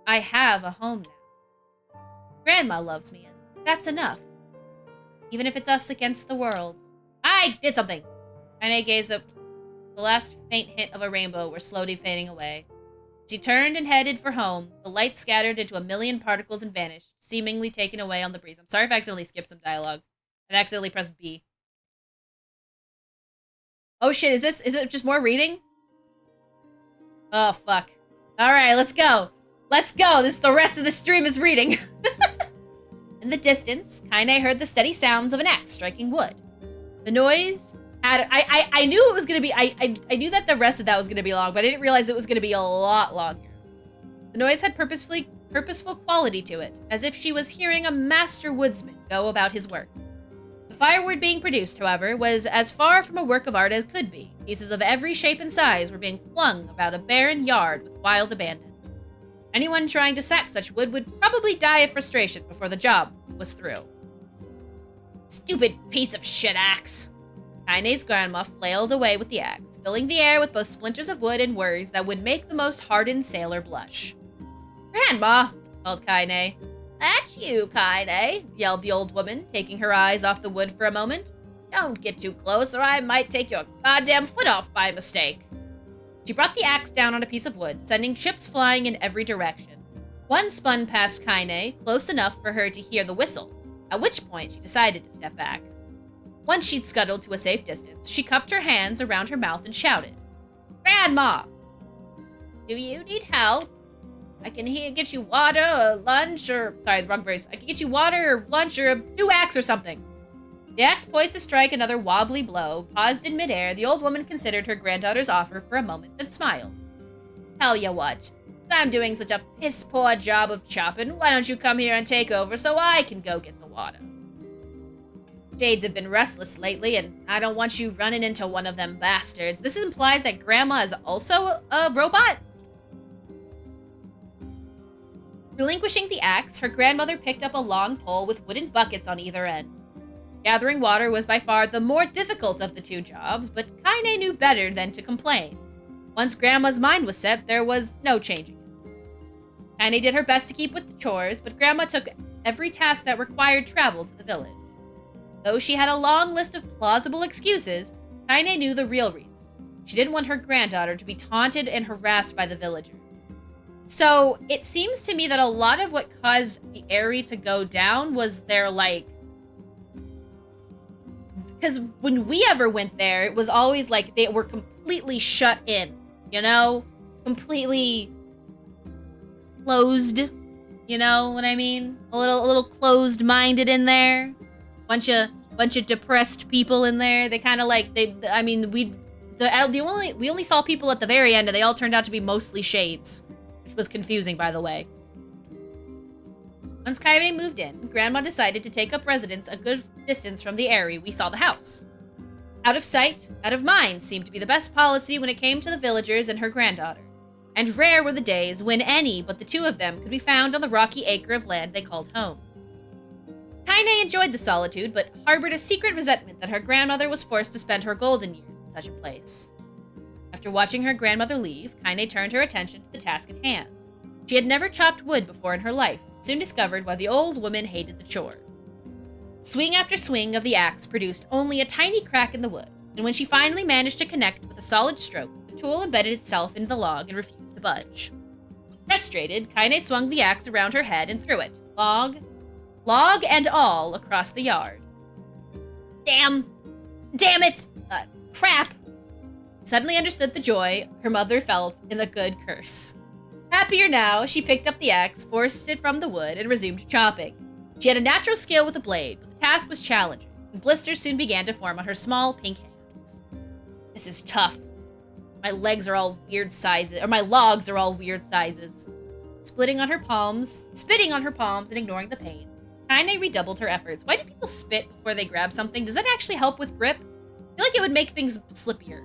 I have a home now. Grandma loves me, and that's enough. Even if it's us against the world. I did something! Kaine gazed up. The last faint hint of a rainbow were slowly fading away. She turned and headed for home. The light scattered into a million particles and vanished, seemingly taken away on the breeze. I'm sorry if I accidentally skipped some dialogue. I accidentally pressed B. Oh shit, is it just more reading? Oh fuck. Alright, let's go. Let's go! The rest of the stream is reading. In the distance, Kaine heard the steady sounds of an axe striking wood. The noise had... I knew it was gonna be... I knew that the rest of that was gonna be long, but I didn't realize it was gonna be a lot longer. The noise had purposeful quality to it, as if she was hearing a master woodsman go about his work. The firewood being produced, however, was as far from a work of art as could be. Pieces of every shape and size were being flung about a barren yard with wild abandon. Anyone trying to sack such wood would probably die of frustration before the job was through. Stupid piece of shit axe! Kaine's grandma flailed away with the axe, filling the air with both splinters of wood and words that would make the most hardened sailor blush. Grandma! Called Kaine. That's you, Kaine, yelled the old woman, taking her eyes off the wood for a moment. Don't get too close or I might take your goddamn foot off by mistake. She brought the axe down on a piece of wood, sending chips flying in every direction. One spun past Kaine, close enough for her to hear the whistle, at which point she decided to step back. Once she'd scuttled to a safe distance, she cupped her hands around her mouth and shouted, "Grandma! Do you need help? I can get you water or lunch or... Sorry, the wrong verse. I can get you water or lunch or a new axe or something." The axe poised to strike another wobbly blow, paused in midair. The old woman considered her granddaughter's offer for a moment, then smiled. "Tell ya what, since I'm doing such a piss-poor job of chopping, why don't you come here and take over so I can go get the water? Jades have been restless lately, and I don't want you running into one of them bastards." This implies that Grandma is also a robot? Relinquishing the axe, her grandmother picked up a long pole with wooden buckets on either end. Gathering water was by far the more difficult of the two jobs, but Kaine knew better than to complain. Once Grandma's mind was set, there was no changing it. Kaine did her best to keep with the chores, but Grandma took every task that required travel to the village. Though she had a long list of plausible excuses, Kaine knew the real reason. She didn't want her granddaughter to be taunted and harassed by the villagers. So, it seems to me that a lot of what caused the area to go down was their, like... Because when we ever went there, it was always like they were completely shut in, you know? Completely closed, you know what I mean? A little closed-minded in there. Bunch of depressed people in there. They kind of like, we only saw people at the very end, and they all turned out to be mostly shades. Which was confusing, by the way. Once Kaine moved in, Grandma decided to take up residence a good distance from the area we saw the house. Out of sight, out of mind seemed to be the best policy when it came to the villagers and her granddaughter. And rare were the days when any but the two of them could be found on the rocky acre of land they called home. Kaine enjoyed the solitude, but harbored a secret resentment that her grandmother was forced to spend her golden years in such a place. After watching her grandmother leave, Kaine turned her attention to the task at hand. She had never chopped wood before in her life, and soon discovered why the old woman hated the chore. Swing after swing of the axe produced only a tiny crack in the wood, and when she finally managed to connect with a solid stroke, the tool embedded itself into the log and refused to budge. Frustrated, Kaine swung the axe around her head and threw it, log and all, across the yard. Damn it! Crap! Suddenly understood the joy her mother felt in the good curse. Happier now, she picked up the axe, forced it from the wood, and resumed chopping. She had a natural skill with a blade, but the task was challenging, and blisters soon began to form on her small pink hands. This is tough. My logs are all weird sizes. Spitting on her palms, and ignoring the pain, Kaine redoubled her efforts. Why do people spit before they grab something? Does that actually help with grip? I feel like it would make things slippier.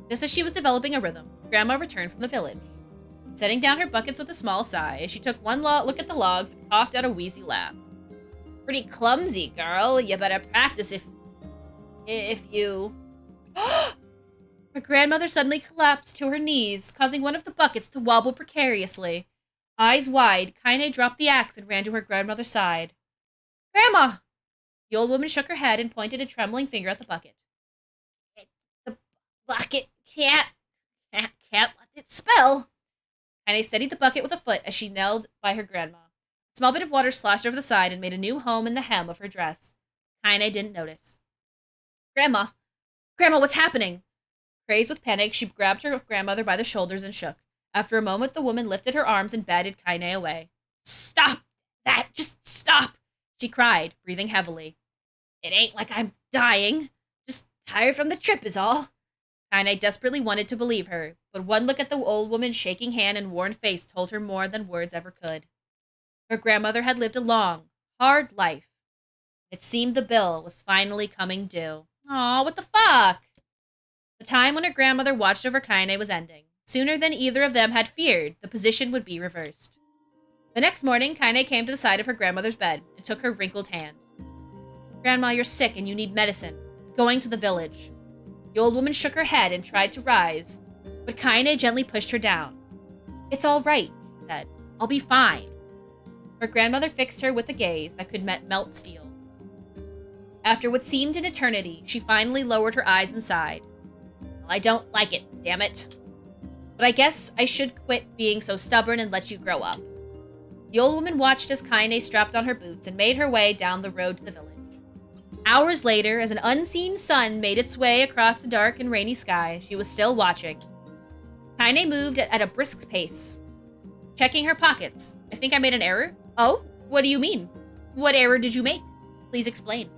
Just as she was developing a rhythm, Grandma returned from the village. Setting down her buckets with a small sigh, she took one look at the logs and coughed out a wheezy laugh. "Pretty clumsy, girl. You better practice if you..." Her grandmother suddenly collapsed to her knees, causing one of the buckets to wobble precariously. Eyes wide, Kaine dropped the axe and ran to her grandmother's side. "Grandma!" The old woman shook her head and pointed a trembling finger at the bucket. "The bucket can't let it spill." Kaine steadied the bucket with a foot as she knelt by her grandma. A small bit of water sloshed over the side and made a new home in the hem of her dress. Kaine didn't notice. Grandma, what's happening?" Crazed with panic, she grabbed her grandmother by the shoulders and shook. After a moment, the woman lifted her arms and batted Kaine away. "Stop that! Just stop!" she cried, breathing heavily. "It ain't like I'm dying. Just tired from the trip is all." Kaine desperately wanted to believe her, but one look at the old woman's shaking hand and worn face told her more than words ever could. Her grandmother had lived a long, hard life. It seemed the bill was finally coming due. Aw, what the fuck? The time when her grandmother watched over Kaine was ending. Sooner than either of them had feared, the position would be reversed. The next morning, Kaine came to the side of her grandmother's bed and took her wrinkled hand. "Grandma, you're sick and you need medicine. Going to the village." The old woman shook her head and tried to rise, but Kaine gently pushed her down. "It's all right," she said. "I'll be fine." Her grandmother fixed her with a gaze that could melt steel. After what seemed an eternity, she finally lowered her eyes and sighed. "Well, I don't like it, damn it. But I guess I should quit being so stubborn and let you grow up." The old woman watched as Kaine strapped on her boots and made her way down the road to the village. Hours later, as an unseen sun made its way across the dark and rainy sky, she was still watching. Kaine moved at a brisk pace, checking her pockets. I think I made an error? Oh? What do you mean? What error did you make? Please explain.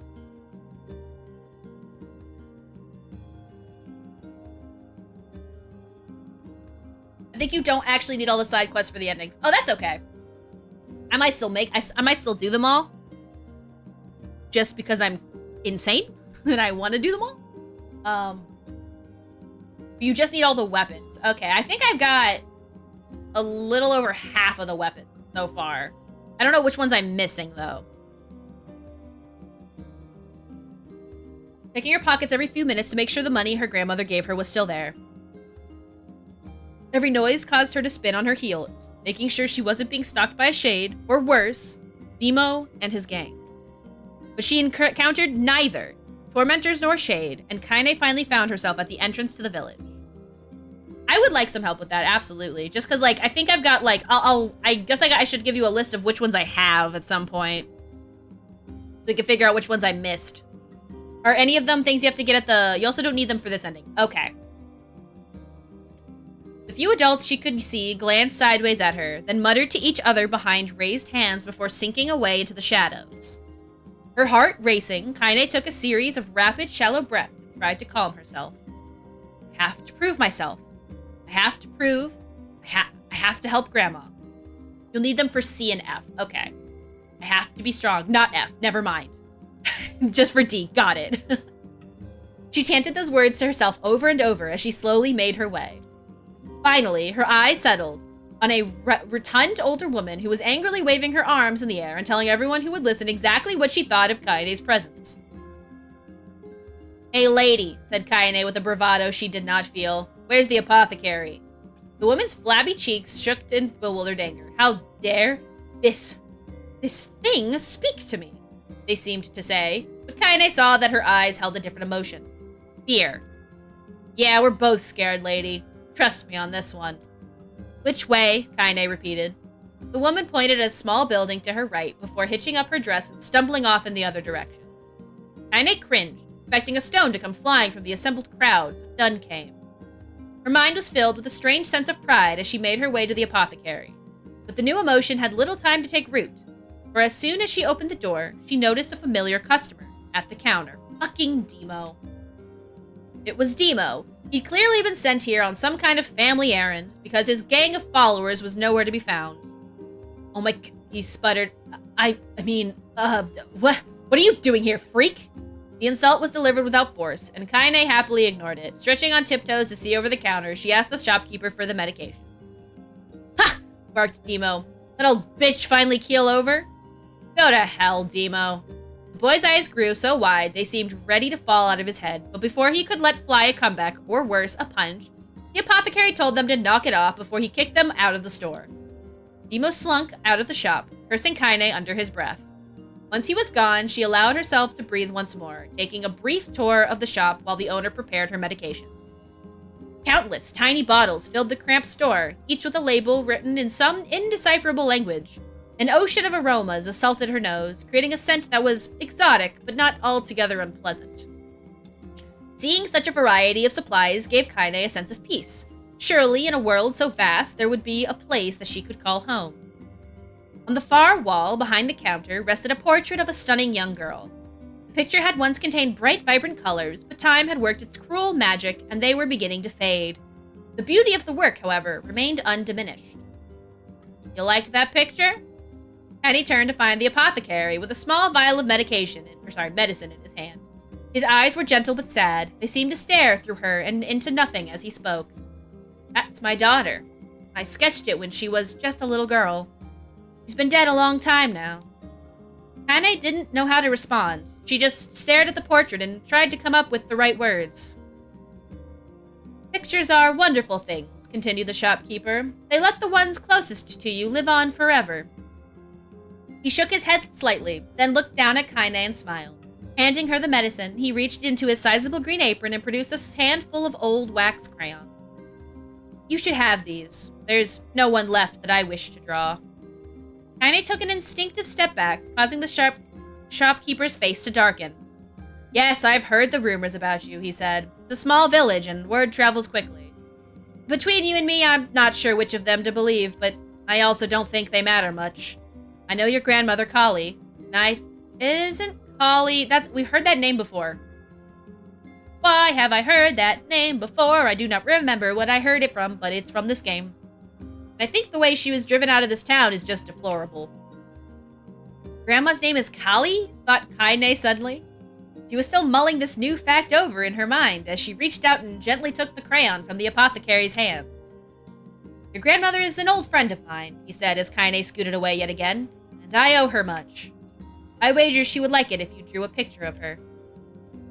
I think you don't actually need all the side quests for the endings. Oh, that's okay. I might still do them all. Just because I'm insane and I want to do them all. You just need all the weapons. Okay, I think I've got a little over half of the weapons so far. I don't know which ones I'm missing, though. Checking her pockets every few minutes to make sure the money her grandmother gave her was still there. Every noise caused her to spin on her heels, making sure she wasn't being stalked by a shade, or worse, Demo and his gang. But she encountered neither tormentors nor shade, and Kaine finally found herself at the entrance to the village. I would like some help with that, absolutely. Just because, like, I think I've got, like, I guess I should give you a list of which ones I have at some point. So we can figure out which ones I missed. Are any of them things you have to get at the... You also don't need them for this ending. Okay. The few adults she could see glanced sideways at her, then muttered to each other behind raised hands before sinking away into the shadows. Her heart racing, Kaine took a series of rapid, shallow breaths and tried to calm herself. I have to prove myself. I have to prove. I have to help Grandma. You'll need them for C and F. Okay. I have to be strong. Not F. Never mind. Just for D. Got it. She chanted those words to herself over and over as she slowly made her way. Finally, her eyes settled on a rotund older woman who was angrily waving her arms in the air and telling everyone who would listen exactly what she thought of Kaine's presence. "Hey, lady," said Kaine with a bravado she did not feel. "Where's the apothecary?" The woman's flabby cheeks shook in bewildered anger. How dare this thing speak to me? They seemed to say, but Kaine saw that her eyes held a different emotion. Fear. Yeah, we're both scared, lady. Trust me on this one. Which way? Kaine repeated. The woman pointed at a small building to her right before hitching up her dress and stumbling off in the other direction. Kaine cringed, expecting a stone to come flying from the assembled crowd, but none came. Her mind was filled with a strange sense of pride as she made her way to the apothecary. But the new emotion had little time to take root, for as soon as she opened the door, she noticed a familiar customer at the counter. Fucking Demo. It was Demo. He'd clearly been sent here on some kind of family errand, because his gang of followers was nowhere to be found. Oh my... He sputtered. What are you doing here, freak? The insult was delivered without force, and Kaine happily ignored it. Stretching on tiptoes to see over the counter, she asked the shopkeeper for the medication. Ha! Barked Demo. That old bitch finally keel over? Go to hell, Demo. The boy's eyes grew so wide they seemed ready to fall out of his head, but before he could let fly a comeback, or worse, a punch, the apothecary told them to knock it off before he kicked them out of the store. Demo slunk out of the shop, cursing Kaine under his breath. Once he was gone, she allowed herself to breathe once more, taking a brief tour of the shop while the owner prepared her medication. Countless tiny bottles filled the cramped store, each with a label written in some indecipherable language. An ocean of aromas assaulted her nose, creating a scent that was exotic, but not altogether unpleasant. Seeing such a variety of supplies gave Kaine a sense of peace. Surely, in a world so vast, there would be a place that she could call home. On the far wall, behind the counter, rested a portrait of a stunning young girl. The picture had once contained bright, vibrant colors, but time had worked its cruel magic, and they were beginning to fade. The beauty of the work, however, remained undiminished. You like that picture? Kaine turned to find the apothecary with a small vial of medicine in his hand. His eyes were gentle but sad. They seemed to stare through her and into nothing as he spoke. That's my daughter. I sketched it when she was just a little girl. She's been dead a long time now. Kaine didn't know how to respond. She just stared at the portrait and tried to come up with the right words. Pictures are wonderful things, continued the shopkeeper. They let the ones closest to you live on forever. He shook his head slightly, then looked down at Kaine and smiled. Handing her the medicine, he reached into his sizable green apron and produced a handful of old wax crayons. You should have these. There's no one left that I wish to draw. Kaine took an instinctive step back, causing the shopkeeper's face to darken. Yes, I've heard the rumors about you, he said. It's a small village, and word travels quickly. Between you and me, I'm not sure which of them to believe, but I also don't think they matter much. I know your grandmother, Kali. Isn't Kali... We've heard that name before. Why have I heard that name before? I do not remember what I heard it from, but it's from this game. I think the way she was driven out of this town is just deplorable. Grandma's name is Kali? Thought Kaine suddenly. She was still mulling this new fact over in her mind as she reached out and gently took the crayon from the apothecary's hands. Your grandmother is an old friend of mine, he said as Kaine scooted away yet again, and I owe her much. I wager she would like it if you drew a picture of her.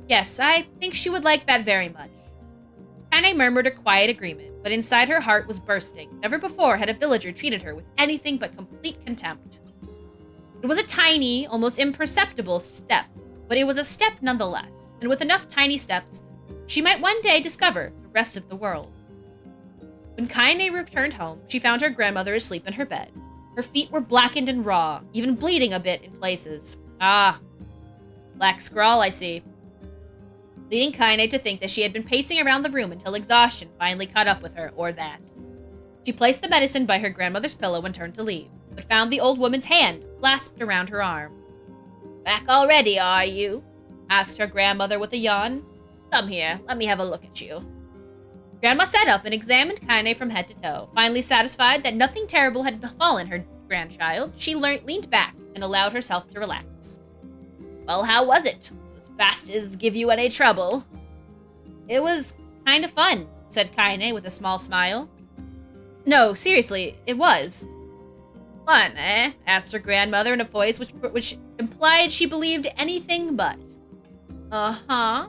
Yes, I think she would like that very much. Kaine murmured a quiet agreement, but inside her heart was bursting. Never before had a villager treated her with anything but complete contempt. It was a tiny, almost imperceptible step, but it was a step nonetheless, and with enough tiny steps, she might one day discover the rest of the world. When Kaine returned home, she found her grandmother asleep in her bed. Her feet were blackened and raw, even bleeding a bit in places. Ah, black scrawl, I see. Leading Kaine to think that she had been pacing around the room until exhaustion finally caught up with her, or that. She placed the medicine by her grandmother's pillow and turned to leave, but found the old woman's hand clasped around her arm. Back already, are you? Asked her grandmother with a yawn. Come here, let me have a look at you. Grandma sat up and examined Kaine from head to toe. Finally satisfied that nothing terrible had befallen her grandchild, she leaned back and allowed herself to relax. Well, how was it? Bastards give you any trouble? It was kind of fun, said Kaine with a small smile. No, seriously, it was. Fun, eh? Asked her grandmother in a voice which implied she believed anything but. Uh-huh.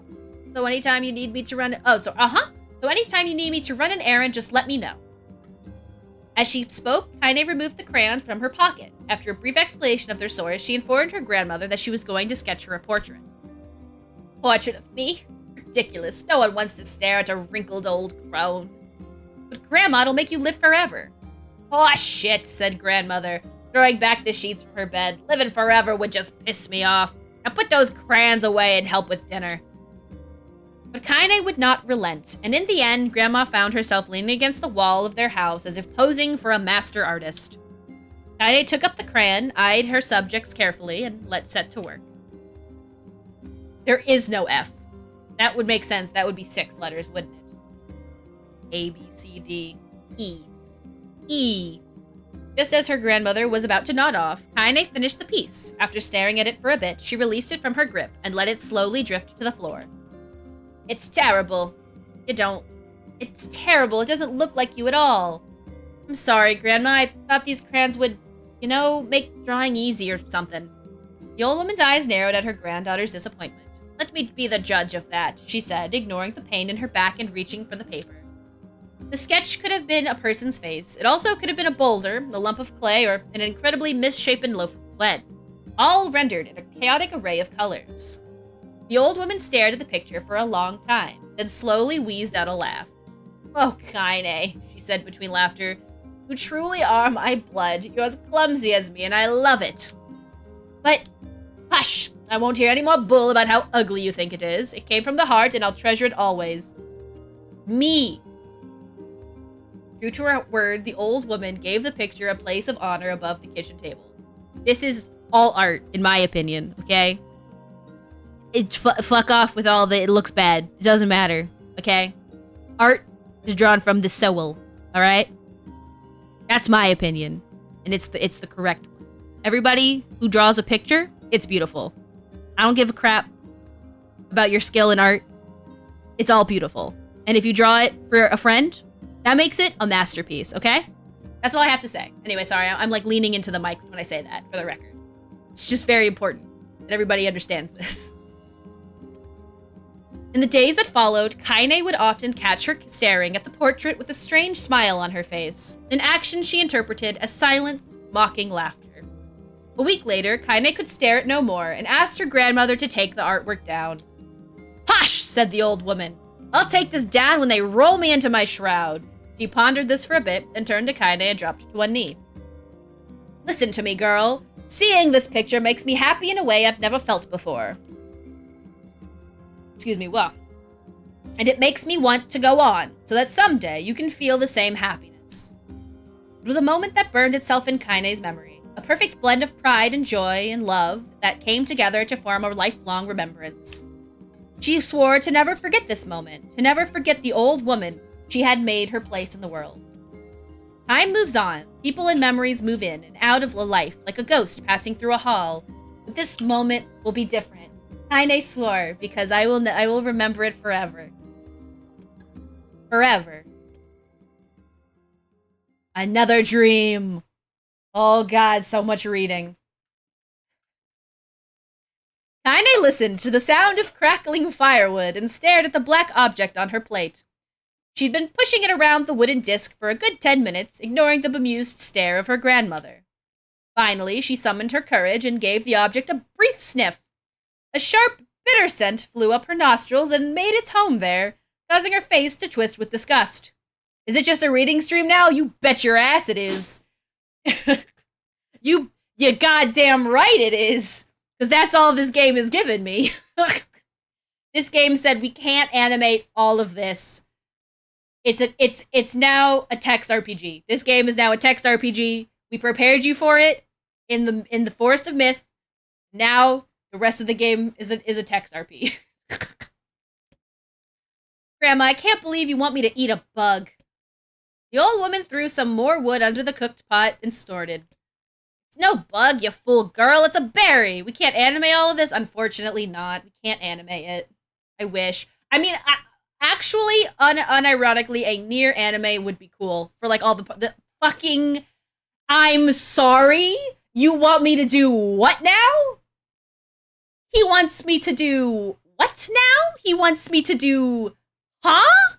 So anytime you need me to run... So anytime you need me to run an errand, just let me know. As she spoke, Kaine removed the crayon from her pocket. After a brief explanation of their source, she informed her grandmother that she was going to sketch her a portrait. Portrait of me? Ridiculous. No one wants to stare at a wrinkled old crone. But Grandma, it'll make you live forever. Oh, shit, said Grandmother, throwing back the sheets from her bed. Living forever would just piss me off. Now put those crayons away and help with dinner. But Kaine would not relent, and in the end, Grandma found herself leaning against the wall of their house as if posing for a master artist. Kaine took up the crayon, eyed her subjects carefully, and let set to work. There is no F. That would make sense. That would be 6 letters, wouldn't it? A, B, C, D, E. E. Just as her grandmother was about to nod off, Kaine finished the piece. After staring at it for a bit, she released it from her grip and let it slowly drift to the floor. It's terrible. It's terrible. It doesn't look like you at all. I'm sorry, Grandma. I thought these crayons would, make drawing easy or something. The old woman's eyes narrowed at her granddaughter's disappointment. Let me be the judge of that, she said, ignoring the pain in her back and reaching for the paper. The sketch could have been a person's face. It also could have been a boulder, a lump of clay, or an incredibly misshapen loaf of lead, all rendered in a chaotic array of colors. The old woman stared at the picture for a long time, then slowly wheezed out a laugh. Oh, Kaine, she said between laughter, you truly are my blood. You're as clumsy as me, and I love it. But, hush! I won't hear any more bull about how ugly you think it is. It came from the heart, and I'll treasure it always. Me. True to her word, the old woman gave the picture a place of honor above the kitchen table. This is all art, in my opinion, okay? Fuck off with all the it looks bad. It doesn't matter, okay? Art is drawn from the soul, alright? That's my opinion, and it's the correct one. Everybody who draws a picture, it's beautiful. I don't give a crap about your skill in art. It's all beautiful. And if you draw it for a friend, that makes it a masterpiece, okay? That's all I have to say. Anyway, sorry, I'm like leaning into the mic when I say that, for the record. It's just very important that everybody understands this. In the days that followed, Kaine would often catch her staring at the portrait with a strange smile on her face, an action she interpreted as silent, mocking laughter. A week later, Kaine could stare at no more and asked her grandmother to take the artwork down. Hush, said the old woman. I'll take this down when they roll me into my shroud. She pondered this for a bit, then turned to Kaine and dropped to one knee. Listen to me, girl. Seeing this picture makes me happy in a way I've never felt before. Excuse me, well. And it makes me want to go on, so that someday you can feel the same happiness. It was a moment that burned itself in Kaine's memory, a perfect blend of pride and joy and love that came together to form a lifelong remembrance. She swore to never forget this moment, to never forget the old woman she had made her place in the world. Time moves on, people and memories move in and out of life like a ghost passing through a hall, but this moment will be different. Kaine swore, because I will remember it forever. Forever. Another dream. Oh god, so much reading. Kaine listened to the sound of crackling firewood and stared at the black object on her plate. She'd been pushing it around the wooden disc for a good 10 minutes, ignoring the bemused stare of her grandmother. Finally, she summoned her courage and gave the object a brief sniff. A sharp, bitter scent flew up her nostrils and made its home there, causing her face to twist with disgust. Is it just a reading stream now? You bet your ass it is. You goddamn right it is. Because that's all this game has given me. This game said we can't animate all of this. It's now a text RPG. This game is now a text RPG. We prepared you for it in the Forest of Myth. Now the rest of the game is a text RP. Grandma, I can't believe you want me to eat a bug. The old woman threw some more wood under the cooked pot and snorted. It's no bug, you fool girl. It's a berry. We can't animate all of this. Unfortunately not. We can't animate it. I wish. I mean, actually, unironically, a NieR anime would be cool for like all the fucking. I'm sorry. You want me to do what now? He wants me to do what now? He wants me to do, huh?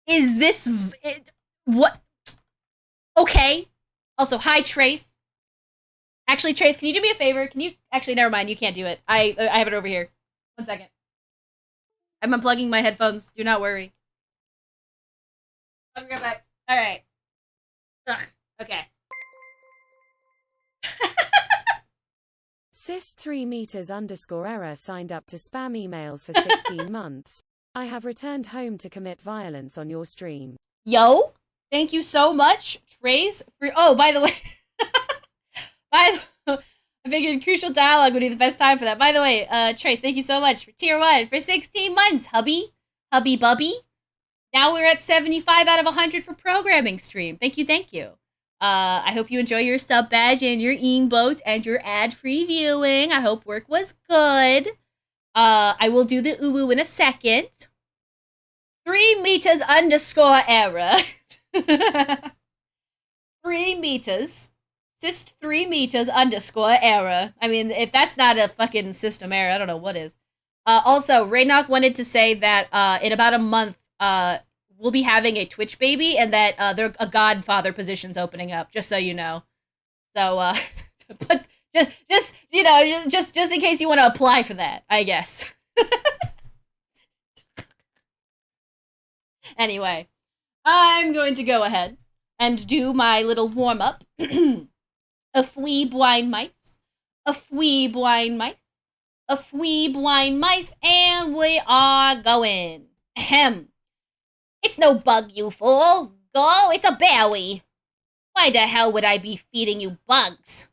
Is this what? Okay. Also, hi Trace. Actually, Trace, can you do me a favor? Can you actually? Never mind. You can't do it. I have it over here. 1 second. I'm unplugging my headphones. Do not worry. I'll be right back. All right. Ugh. Okay. Sis3meters_error signed up to spam emails for 16 months. I have returned home to commit violence on your stream. Yo, thank you so much, Trace. Oh, by the way, I figured Crucial Dialogue would be the best time for that. By the way, Trace, thank you so much for tier 1 for 16 months, hubby bubby. Now we're at 75 out of 100 for programming stream. Thank you, thank you. I hope you enjoy your sub badge and your emotes and your ad-free viewing. I hope work was good. I will do the uwu in a second. 3meters_error. 3 meters. Syst 3meters_error. I mean, if that's not a fucking system error, I don't know what is. Also, Raynok wanted to say that in about a month, we'll be having a Twitch baby, and that a Godfather position's opening up. Just so you know. So, but just you know, just in case you want to apply for that, I guess. Anyway, I'm going to go ahead and do my little warm up. A fwee blind mice, a fwee blind mice, a fwee blind mice, and we are going. Ahem. It's no bug, you fool. Go, it's a berry. Why the hell would I be feeding you bugs?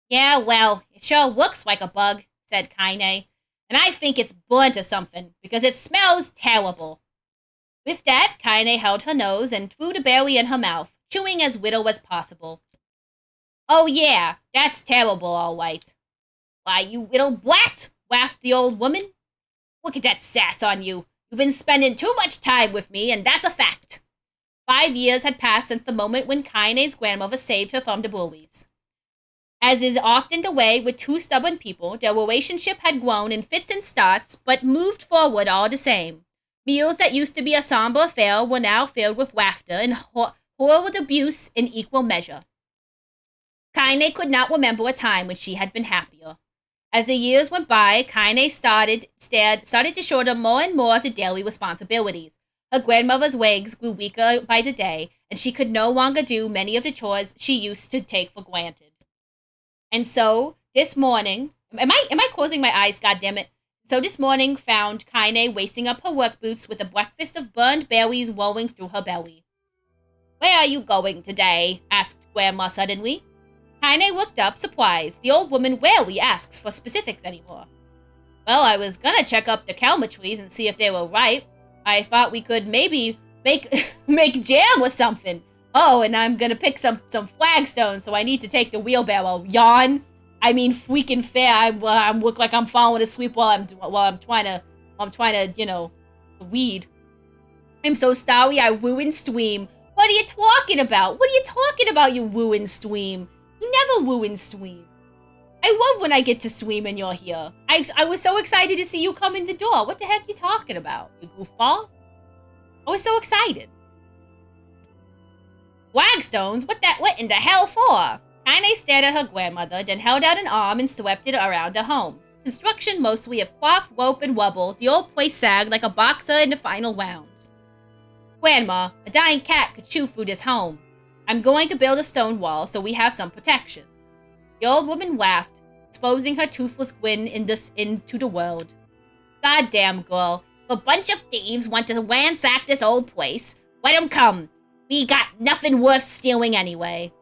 Yeah, well, it sure looks like a bug, said Kaine, and I think it's burnt or something, because it smells terrible. With that, Kaine held her nose and threw the berry in her mouth, chewing as little as possible. Oh yeah, that's terrible, all right. Why, you little brat, laughed the old woman. Look at that sass on you. You've been spending too much time with me, and that's a fact. 5 years had passed since the moment when Kaine's grandmother saved her from the bullies. As is often the way with two stubborn people, their relationship had grown in fits and starts, but moved forward all the same. Meals that used to be a somber affair were now filled with laughter and horrid abuse in equal measure. Kaine could not remember a time when she had been happier. As the years went by, Kaine started to shoulder more and more of the daily responsibilities. Her grandmother's legs grew weaker by the day, and she could no longer do many of the chores she used to take for granted. And so, this morning, am I closing my eyes, goddammit? So this morning found Kaine wasting up her work boots with a breakfast of burned berries rolling through her belly. Where are you going today? Asked Grandma suddenly. Kaine looked up, surprised. The old woman rarely asks for specifics anymore. Well, I was gonna check up the calma trees and see if they were ripe. I thought we could maybe make jam or something. Oh, and I'm gonna pick some flagstones, so I need to take the wheelbarrow. Yawn. I mean, freaking fair. I look like I'm falling asleep while I'm trying to, you know, weed. I'm so sorry I ruined stream. What are you talking about? What are you talking about, you ruined stream? You never ruin stream. I love when I get to stream and you're here. I was so excited to see you come in the door. What the heck are you talking about, you goofball? I was so excited. Flagstones? What in the hell for? Kaine stared at her grandmother, then held out an arm and swept it around her home. Construction mostly of cloth, rope, and wobble, the old place sagged like a boxer in the final round. Grandma, a dying cat could chew through this home. I'm going to build a stone wall so we have some protection. The old woman laughed, exposing her toothless grin into the world. Goddamn, girl. If a bunch of thieves want to ransack this old place, let 'em come. We got nothing worth stealing anyway.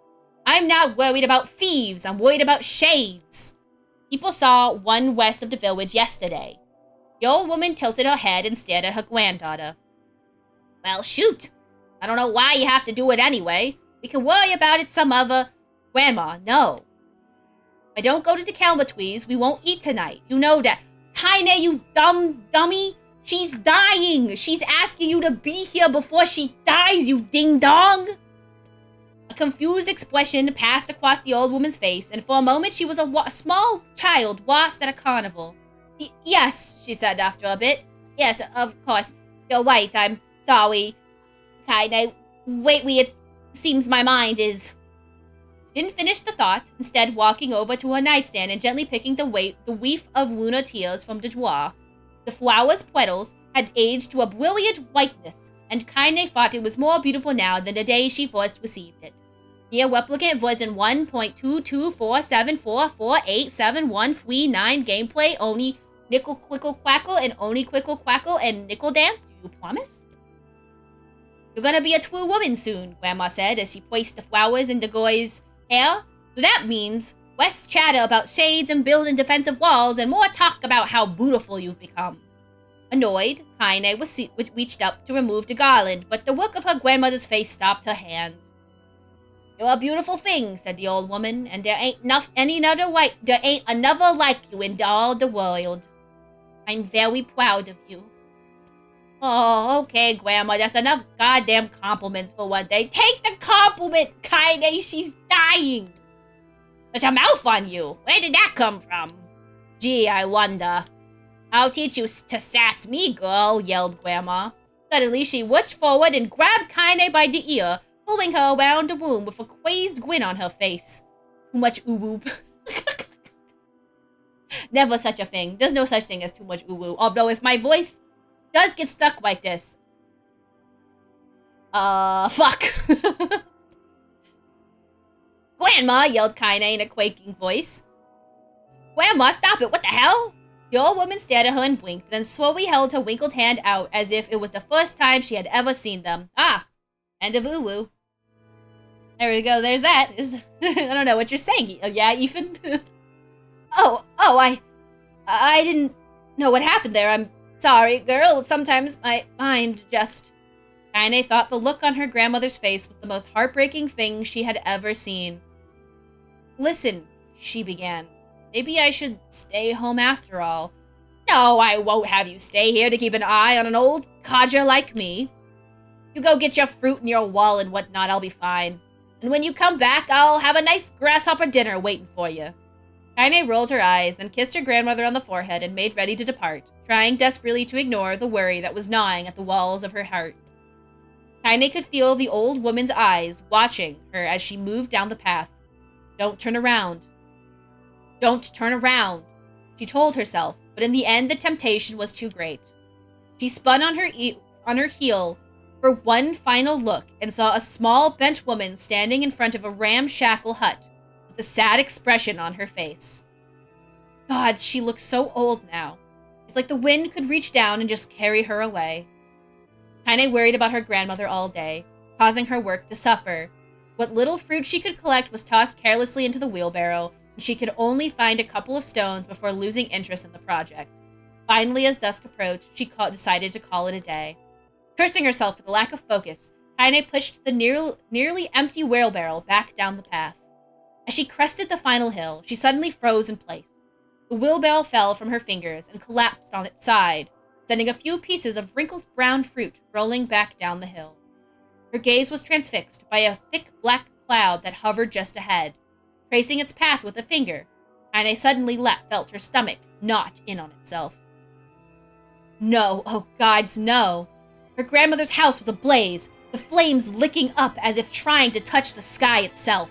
I'm not worried about thieves. I'm worried about shades. People saw one west of the village yesterday. The old woman tilted her head and stared at her granddaughter. Well, shoot. I don't know why you have to do it anyway. We can worry about it some other... Grandma, no. If I don't go to the Calmatwees, we won't eat tonight. You know that. Kaine, you dummy. She's dying. She's asking you to be here before she dies, you ding-dong. A confused expression passed across the old woman's face, and for a moment she was a small child lost at a carnival. Yes, she said after a bit. Yes, of course. You're right, I'm sorry. Kaine, wait, it seems my mind is... She didn't finish the thought, instead walking over to her nightstand and gently picking the wreath of lunar tears from the drawer. The flower's petals had aged to a brilliant whiteness, and Kaine thought it was more beautiful now than the day she first received it. NieR Replicant version 1.22474487139 gameplay Oni Nickel Quickle Quackle and Oni Quickle Quackle and Nickel Dance. Do you promise? You're gonna be a true woman soon, Grandma said as she placed the flowers in the girl's hair. So that means less chatter about shades and building defensive walls and more talk about how beautiful you've become. Annoyed, Kaine reached up to remove the garland, but the look of her grandmother's face stopped her hand. You're a beautiful thing, said the old woman, and there ain't another like you in all the world. I'm very proud of you. Oh, okay, Grandma, that's enough goddamn compliments for one day. Take the compliment, Kaine, she's dying. Such a mouth on you. Where did that come from? Gee, I wonder. I'll teach you to sass me, girl, yelled Grandma. Suddenly, she reached forward and grabbed Kaine by the ear, pulling her around the room with a crazed grin on her face. Too much oo-woo. Never such a thing. There's no such thing as too much oo-woo. Although if my voice does get stuck like this... fuck. Grandma, yelled Kaine in a quaking voice. Grandma, stop it. What the hell? The old woman stared at her and blinked, then slowly held her wrinkled hand out as if it was the first time she had ever seen them. Ah, end of oo-woo. There we go. There's that. I don't know what you're saying. Yeah, Ethan? I didn't know what happened there. I'm sorry, girl. Sometimes my mind just... Kaine thought the look on her grandmother's face was the most heartbreaking thing she had ever seen. Listen, she began. Maybe I should stay home after all. No, I won't have you stay here to keep an eye on an old codger like me. You go get your fruit and your wall and whatnot, I'll be fine. And when you come back, I'll have a nice grasshopper dinner waiting for you. Kaine rolled her eyes, then kissed her grandmother on the forehead and made ready to depart, trying desperately to ignore the worry that was gnawing at the walls of her heart. Kaine could feel the old woman's eyes watching her as she moved down the path. Don't turn around. Don't turn around, she told herself, but in the end the temptation was too great. She spun on her heel for one final look and saw a small bent woman standing in front of a ramshackle hut with a sad expression on her face. God, she looked so old now. It's like the wind could reach down and just carry her away. Kaine worried about her grandmother all day, causing her work to suffer. What little fruit she could collect was tossed carelessly into the wheelbarrow, and she could only find a couple of stones before losing interest in the project. Finally, as dusk approached, she decided to call it a day. Cursing herself for the lack of focus, Kaine pushed the nearly empty wheelbarrow back down the path. As she crested the final hill, she suddenly froze in place. The wheelbarrow fell from her fingers and collapsed on its side, sending a few pieces of wrinkled brown fruit rolling back down the hill. Her gaze was transfixed by a thick black cloud that hovered just ahead. Tracing its path with a finger, Kaine suddenly felt her stomach knot in on itself. No, oh gods, no. Her grandmother's house was ablaze, the flames licking up as if trying to touch the sky itself.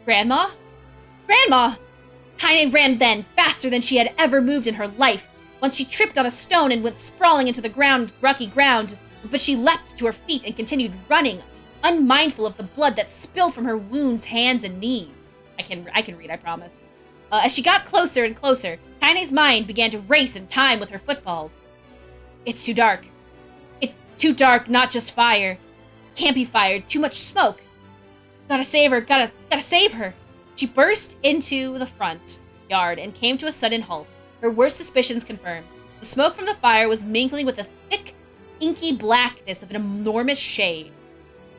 Grandma? Grandma! Kaine ran then, faster than she had ever moved in her life. Once she tripped on a stone and went sprawling into the rocky ground, but she leapt to her feet and continued running, unmindful of the blood that spilled from her wounds, hands, and knees. I can read, I promise. As she got closer and closer, Kaine's mind began to race in time with her footfalls. It's too dark. It's too dark, not just fire. Can't be fired, too much smoke. Gotta save her, gotta save her. She burst into the front yard and came to a sudden halt, her worst suspicions confirmed. The smoke from the fire was mingling with the thick, inky blackness of an enormous shade.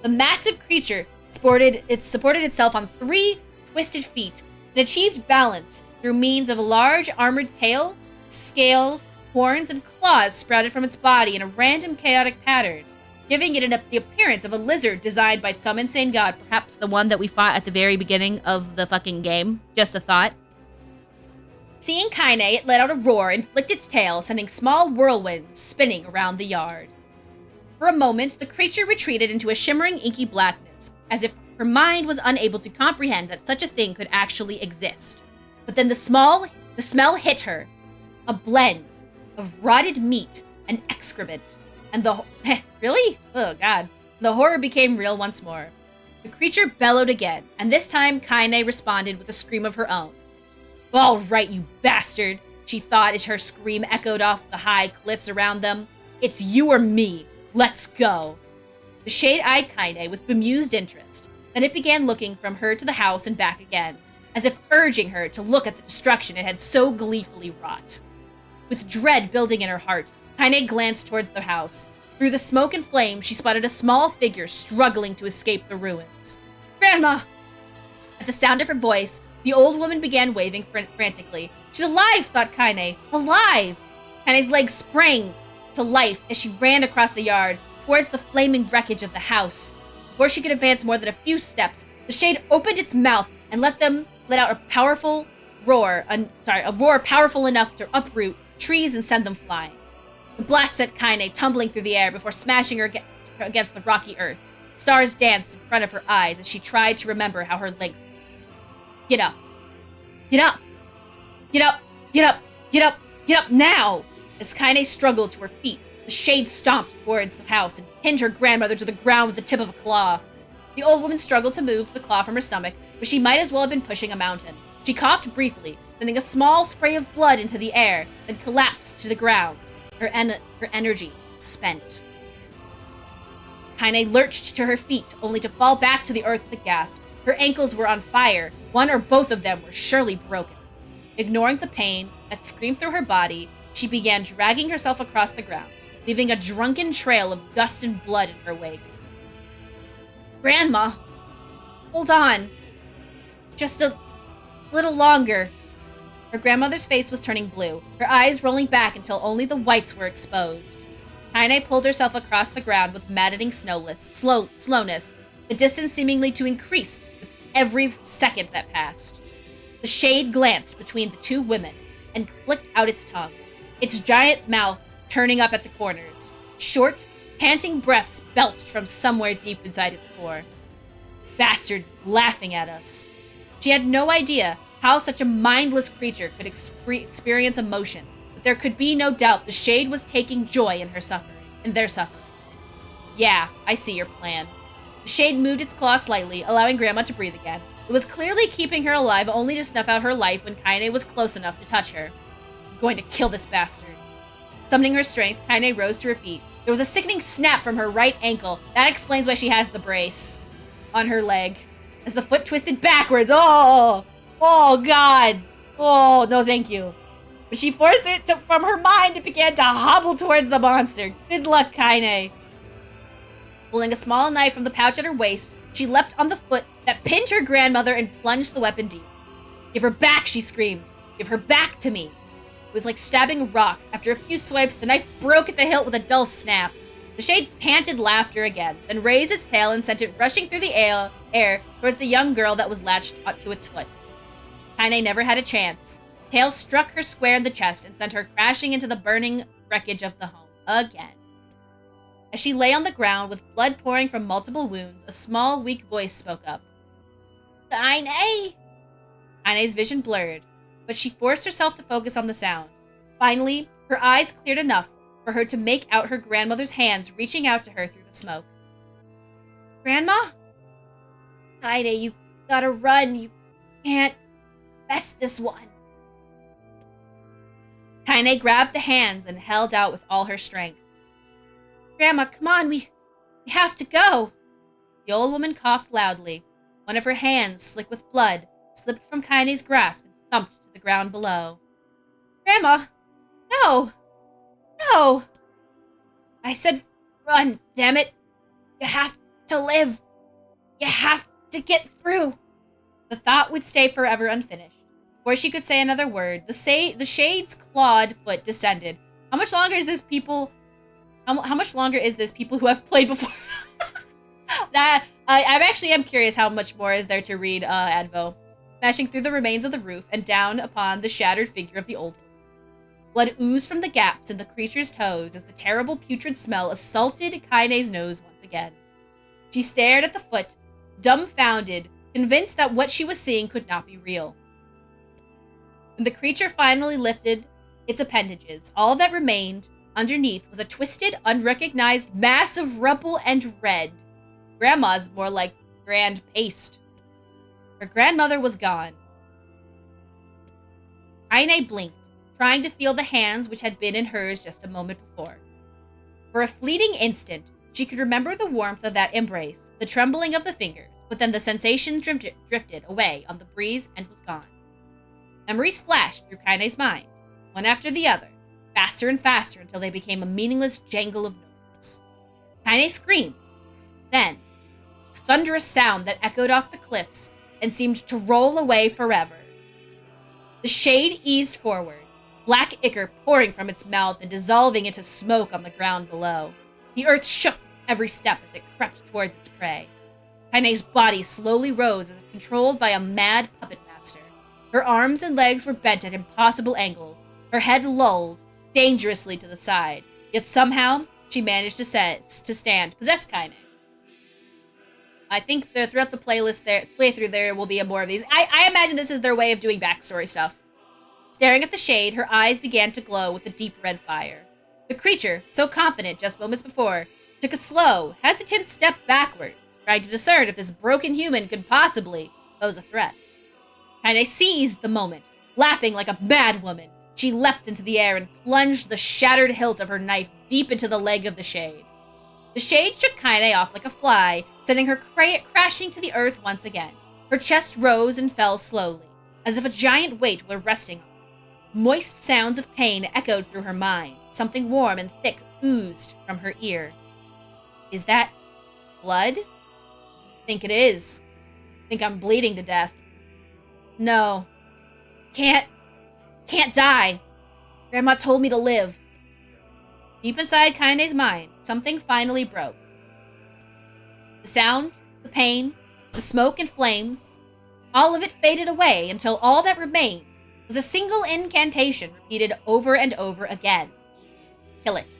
The massive creature supported itself on 3 twisted feet and achieved balance through means of a large armored tail, scales, horns, and claws sprouted from its body in a random chaotic pattern, giving it the appearance of a lizard designed by some insane god, perhaps the one that we fought at the very beginning of the fucking game. Just a thought. Seeing Kaine, it let out a roar and flicked its tail, sending small whirlwinds spinning around the yard. For a moment, the creature retreated into a shimmering inky blackness, as if her mind was unable to comprehend that such a thing could actually exist. But then the smell hit her, a blend of rotted meat and excrement, and really? Oh god. The horror became real once more. The creature bellowed again, and this time Kaine responded with a scream of her own. All right, you bastard, she thought as her scream echoed off the high cliffs around them. It's you or me. Let's go. The shade eyed Kaine with bemused interest. Then it began looking from her to the house and back again, as if urging her to look at the destruction it had so gleefully wrought. With dread building in her heart, Kaine glanced towards the house. Through the smoke and flame, she spotted a small figure struggling to escape the ruins. Grandma! At the sound of her voice, the old woman began waving frantically. She's alive, thought Kaine. Alive! Kaine's legs sprang to life as she ran across the yard towards the flaming wreckage of the house. Before she could advance more than a few steps, the shade opened its mouth and let out a roar powerful enough to uproot trees and send them flying. The blast sent Kaine tumbling through the air before smashing her against the rocky earth. Stars danced in front of her eyes as she tried to remember how her legs moved. Get up! Get up! Get up! Get up! Get up! Get up now! As Kaine struggled to her feet, the shade stomped towards the house and pinned her grandmother to the ground with the tip of a claw. The old woman struggled to move the claw from her stomach, but she might as well have been pushing a mountain. She coughed briefly, sending a small spray of blood into the air, then collapsed to the ground, her energy spent. Kaine lurched to her feet, only to fall back to the earth with a gasp. Her ankles were on fire. One or both of them were surely broken. Ignoring the pain that screamed through her body, she began dragging herself across the ground, leaving a drunken trail of dust and blood in her wake. Grandma! Hold on. Just a little longer. Her grandmother's face was turning blue, her eyes rolling back until only the whites were exposed. Kaine pulled herself across the ground with maddening slowness, the distance seemingly to increase with every second that passed. The shade glanced between the two women and flicked out its tongue, its giant mouth turning up at the corners. Short, panting breaths belched from somewhere deep inside its core. Bastard laughing at us. She had no idea how such a mindless creature could experience emotion, but there could be no doubt the shade was taking joy in their suffering. Yeah, I see your plan. The shade moved its claw slightly, allowing Grandma to breathe again. It was clearly keeping her alive only to snuff out her life when Kaine was close enough to touch her. I'm going to kill this bastard. Summoning her strength, Kaine rose to her feet. There was a sickening snap from her right ankle. That explains why she has the brace on her leg. As the foot twisted backwards. Oh! Oh, God! Oh, no thank you. But she forced it from her mind and began to hobble towards the monster. Good luck, Kaine. Pulling a small knife from the pouch at her waist, she leapt on the foot that pinned her grandmother and plunged the weapon deep. Give her back, she screamed. Give her back to me. It was like stabbing a rock. After a few swipes, the knife broke at the hilt with a dull snap. The shade panted laughter again, then raised its tail and sent it rushing through the air towards the young girl that was latched to its foot. Kaine never had a chance. The tail struck her square in the chest and sent her crashing into the burning wreckage of the home again. As she lay on the ground with blood pouring from multiple wounds, a small, weak voice spoke up. Kaine! Kaine's vision blurred, but she forced herself to focus on the sound. Finally, her eyes cleared enough for her to make out her grandmother's hands reaching out to her through the smoke. Grandma? Kaine, you gotta run. You can't mess this one. Kaine grabbed the hands and held out with all her strength. Grandma, come on, we have to go. The old woman coughed loudly. One of her hands, slick with blood, slipped from Kaine's grasp and thumped to the ground below. Grandma! No! No! I said run, damn it! You have to live! You have to get through! The thought would stay forever unfinished. Before she could say another word, the shade's clawed foot descended. How much longer is this people... How much longer is this people who have played before? I actually am curious how much more is there to read, Advo. Smashing through the remains of the roof and down upon the shattered figure of the old woman. Blood oozed from the gaps in the creature's toes as the terrible putrid smell assaulted Kaine's nose once again. She stared at the foot, dumbfounded, convinced that what she was seeing could not be real. When the creature finally lifted its appendages, all that remained underneath was a twisted, unrecognized mass of rubble and red. Grandma's more like grand paste. Her grandmother was gone. Kaine blinked, trying to feel the hands which had been in hers just a moment before. For a fleeting instant, she could remember the warmth of that embrace, the trembling of the fingers, but then the sensation drifted away on the breeze and was gone. Memories flashed through Kaine's mind, one after the other, faster and faster until they became a meaningless jangle of noise. Kaine screamed. Then, a thunderous sound that echoed off the cliffs and seemed to roll away forever. The shade eased forward, black ichor pouring from its mouth and dissolving into smoke on the ground below. The earth shook every step as it crept towards its prey. Kaine's body slowly rose as if controlled by a mad puppet master. Her arms and legs were bent at impossible angles, her head lulled dangerously to the side. Yet somehow, she managed to stand, possessed Kaine. I think throughout the playthrough there will be more of these. I imagine this is their way of doing backstory stuff. Staring at the shade, her eyes began to glow with a deep red fire. The creature, so confident just moments before, took a slow, hesitant step backwards, trying to discern if this broken human could possibly pose a threat. Kaine seized the moment, laughing like a mad woman. She leapt into the air and plunged the shattered hilt of her knife deep into the leg of the shade. The shade shook Kaine off like a fly, sending her crashing to the earth once again. Her chest rose and fell slowly, as if a giant weight were resting on her. Moist sounds of pain echoed through her mind. Something warm and thick oozed from her ear. Is that blood? Think it is. Think I'm bleeding to death. No. Can't die. Grandma told me to live. Deep inside Kaine's mind, something finally broke. The sound, the pain, the smoke and flames, all of it faded away until all that remained was a single incantation repeated over and over again. Kill it.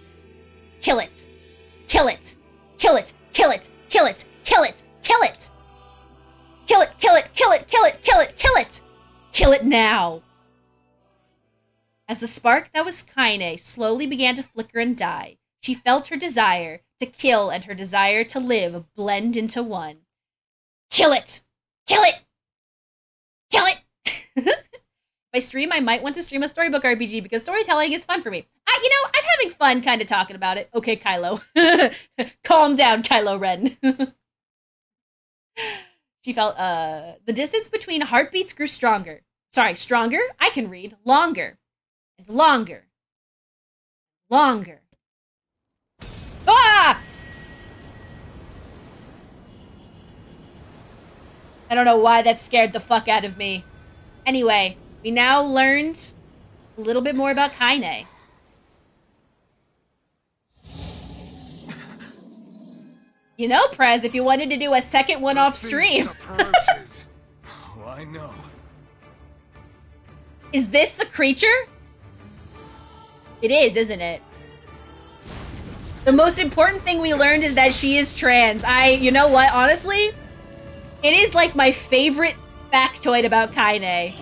Kill it. Kill it. Kill it. Kill it. Kill it. Kill it. Kill it. Kill it. Kill it. Kill it. Kill it. Kill it. Kill it. Kill it now. As the spark that was Kaine slowly began to flicker and die, she felt her desire to kill and her desire to live blend into one. Kill it! Kill it! Kill it! If I stream, I might want to stream a storybook RPG because storytelling is fun for me. I I'm having fun kind of talking about it. Okay, Kylo. Calm down, Kylo Ren. She felt, the distance between heartbeats grew stronger. Sorry, stronger? I can read. Longer. And longer. Longer. Ah! I don't know why that scared the fuck out of me. Anyway, we now learned a little bit more about Kaine. You know, Prez, if you wanted to do a second one off stream. Oh, I know. Is this the creature? It is, isn't it? The most important thing we learned is that she is trans. You know what, honestly? It is like my favorite factoid about Kaine.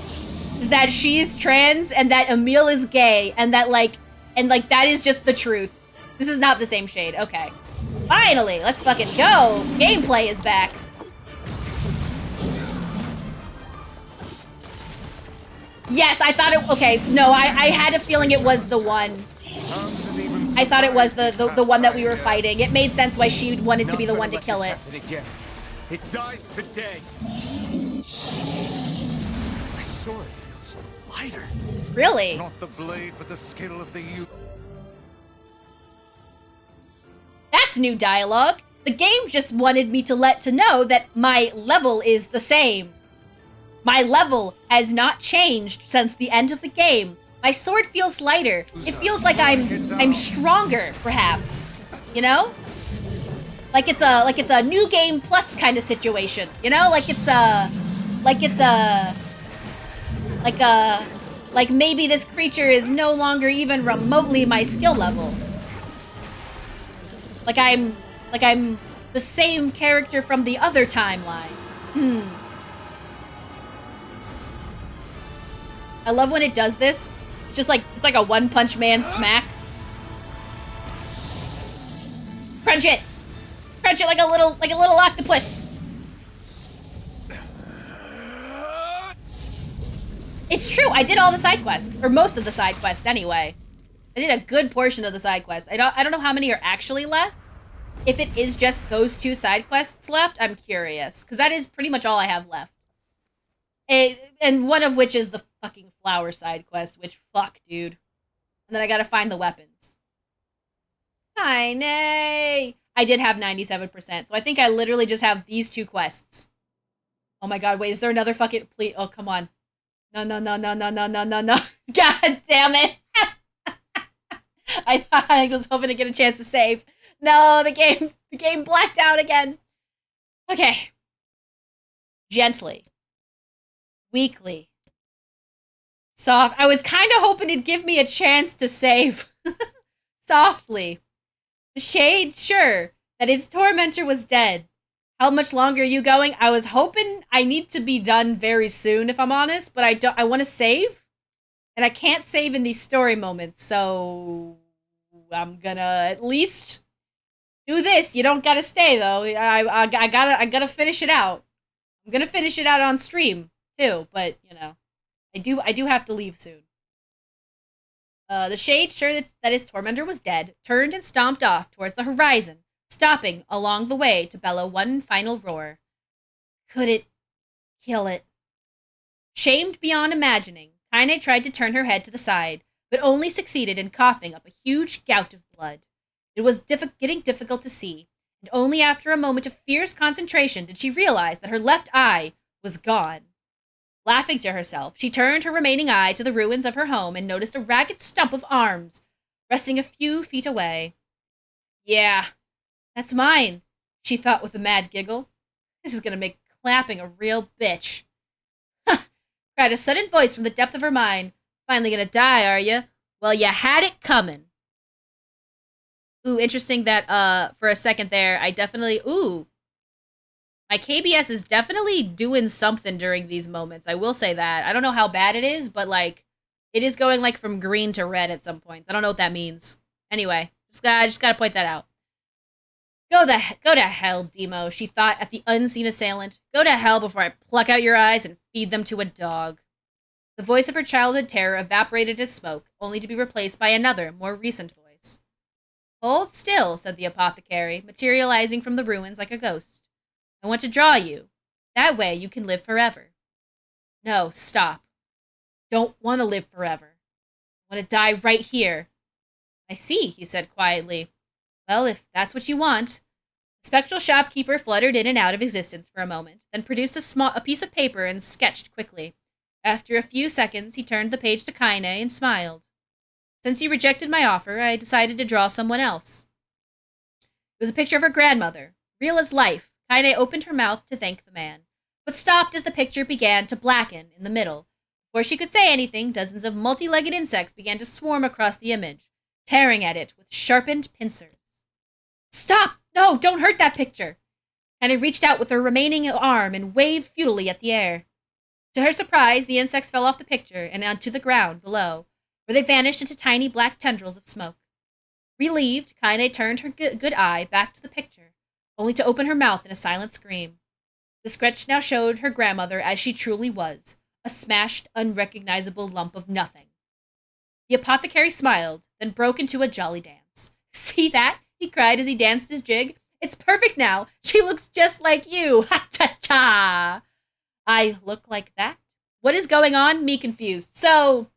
Is that she is trans and that Emil is gay and that that is just the truth. This is not the same shade. Okay. Finally, let's fucking go. Gameplay is back. Yes, I thought it, okay, no, I had a feeling it was the one. I thought it was the one that we were fighting. It made sense why she wanted to be the one to kill it. It dies today. My sword feels lighter. Really? It's not the blade, but the skill of the youth. That's new dialogue. The game just wanted me to know that my level is the same. My level has not changed since the end of the game. My sword feels lighter. It feels like I'm stronger, perhaps. You know? Like it's a new game plus kind of situation. You know? Like maybe this creature is no longer even remotely my skill level. Like I'm the same character from the other timeline. I love when it does this. It's just like, it's like a One Punch Man smack. Crunch it! Crunch it like a little octopus. It's true, I did all the side quests, or most of the side quests anyway. I did a good portion of the side quests. I don't know how many are actually left. If it is just those 2 side quests left, I'm curious. Because that is pretty much all I have left. And one of which is the fucking flower side quest, which, fuck, dude. And then I gotta find the weapons. Kaine! I did have 97%, so I think I literally just have these 2 quests. Oh my god, wait, is there another fucking... Please, oh, come on. No. God damn it! I was hoping to get a chance to save. No, the game blacked out again. Okay. Gently. Weakly. Soft. I was kind of hoping it'd give me a chance to save. Softly. The shade, sure, that its tormentor was dead. How much longer are you going? I was hoping I need to be done very soon, if I'm honest, but I want to save. And I can't save in these story moments, so I'm gonna at least do this. You don't gotta stay though. I gotta finish it out. I'm gonna finish it out on stream too, but you know, I do have to leave soon. The shade, sure that his tormentor was dead, turned and stomped off towards the horizon, stopping along the way to bellow one final roar. Could it kill it? Shamed beyond imagining, Kaine tried to turn her head to the side, but only succeeded in coughing up a huge gout of blood. It was getting difficult to see, and only after a moment of fierce concentration did she realize that her left eye was gone. Laughing to herself, she turned her remaining eye to the ruins of her home and noticed a ragged stump of arms resting a few feet away. Yeah, that's mine, she thought with a mad giggle. This is gonna make clapping a real bitch. Cried a sudden voice from the depth of her mind. Finally gonna die, are you? Well, you had it coming. Ooh, interesting that, for a second there, I definitely, my KBS is definitely doing something during these moments. I will say that. I don't know how bad it is, but, like, it is going, like, from green to red at some points. I don't know what that means. Anyway, I just gotta point that out. Go to hell, Demo, she thought at the unseen assailant. Go to hell before I pluck out your eyes and feed them to a dog. The voice of her childhood terror evaporated as smoke, only to be replaced by another, more recent voice. Hold still, said the apothecary, materializing from the ruins like a ghost. I want to draw you. That way you can live forever. No, stop. Don't want to live forever. I want to die right here. I see, he said quietly. Well, if that's what you want. The spectral shopkeeper fluttered in and out of existence for a moment, then produced a piece of paper and sketched quickly. After a few seconds, he turned the page to Kaine and smiled. Since you rejected my offer, I decided to draw someone else. It was a picture of her grandmother. Real as life. Kaine opened her mouth to thank the man, but stopped as the picture began to blacken in the middle. Before she could say anything, dozens of multi-legged insects began to swarm across the image, tearing at it with sharpened pincers. Stop! No, don't hurt that picture! Kaine reached out with her remaining arm and waved futilely at the air. To her surprise, the insects fell off the picture and onto the ground below, where they vanished into tiny black tendrils of smoke. Relieved, Kaine turned her good eye back to the picture, only to open her mouth in a silent scream. The sketch now showed her grandmother as she truly was, a smashed, unrecognizable lump of nothing. The apothecary smiled, then broke into a jolly dance. See that? He cried as he danced his jig. It's perfect now. She looks just like you. Ha-cha-cha! I look like that? What is going on? Me confused. So,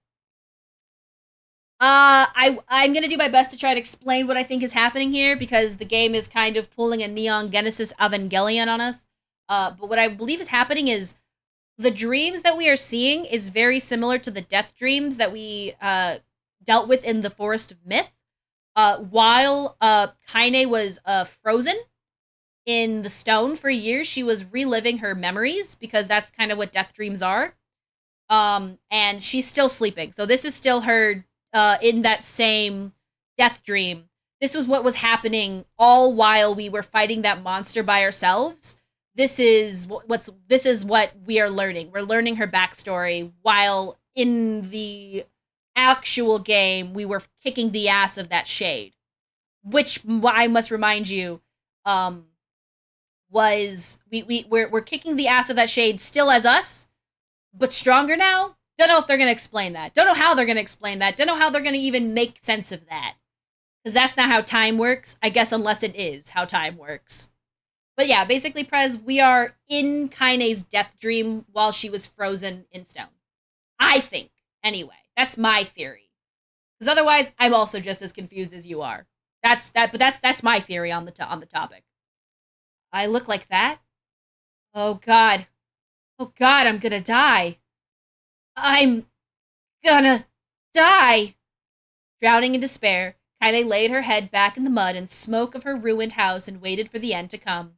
I'm gonna do my best to try to explain what I think is happening here, because the game is kind of pulling a Neon Genesis Evangelion on us. But what I believe is happening is the dreams that we are seeing is very similar to the death dreams that we dealt with in the Forest of Myth. While Kaine was frozen in the stone for years, she was reliving her memories, because that's kind of what death dreams are. And she's still sleeping. So this is still her in that same death dream. This was what was happening all while we were fighting that monster by ourselves. This is what we are learning. We're learning her backstory, while in the actual game we were kicking the ass of that shade, which I must remind you, was we're kicking the ass of that shade still as us, but stronger now. Don't know if they're gonna explain that. Don't know how they're gonna explain that. Don't know how they're gonna even make sense of that, because that's not how time works, I guess, unless it is how time works. But yeah, basically, Prez, we are in Kaine's death dream while she was frozen in stone. I think, anyway. That's my theory. Because otherwise, I'm also just as confused as you are. That's my theory on the topic. I look like that? Oh God. Oh God, I'm gonna die. I'm gonna die. Drowning in despair, Kaine laid her head back in the mud and smoke of her ruined house and waited for the end to come.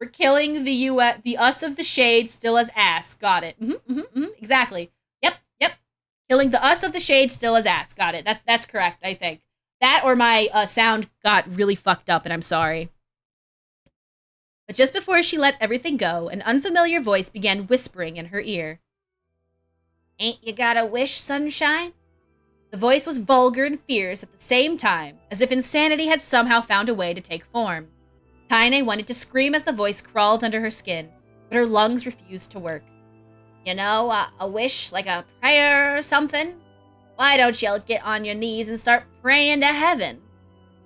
We're killing the us of the shade still as ass. Got it. Exactly. Yep. Killing the us of the shade still as ass. Got it. That's correct, I think. That or my sound got really fucked up and I'm sorry. But just before she let everything go, an unfamiliar voice began whispering in her ear. Ain't you got a wish, sunshine? The voice was vulgar and fierce at the same time, as if insanity had somehow found a way to take form. Kaine wanted to scream as the voice crawled under her skin, but her lungs refused to work. You know, a wish, like a prayer or something? Why don't you get on your knees and start praying to heaven?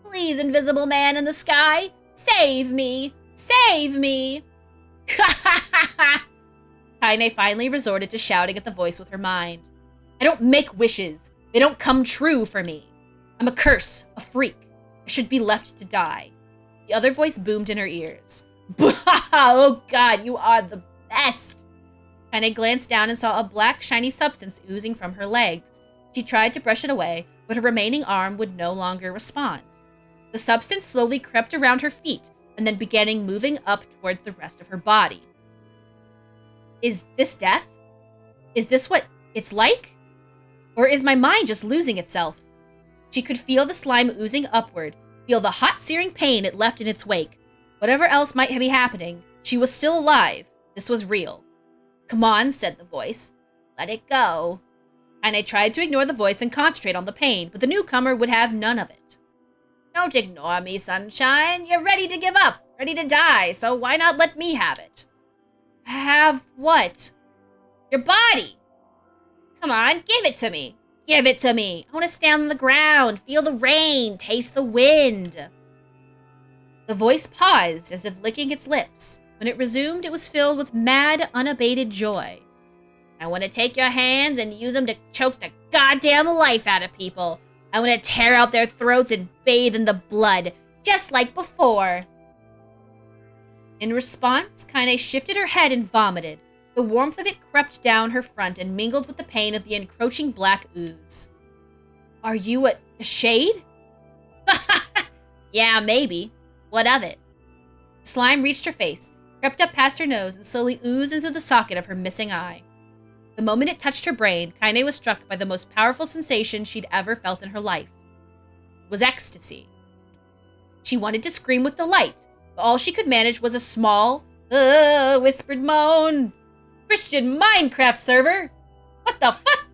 Please, invisible man in the sky, save me! Save me! Kaine finally resorted to shouting at the voice with her mind. I don't make wishes. They don't come true for me. I'm a curse, a freak. I should be left to die. The other voice boomed in her ears. Oh God, you are the best! Kaine glanced down and saw a black, shiny substance oozing from her legs. She tried to brush it away, but her remaining arm would no longer respond. The substance slowly crept around her feet, and then beginning moving up towards the rest of her body. Is this death? Is this what it's like? Or is my mind just losing itself? She could feel the slime oozing upward, feel the hot, searing pain it left in its wake. Whatever else might be happening, she was still alive. This was real. Come on, said the voice. Let it go. Kaine tried to ignore the voice and concentrate on the pain, but the newcomer would have none of it. Don't ignore me, sunshine. You're ready to give up, ready to die, so why not let me have it? Have what? Your body! Come on, give it to me. Give it to me. I want to stand on the ground, feel the rain, taste the wind. The voice paused as if licking its lips. When it resumed, it was filled with mad, unabated joy. I want to take your hands and use them to choke the goddamn life out of people. I want to tear out their throats and bathe in the blood, just like before. In response, Kaine shifted her head and vomited. The warmth of it crept down her front and mingled with the pain of the encroaching black ooze. Are you a shade? Yeah, maybe. What of it? Slime reached her face, crept up past her nose, and slowly oozed into the socket of her missing eye. The moment it touched her brain, Kaine was struck by the most powerful sensation she'd ever felt in her life. It was ecstasy. She wanted to scream with delight, but all she could manage was a small, whispered moan. Christian Minecraft server? What the fuck?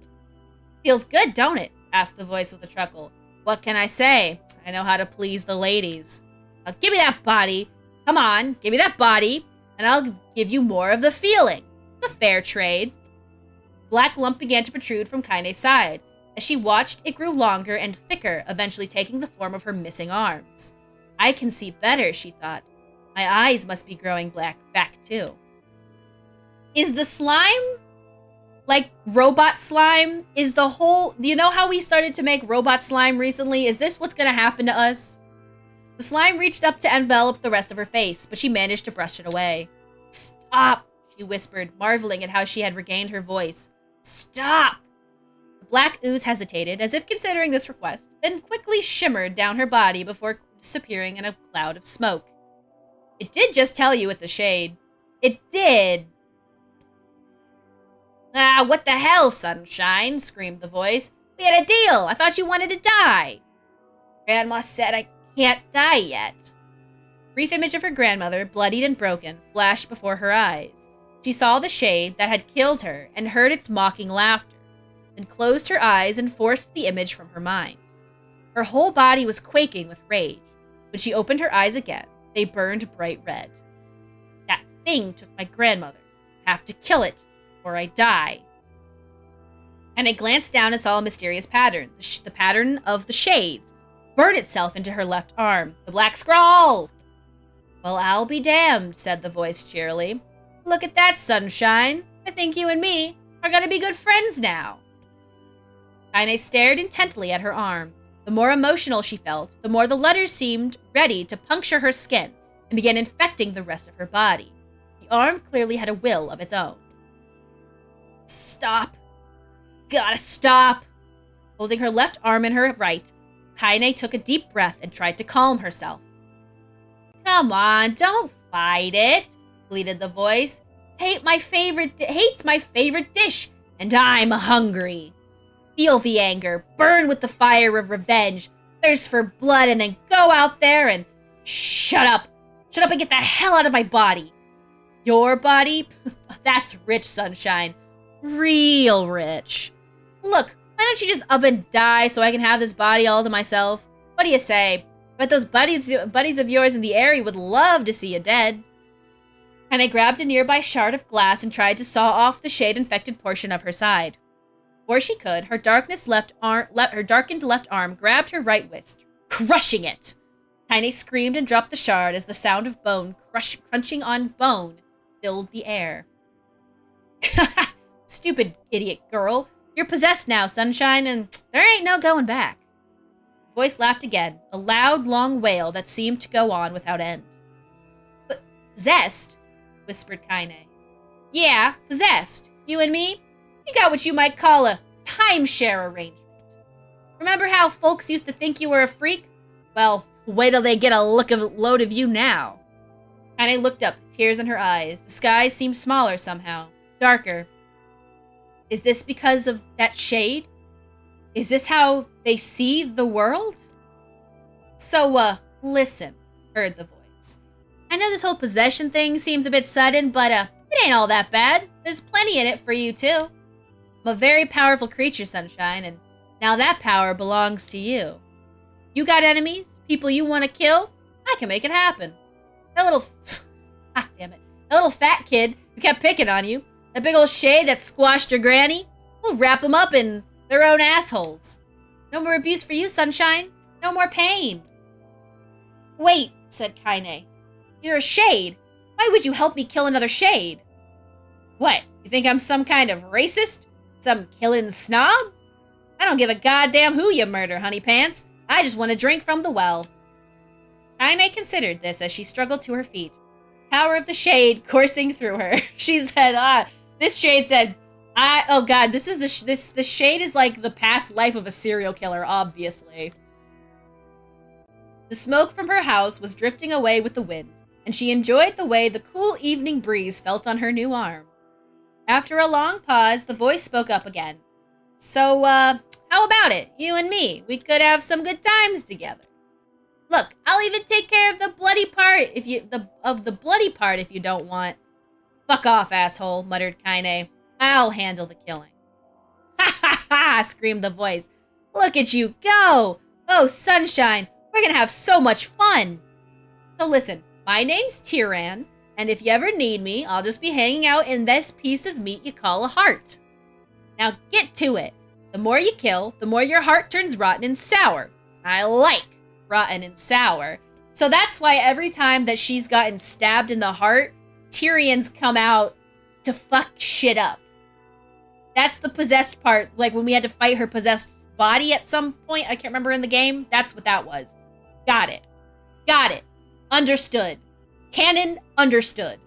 Feels good, don't it? Asked the voice with a chuckle. What can I say? I know how to please the ladies. Now give me that body. Come on, give me that body, and I'll give you more of the feeling. It's a fair trade. Black lump began to protrude from Kaine's side. As she watched, it grew longer and thicker, eventually taking the form of her missing arms. I can see better, she thought. My eyes must be growing back too. Is the slime like robot slime? Is the whole... Do you know how we started to make robot slime recently? Is this what's going to happen to us? The slime reached up to envelop the rest of her face, but she managed to brush it away. Stop, she whispered, marveling at how she had regained her voice. Stop! The black ooze hesitated, as if considering this request, then quickly shimmered down her body before disappearing in a cloud of smoke. It did just tell you it's a shade. It did. Ah, what the hell, sunshine? Screamed the voice. We had a deal. I thought you wanted to die. Grandma said I can't die yet. Brief image of her grandmother, bloodied and broken, flashed before her eyes. She saw the shade that had killed her and heard its mocking laughter, then closed her eyes and forced the image from her mind. Her whole body was quaking with rage. When she opened her eyes again, they burned bright red. That thing took my grandmother. I have to kill it before I die. And it glanced down and saw a mysterious pattern, the pattern of the shades, burn itself into her left arm. The black scrawl! Well, I'll be damned, said the voice cheerily. Look at that, sunshine. I think you and me are gonna be good friends now. Kaine stared intently at her arm. The more emotional she felt, the more the letters seemed ready to puncture her skin and began infecting the rest of her body. The arm clearly had a will of its own. Stop. Gotta stop. Holding her left arm in her right, Kaine took a deep breath and tried to calm herself. Come on, don't fight it, bleated the voice. Hates my favorite dish, and I'm hungry. Feel the anger, burn with the fire of revenge, thirst for blood, and then go out there and shut up. Shut up and get the hell out of my body. Your body? That's rich, sunshine. Real rich. Look, why don't you just up and die so I can have this body all to myself? What do you say? But those buddies of yours in the area would love to see you dead. And I grabbed a nearby shard of glass and tried to saw off the shade-infected portion of her side. Before she could, her darkened left arm grabbed her right wrist, crushing it. Kaine screamed and dropped the shard as the sound of bone crunching on bone filled the air. Stupid idiot girl. You're possessed now, sunshine, and there ain't no going back. The voice laughed again, a loud, long wail that seemed to go on without end. But possessed? Whispered Kaine. Yeah, possessed. You and me? You got what you might call a timeshare arrangement. Remember how folks used to think you were a freak? Well, wait till they get a load of you now. Kaine looked up, tears in her eyes. The sky seemed smaller somehow, darker. Is this because of that shade? Is this how they see the world? So, listen, heard the voice. I know this whole possession thing seems a bit sudden, but, it ain't all that bad. There's plenty in it for you, too. I'm a very powerful creature, sunshine, and now that power belongs to you. You got enemies? People you want to kill? I can make it happen. That little... God damn it. That little fat kid who kept picking on you. That big old shade that squashed your granny? We'll wrap them up in their own assholes. No more abuse for you, Sunshine. No more pain. Wait, said Kaine. You're a shade. Why would you help me kill another shade? What, you think I'm some kind of racist? Some killing snob? I don't give a goddamn who you murder, honey pants. I just want to drink from the well. Kaine considered this as she struggled to her feet. Power of the shade coursing through her. She said, this shade said, oh god, the shade is like the past life of a serial killer, obviously. The smoke from her house was drifting away with the wind, and she enjoyed the way the cool evening breeze felt on her new arm. After a long pause, the voice spoke up again. So, how about it? You and me. We could have some good times together. Look, I'll even take care of the bloody part if you don't want. Fuck off, asshole, muttered Kaine. I'll handle the killing. Ha ha ha, screamed the voice. Look at you go! Oh, Sunshine, we're gonna have so much fun! So listen, my name's Tyran, and if you ever need me, I'll just be hanging out in this piece of meat you call a heart. Now get to it. The more you kill, the more your heart turns rotten and sour. I like rotten and sour. So that's why every time that she's gotten stabbed in the heart, Tyrion's come out to fuck shit up. That's the possessed part. Like when we had to fight her possessed body at some point. I can't remember in the game. That's what that was. Got it. Got it. Understood. Canon understood.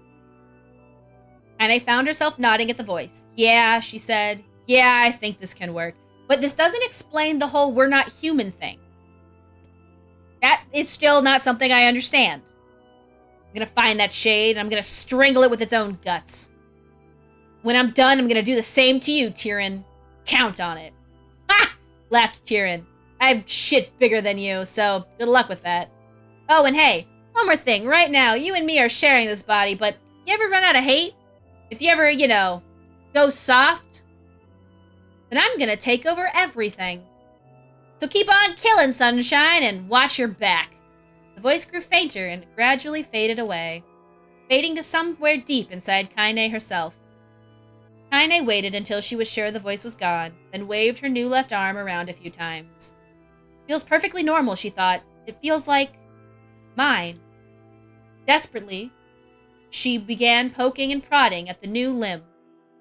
And I found herself nodding at the voice. Yeah, she said. Yeah, I think this can work. But this doesn't explain the whole we're not human thing. That is still not something I understand. I'm gonna find that shade and I'm gonna strangle it with its own guts. When I'm done, I'm gonna do the same to you, Tyrion. Count on it. Ha! Laughed Tyrion. I have shit bigger than you, so good luck with that. Oh, and hey, one more thing. Right now, you and me are sharing this body, but you ever run out of hate? If you ever, go soft, then I'm gonna take over everything. So keep on killing, Sunshine, and watch your back. The voice grew fainter and gradually faded away, fading to somewhere deep inside Kaine herself. Kaine waited until she was sure the voice was gone, then waved her new left arm around a few times. Feels perfectly normal, she thought. It feels like mine. Desperately, she began poking and prodding at the new limb,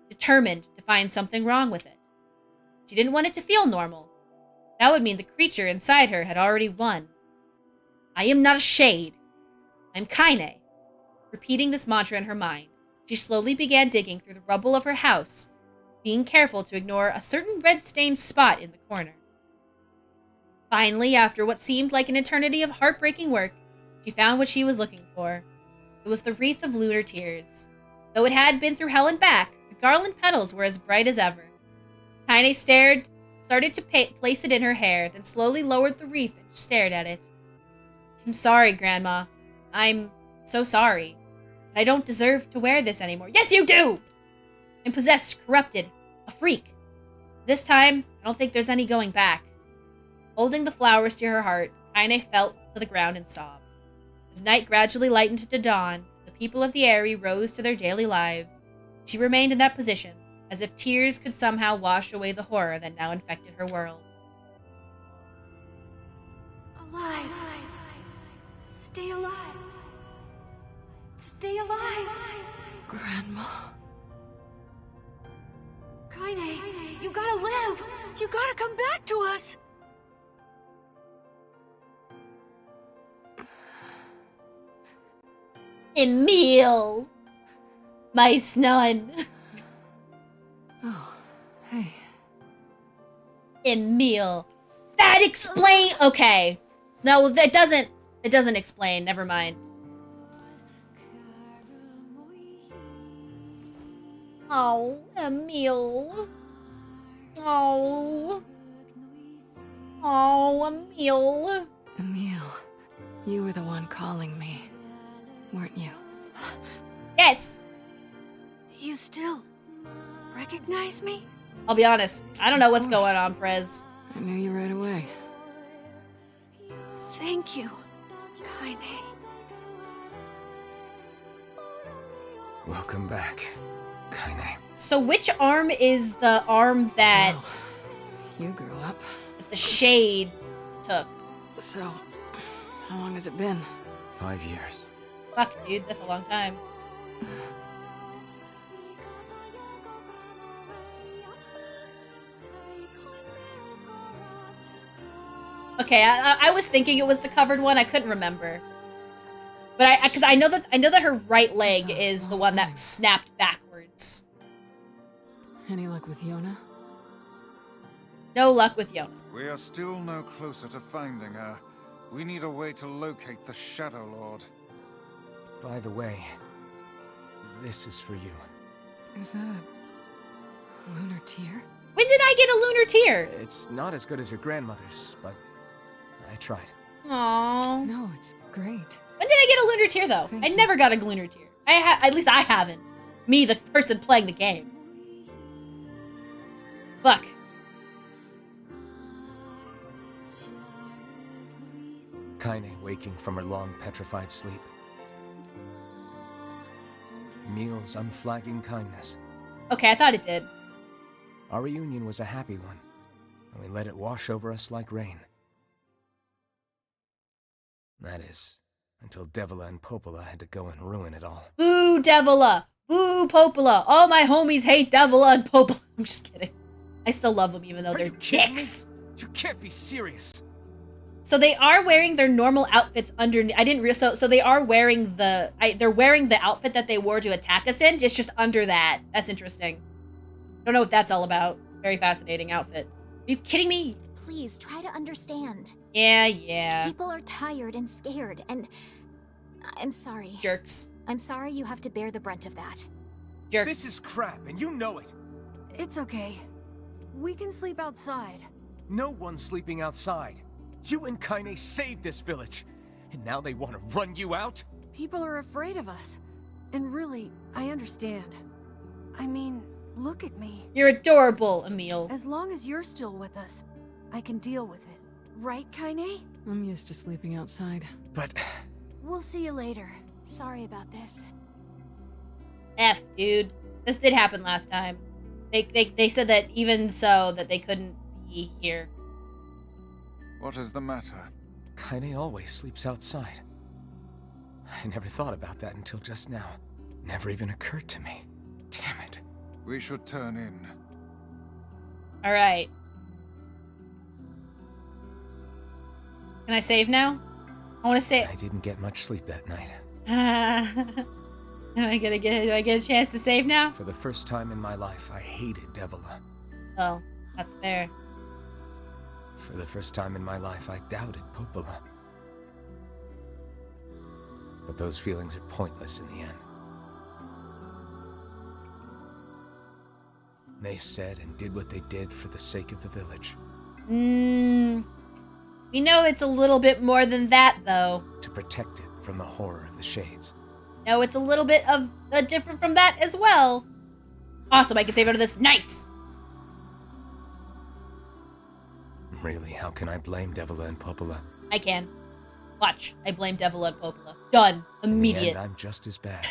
determined to find something wrong with it. She didn't want it to feel normal. That would mean the creature inside her had already won. I am not a shade. I'm Kaine. Repeating this mantra in her mind, she slowly began digging through the rubble of her house, being careful to ignore a certain red-stained spot in the corner. Finally, after what seemed like an eternity of heartbreaking work, she found what she was looking for. It was the wreath of lunar tears. Though it had been through hell and back, the garland petals were as bright as ever. Kaine started to place it in her hair, then slowly lowered the wreath and stared at it. I'm sorry, Grandma. I'm so sorry. I don't deserve to wear this anymore. Yes, you do! I'm possessed, corrupted, a freak. This time, I don't think there's any going back. Holding the flowers to her heart, Kaine fell to the ground and sobbed. As night gradually lightened to dawn, the people of the Eyrie rose to their daily lives. She remained in that position, as if tears could somehow wash away the horror that now infected her world. Alive! Stay alive! Stay alive! Grandma. Kaine, you gotta live! You gotta come back to us! Emil! My son! Oh, hey. Emil. That explain. Okay. No, that doesn't. It doesn't explain. Never mind. Oh, Emil. Oh. Oh, Emil. Emil, you were the one calling me, weren't you? Yes. You still recognize me? I'll be honest. I don't know what's going on, Prez. I knew you right away. Thank you, Kaine. Welcome back, Kaine. So which arm is the arm that Well, you grew up. the shade took? So, how long has it been? 5 years. Fuck, dude, that's a long time. Okay, I was thinking it was the covered one. I couldn't remember, but because I know that her right leg is the one that snapped backwards. Any luck with Yona? No luck with Yona. We are still no closer to finding her. We need a way to locate the Shadow Lord. By the way, this is for you. Is that a lunar tear? When did I get a lunar tear? It's not as good as your grandmother's, but I tried. Aww. No, it's great. When did I get a lunar tear, though? Thank I you. never got a lunar tear. At least I haven't. Me, the person playing the game. Fuck. Kaine waking from her long petrified sleep. Emil's unflagging kindness. Okay, I thought it did. Our reunion was a happy one, and we let it wash over us like rain. That is, until Devila and Popola had to go and ruin it all. Boo, Devila! Boo, Popola! All my homies hate Devila and Popola. I'm just kidding. I still love them even though they're dicks. You can't be serious. So they are wearing their normal outfits underneath. I didn't realize. So they are wearing they're wearing the outfit that they wore to attack us in, just under that. That's interesting. Don't know what that's all about. Very fascinating outfit. Are you kidding me? Please try to understand. Yeah. People are tired and scared, and I'm sorry. Jerks. I'm sorry you have to bear the brunt of that. Jerks. This is crap, and you know it. It's okay. We can sleep outside. No one's sleeping outside. You and Kaine saved this village, and now they want to run you out? People are afraid of us. And really, I understand. I mean, look at me. You're adorable, Emil. As long as you're still with us, I can deal with it. Right, Kaine? I'm used to sleeping outside. But We'll see you later. Sorry about this. F, dude. This did happen last time. They said that even so that they couldn't be here. What is the matter? Kaine always sleeps outside. I never thought about that until just now. Never even occurred to me. Damn it. We should turn in. All right. Can I save now? I want to save. I didn't get much sleep that night. Do I get a chance to save now? For the first time in my life, I hated Devila. Oh, that's fair. For the first time in my life, I doubted Popola. But those feelings are pointless in the end. They said and did what they did for the sake of the village. We know it's a little bit more than that, though. To protect it from the horror of the Shades. No, it's a little bit of different from that as well. Awesome, I can save out of this. Nice! Really, how can I blame Devila and Popola? I can. Watch, I blame Devila and Popola. Done. Immediate. In the end, I'm just as bad.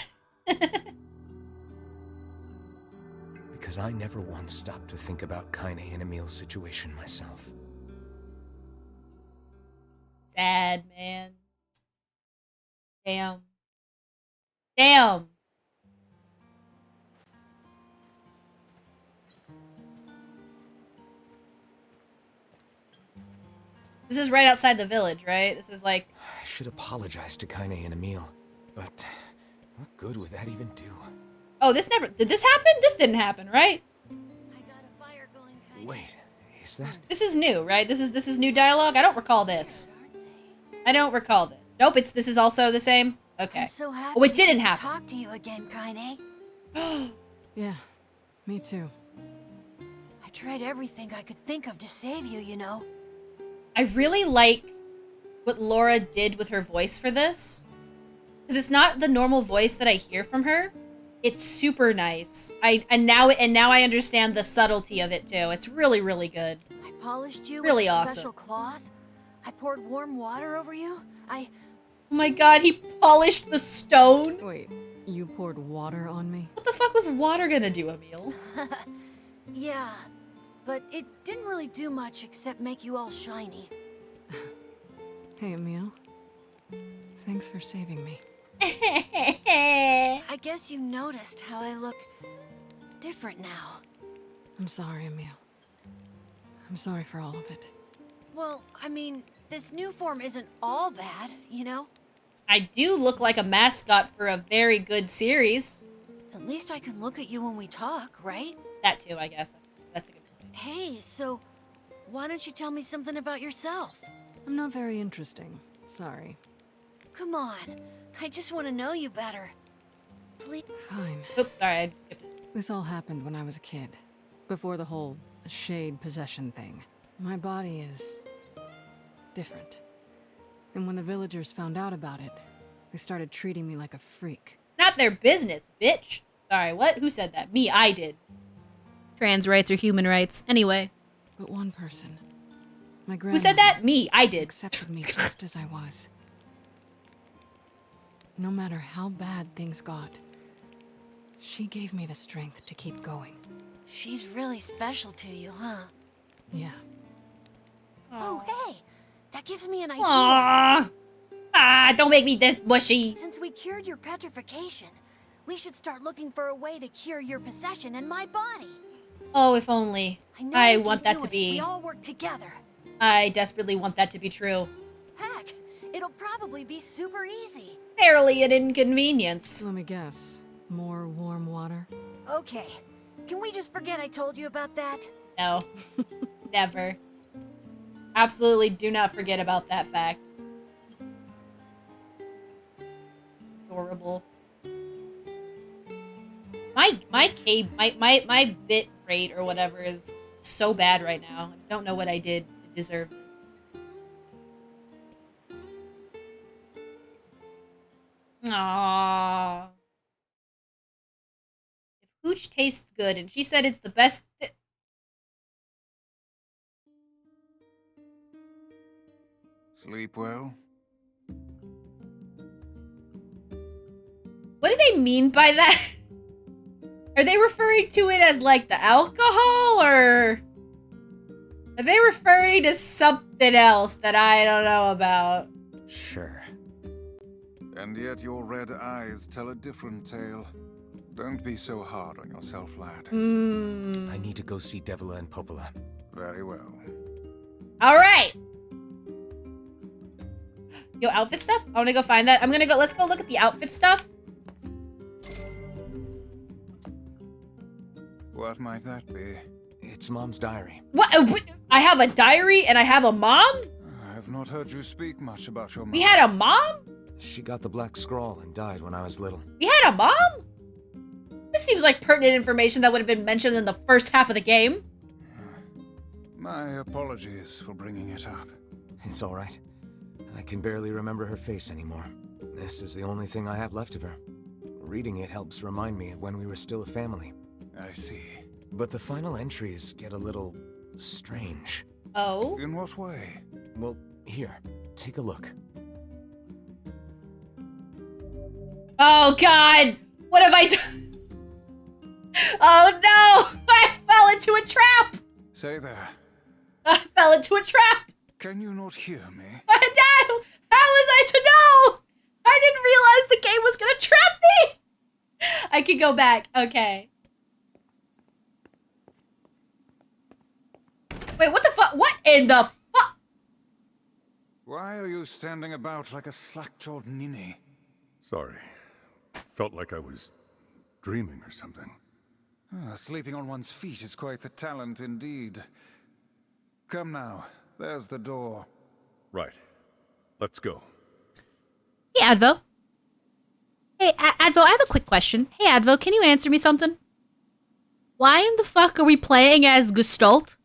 Because I never once stopped to think about Kaine and Emil's situation myself. Sad, man. Damn. Damn. This is right outside the village, right? This is like... I should apologize to Kaine and Emil, but what good would that even do? Oh, this never... Did this happen? This didn't happen, right? Wait, is that... This is new, right? This is new dialogue? I don't recall this. I don't recall this. Nope, this is also the same? Okay. I'm so happy Oh, it didn't to happen. talk to you again, Kaine. Yeah, me too. I tried everything I could think of to save you, you know. I really like what Laura did with her voice for this. Because it's not the normal voice that I hear from her. It's super nice. And now I understand the subtlety of it too. It's really, really good. I polished you Really with a awesome. special cloth. I poured warm water over you. Oh my god, he polished the stone? Wait, you poured water on me? What the fuck was water gonna do, Emil? Yeah, but it didn't really do much except make you all shiny. Hey, Emil. Thanks for saving me. I guess you noticed how I look different now. I'm sorry, Emil. I'm sorry for all of it. Well, I mean, this new form isn't all bad, you know? I do look like a mascot for a very good series. At least I can look at you when we talk, right? That too, I guess. That's a good point. Hey, so why don't you tell me something about yourself? I'm not very interesting. Sorry. Come on, I just want to know you better. Please. Fine. Oops, sorry, I skipped it. This all happened when I was a kid. Before the whole shade possession thing. My body is different. And when the villagers found out about it, they started treating me like a freak. Not their business, bitch. Sorry, what? Who said that? Me, I did. Trans rights are human rights. Anyway. But one person, my Who grandmother, said that? Me, I did. accepted me just as I was. No matter how bad things got, she gave me the strength to keep going. She's really special to you, huh? Yeah. Oh, hey! That gives me an idea. Aww. Ah, don't make me this mushy. Since we cured your petrification, we should start looking for a way to cure your possession in my body. Oh, if only. know I we want can that do to it. be. We all work together. I desperately want that to be true. Heck, it'll probably be super easy. Barely an inconvenience. Let me guess. More warm water? Okay, can we just forget I told you about that? No. Never. Absolutely do not forget about that fact. Adorable. My bit rate or whatever is so bad right now. I don't know what I did to deserve this. Aww. If hooch tastes good, and she said it's the best. Sleep well? What do they mean by that? Are they referring to it as like the alcohol, or are they referring to something else that I don't know about? Sure. And yet your red eyes tell a different tale. Don't be so hard on yourself, lad. I need to go see Devila and Popola. Very well. All right. Yo, outfit stuff? I want to go find that. Let's go look at the outfit stuff. What might that be? It's Mom's diary. What? I have a diary and I have a mom? I have not heard you speak much about your mom. We had a mom? She got the black scrawl and died when I was little. We had a mom? This seems like pertinent information that would have been mentioned in the first half of the game. My apologies for bringing it up. It's all right. I can barely remember her face anymore. This is the only thing I have left of her. Reading it helps remind me of when we were still a family. I see. But the final entries get a little strange. Oh? In what way? Well, here, take a look. Oh god! What have I done? Oh no! I fell into a trap! Say there. I fell into a trap! Can you not hear me? Dad! How was I to know? I didn't realize the game was gonna trap me! I can go back. Okay. Wait, what the fuck? What in the fuck? Why are you standing about like a slack-jawed ninny? Sorry. Felt like I was dreaming or something. Sleeping on one's feet is quite the talent indeed. Come now, there's the door. Right. Let's go. Hey, Advo. Hey, Advo, I have a quick question. Hey, Advo, can you answer me something? Why in the fuck are we playing as Gestalt?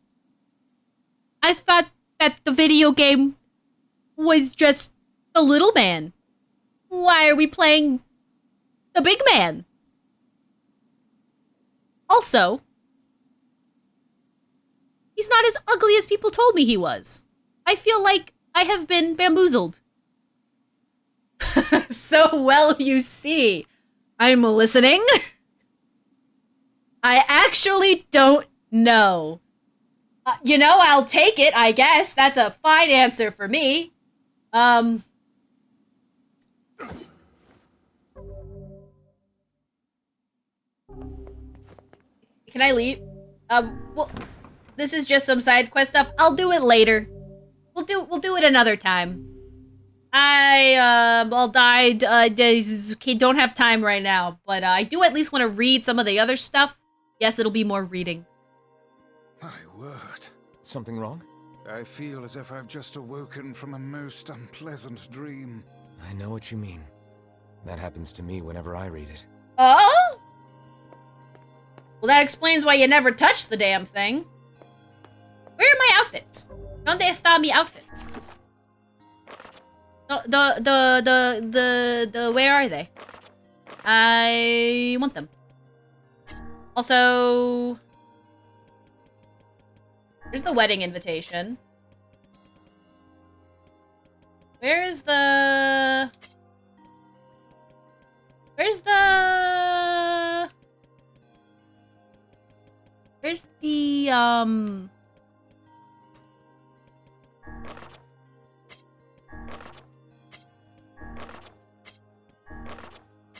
I thought that the video game was just the little man. Why are we playing the big man? Also, he's not as ugly as people told me he was. I feel like I have been bamboozled. So well you see. I'm listening. I actually don't know. You know, I'll take it, I guess. That's a fine answer for me. Can I leave? Well, this is just some side quest stuff. I'll do it later. We'll do it another time. I'll die. Don't have time right now, but I do at least want to read some of the other stuff. Yes, it'll be more reading. My word. Something wrong? I feel as if I've just awoken from a most unpleasant dream. I know what you mean. That happens to me whenever I read it. Oh? Well, that explains why you never touched the damn thing. Where are my outfits? Donde está mi outfits? Where are they? I want them. Also, here's the wedding invitation. Where's the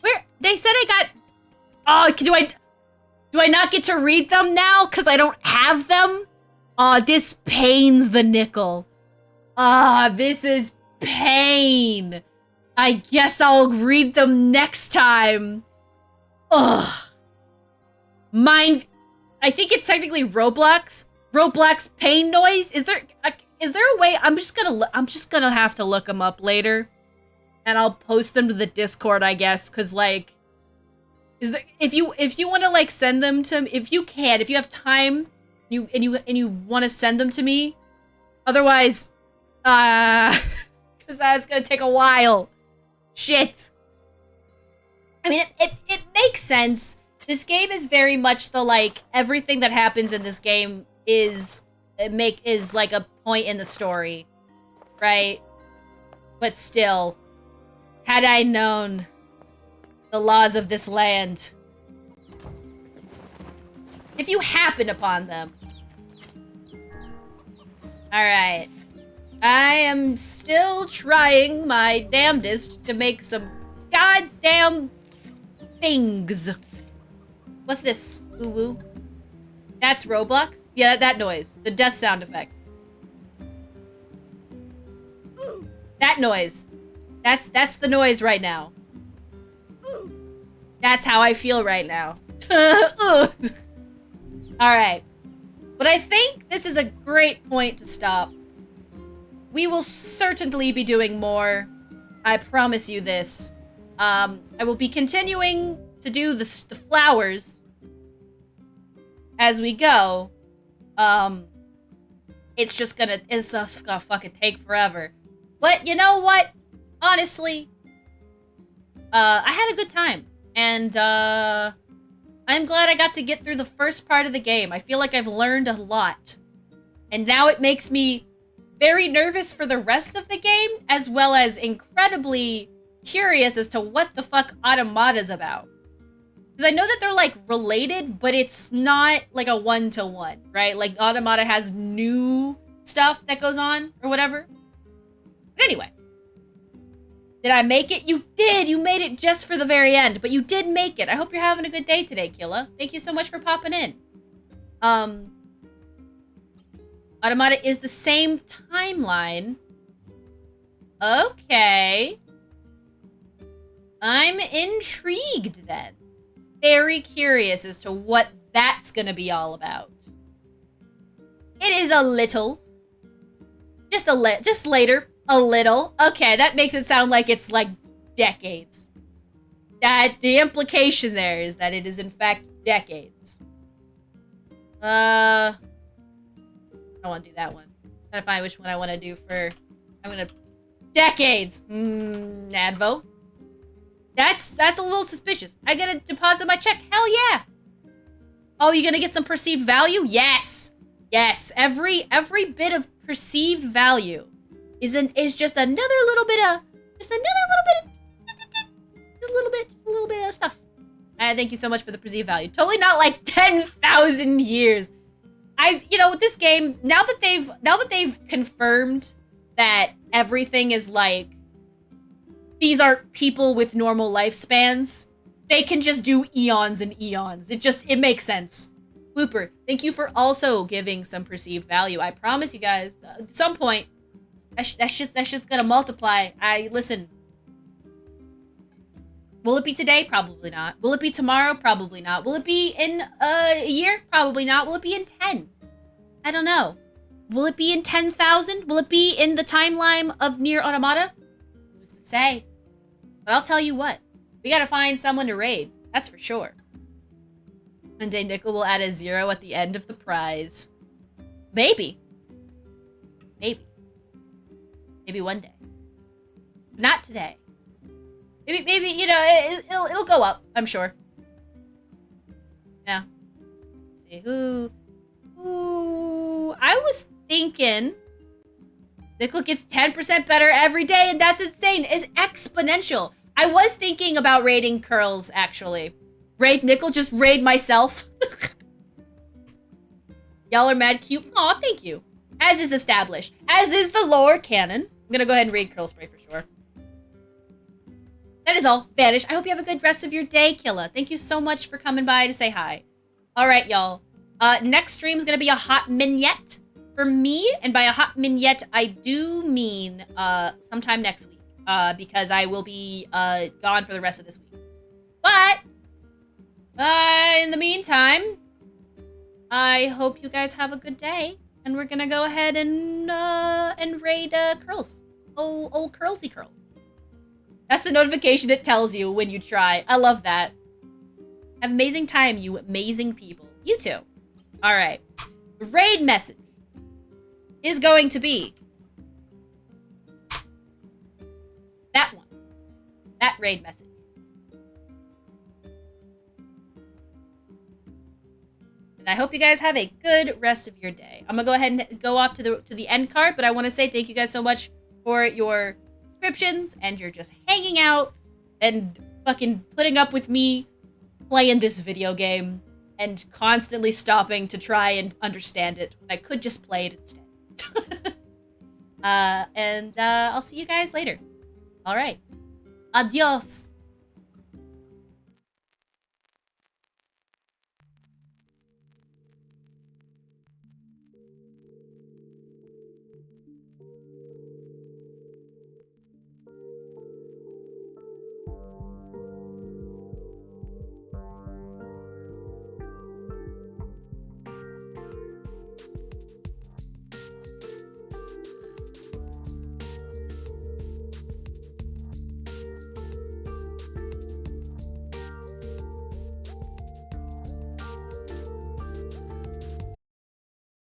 where they said I got, oh, do I not get to read them now because I don't have them? This pains the nickel. This is pain. I guess I'll read them next time. Ugh. Mine, I think it's technically Roblox. Roblox pain noise. Is there a way? I'm just gonna have to look them up later, and I'll post them to the Discord, I guess, because like, if you want to like send them to, if you have time, and you want to send them to me, otherwise, because that's gonna take a while. Shit. I mean, it makes sense. This game is very much the like everything that happens in this game is like a point in the story, right? But still, had I known the laws of this land, if you happen upon them. All right. I am still trying my damnedest to make some goddamn things. What's this? Woo-woo? That's Roblox? Yeah, that noise. The death sound effect. That noise. That's the noise right now. That's how I feel right now. Alright. But I think this is a great point to stop. We will certainly be doing more. I promise you this. I will be continuing to do the flowers as we go. It's just gonna fucking take forever. But you know what? Honestly, I had a good time. And I'm glad I got to get through the first part of the game. I feel like I've learned a lot. And now it makes me very nervous for the rest of the game, as well as incredibly curious as to what the fuck Automata's about. Because I know that they're, like, related, but it's not, like, a one-to-one, right? Like, Automata has new stuff that goes on, or whatever. But anyway. Did I make it? You did! You made it just for the very end, but you did make it. I hope you're having a good day today, Killa. Thank you so much for popping in. Automata is the same timeline. Okay. I'm intrigued then. Very curious as to what that's gonna be all about. It is a little. Just later. A little. Okay, that makes it sound like it's like decades. That the implication there is that it is in fact decades. I don't want to do that one. I'm trying to find which one I want to do for. Decades. Advo. That's a little suspicious. I gotta deposit my check. Hell yeah. Oh, you gonna get some perceived value? Yes. Yes. Every bit of perceived value is just another little bit of Just a little bit of stuff. Thank you so much for the perceived value. Totally not like 10,000 years. You know, with this game, now that they've confirmed that everything is like, these are people with normal lifespans, they can just do eons and eons. It makes sense. Whooper, thank you for also giving some perceived value. I promise you guys, at some point, that shit's gonna multiply. Listen. Will it be today? Probably not. Will it be tomorrow? Probably not. Will it be in a year? Probably not. Will it be in 10? I don't know. Will it be in 10,000? Will it be in the timeline of NieR Automata? Who's to say? But I'll tell you what. We gotta find someone to raid. That's for sure. One day Nickel will add a 0 at the end of the prize. Maybe. Maybe. Maybe one day. Not today. Maybe you know, it'll go up, I'm sure. Yeah. Let's see, who I was thinking Nickel gets 10% better every day, and that's insane. It's exponential. I was thinking about raiding Curls, actually. Raid Nickel, just raid myself. Y'all are mad cute. Aw, thank you. As is established. As is the lore canon. I'm gonna go ahead and raid Curl Spray for sure. That is all. Vanish. I hope you have a good rest of your day, Killa. Thank you so much for coming by to say hi. All right, y'all. Next stream is going to be a hot mignette for me. And by a hot mignette, I do mean sometime next week. Because I will be gone for the rest of this week. But in the meantime, I hope you guys have a good day. And we're going to go ahead and raid Curls. Old Curlsy Curls. That's the notification it tells you when you try. I love that. Have amazing time, you amazing people. You too. All right. The raid message is going to be that one. That raid message. And I hope you guys have a good rest of your day. I'm gonna go ahead and go off to the end card, but I want to say thank you guys so much for your subscriptions and you're just hanging out and fucking putting up with me playing this video game and constantly stopping to try and understand it when I could just play it instead. And I'll see you guys later. All right. Adios.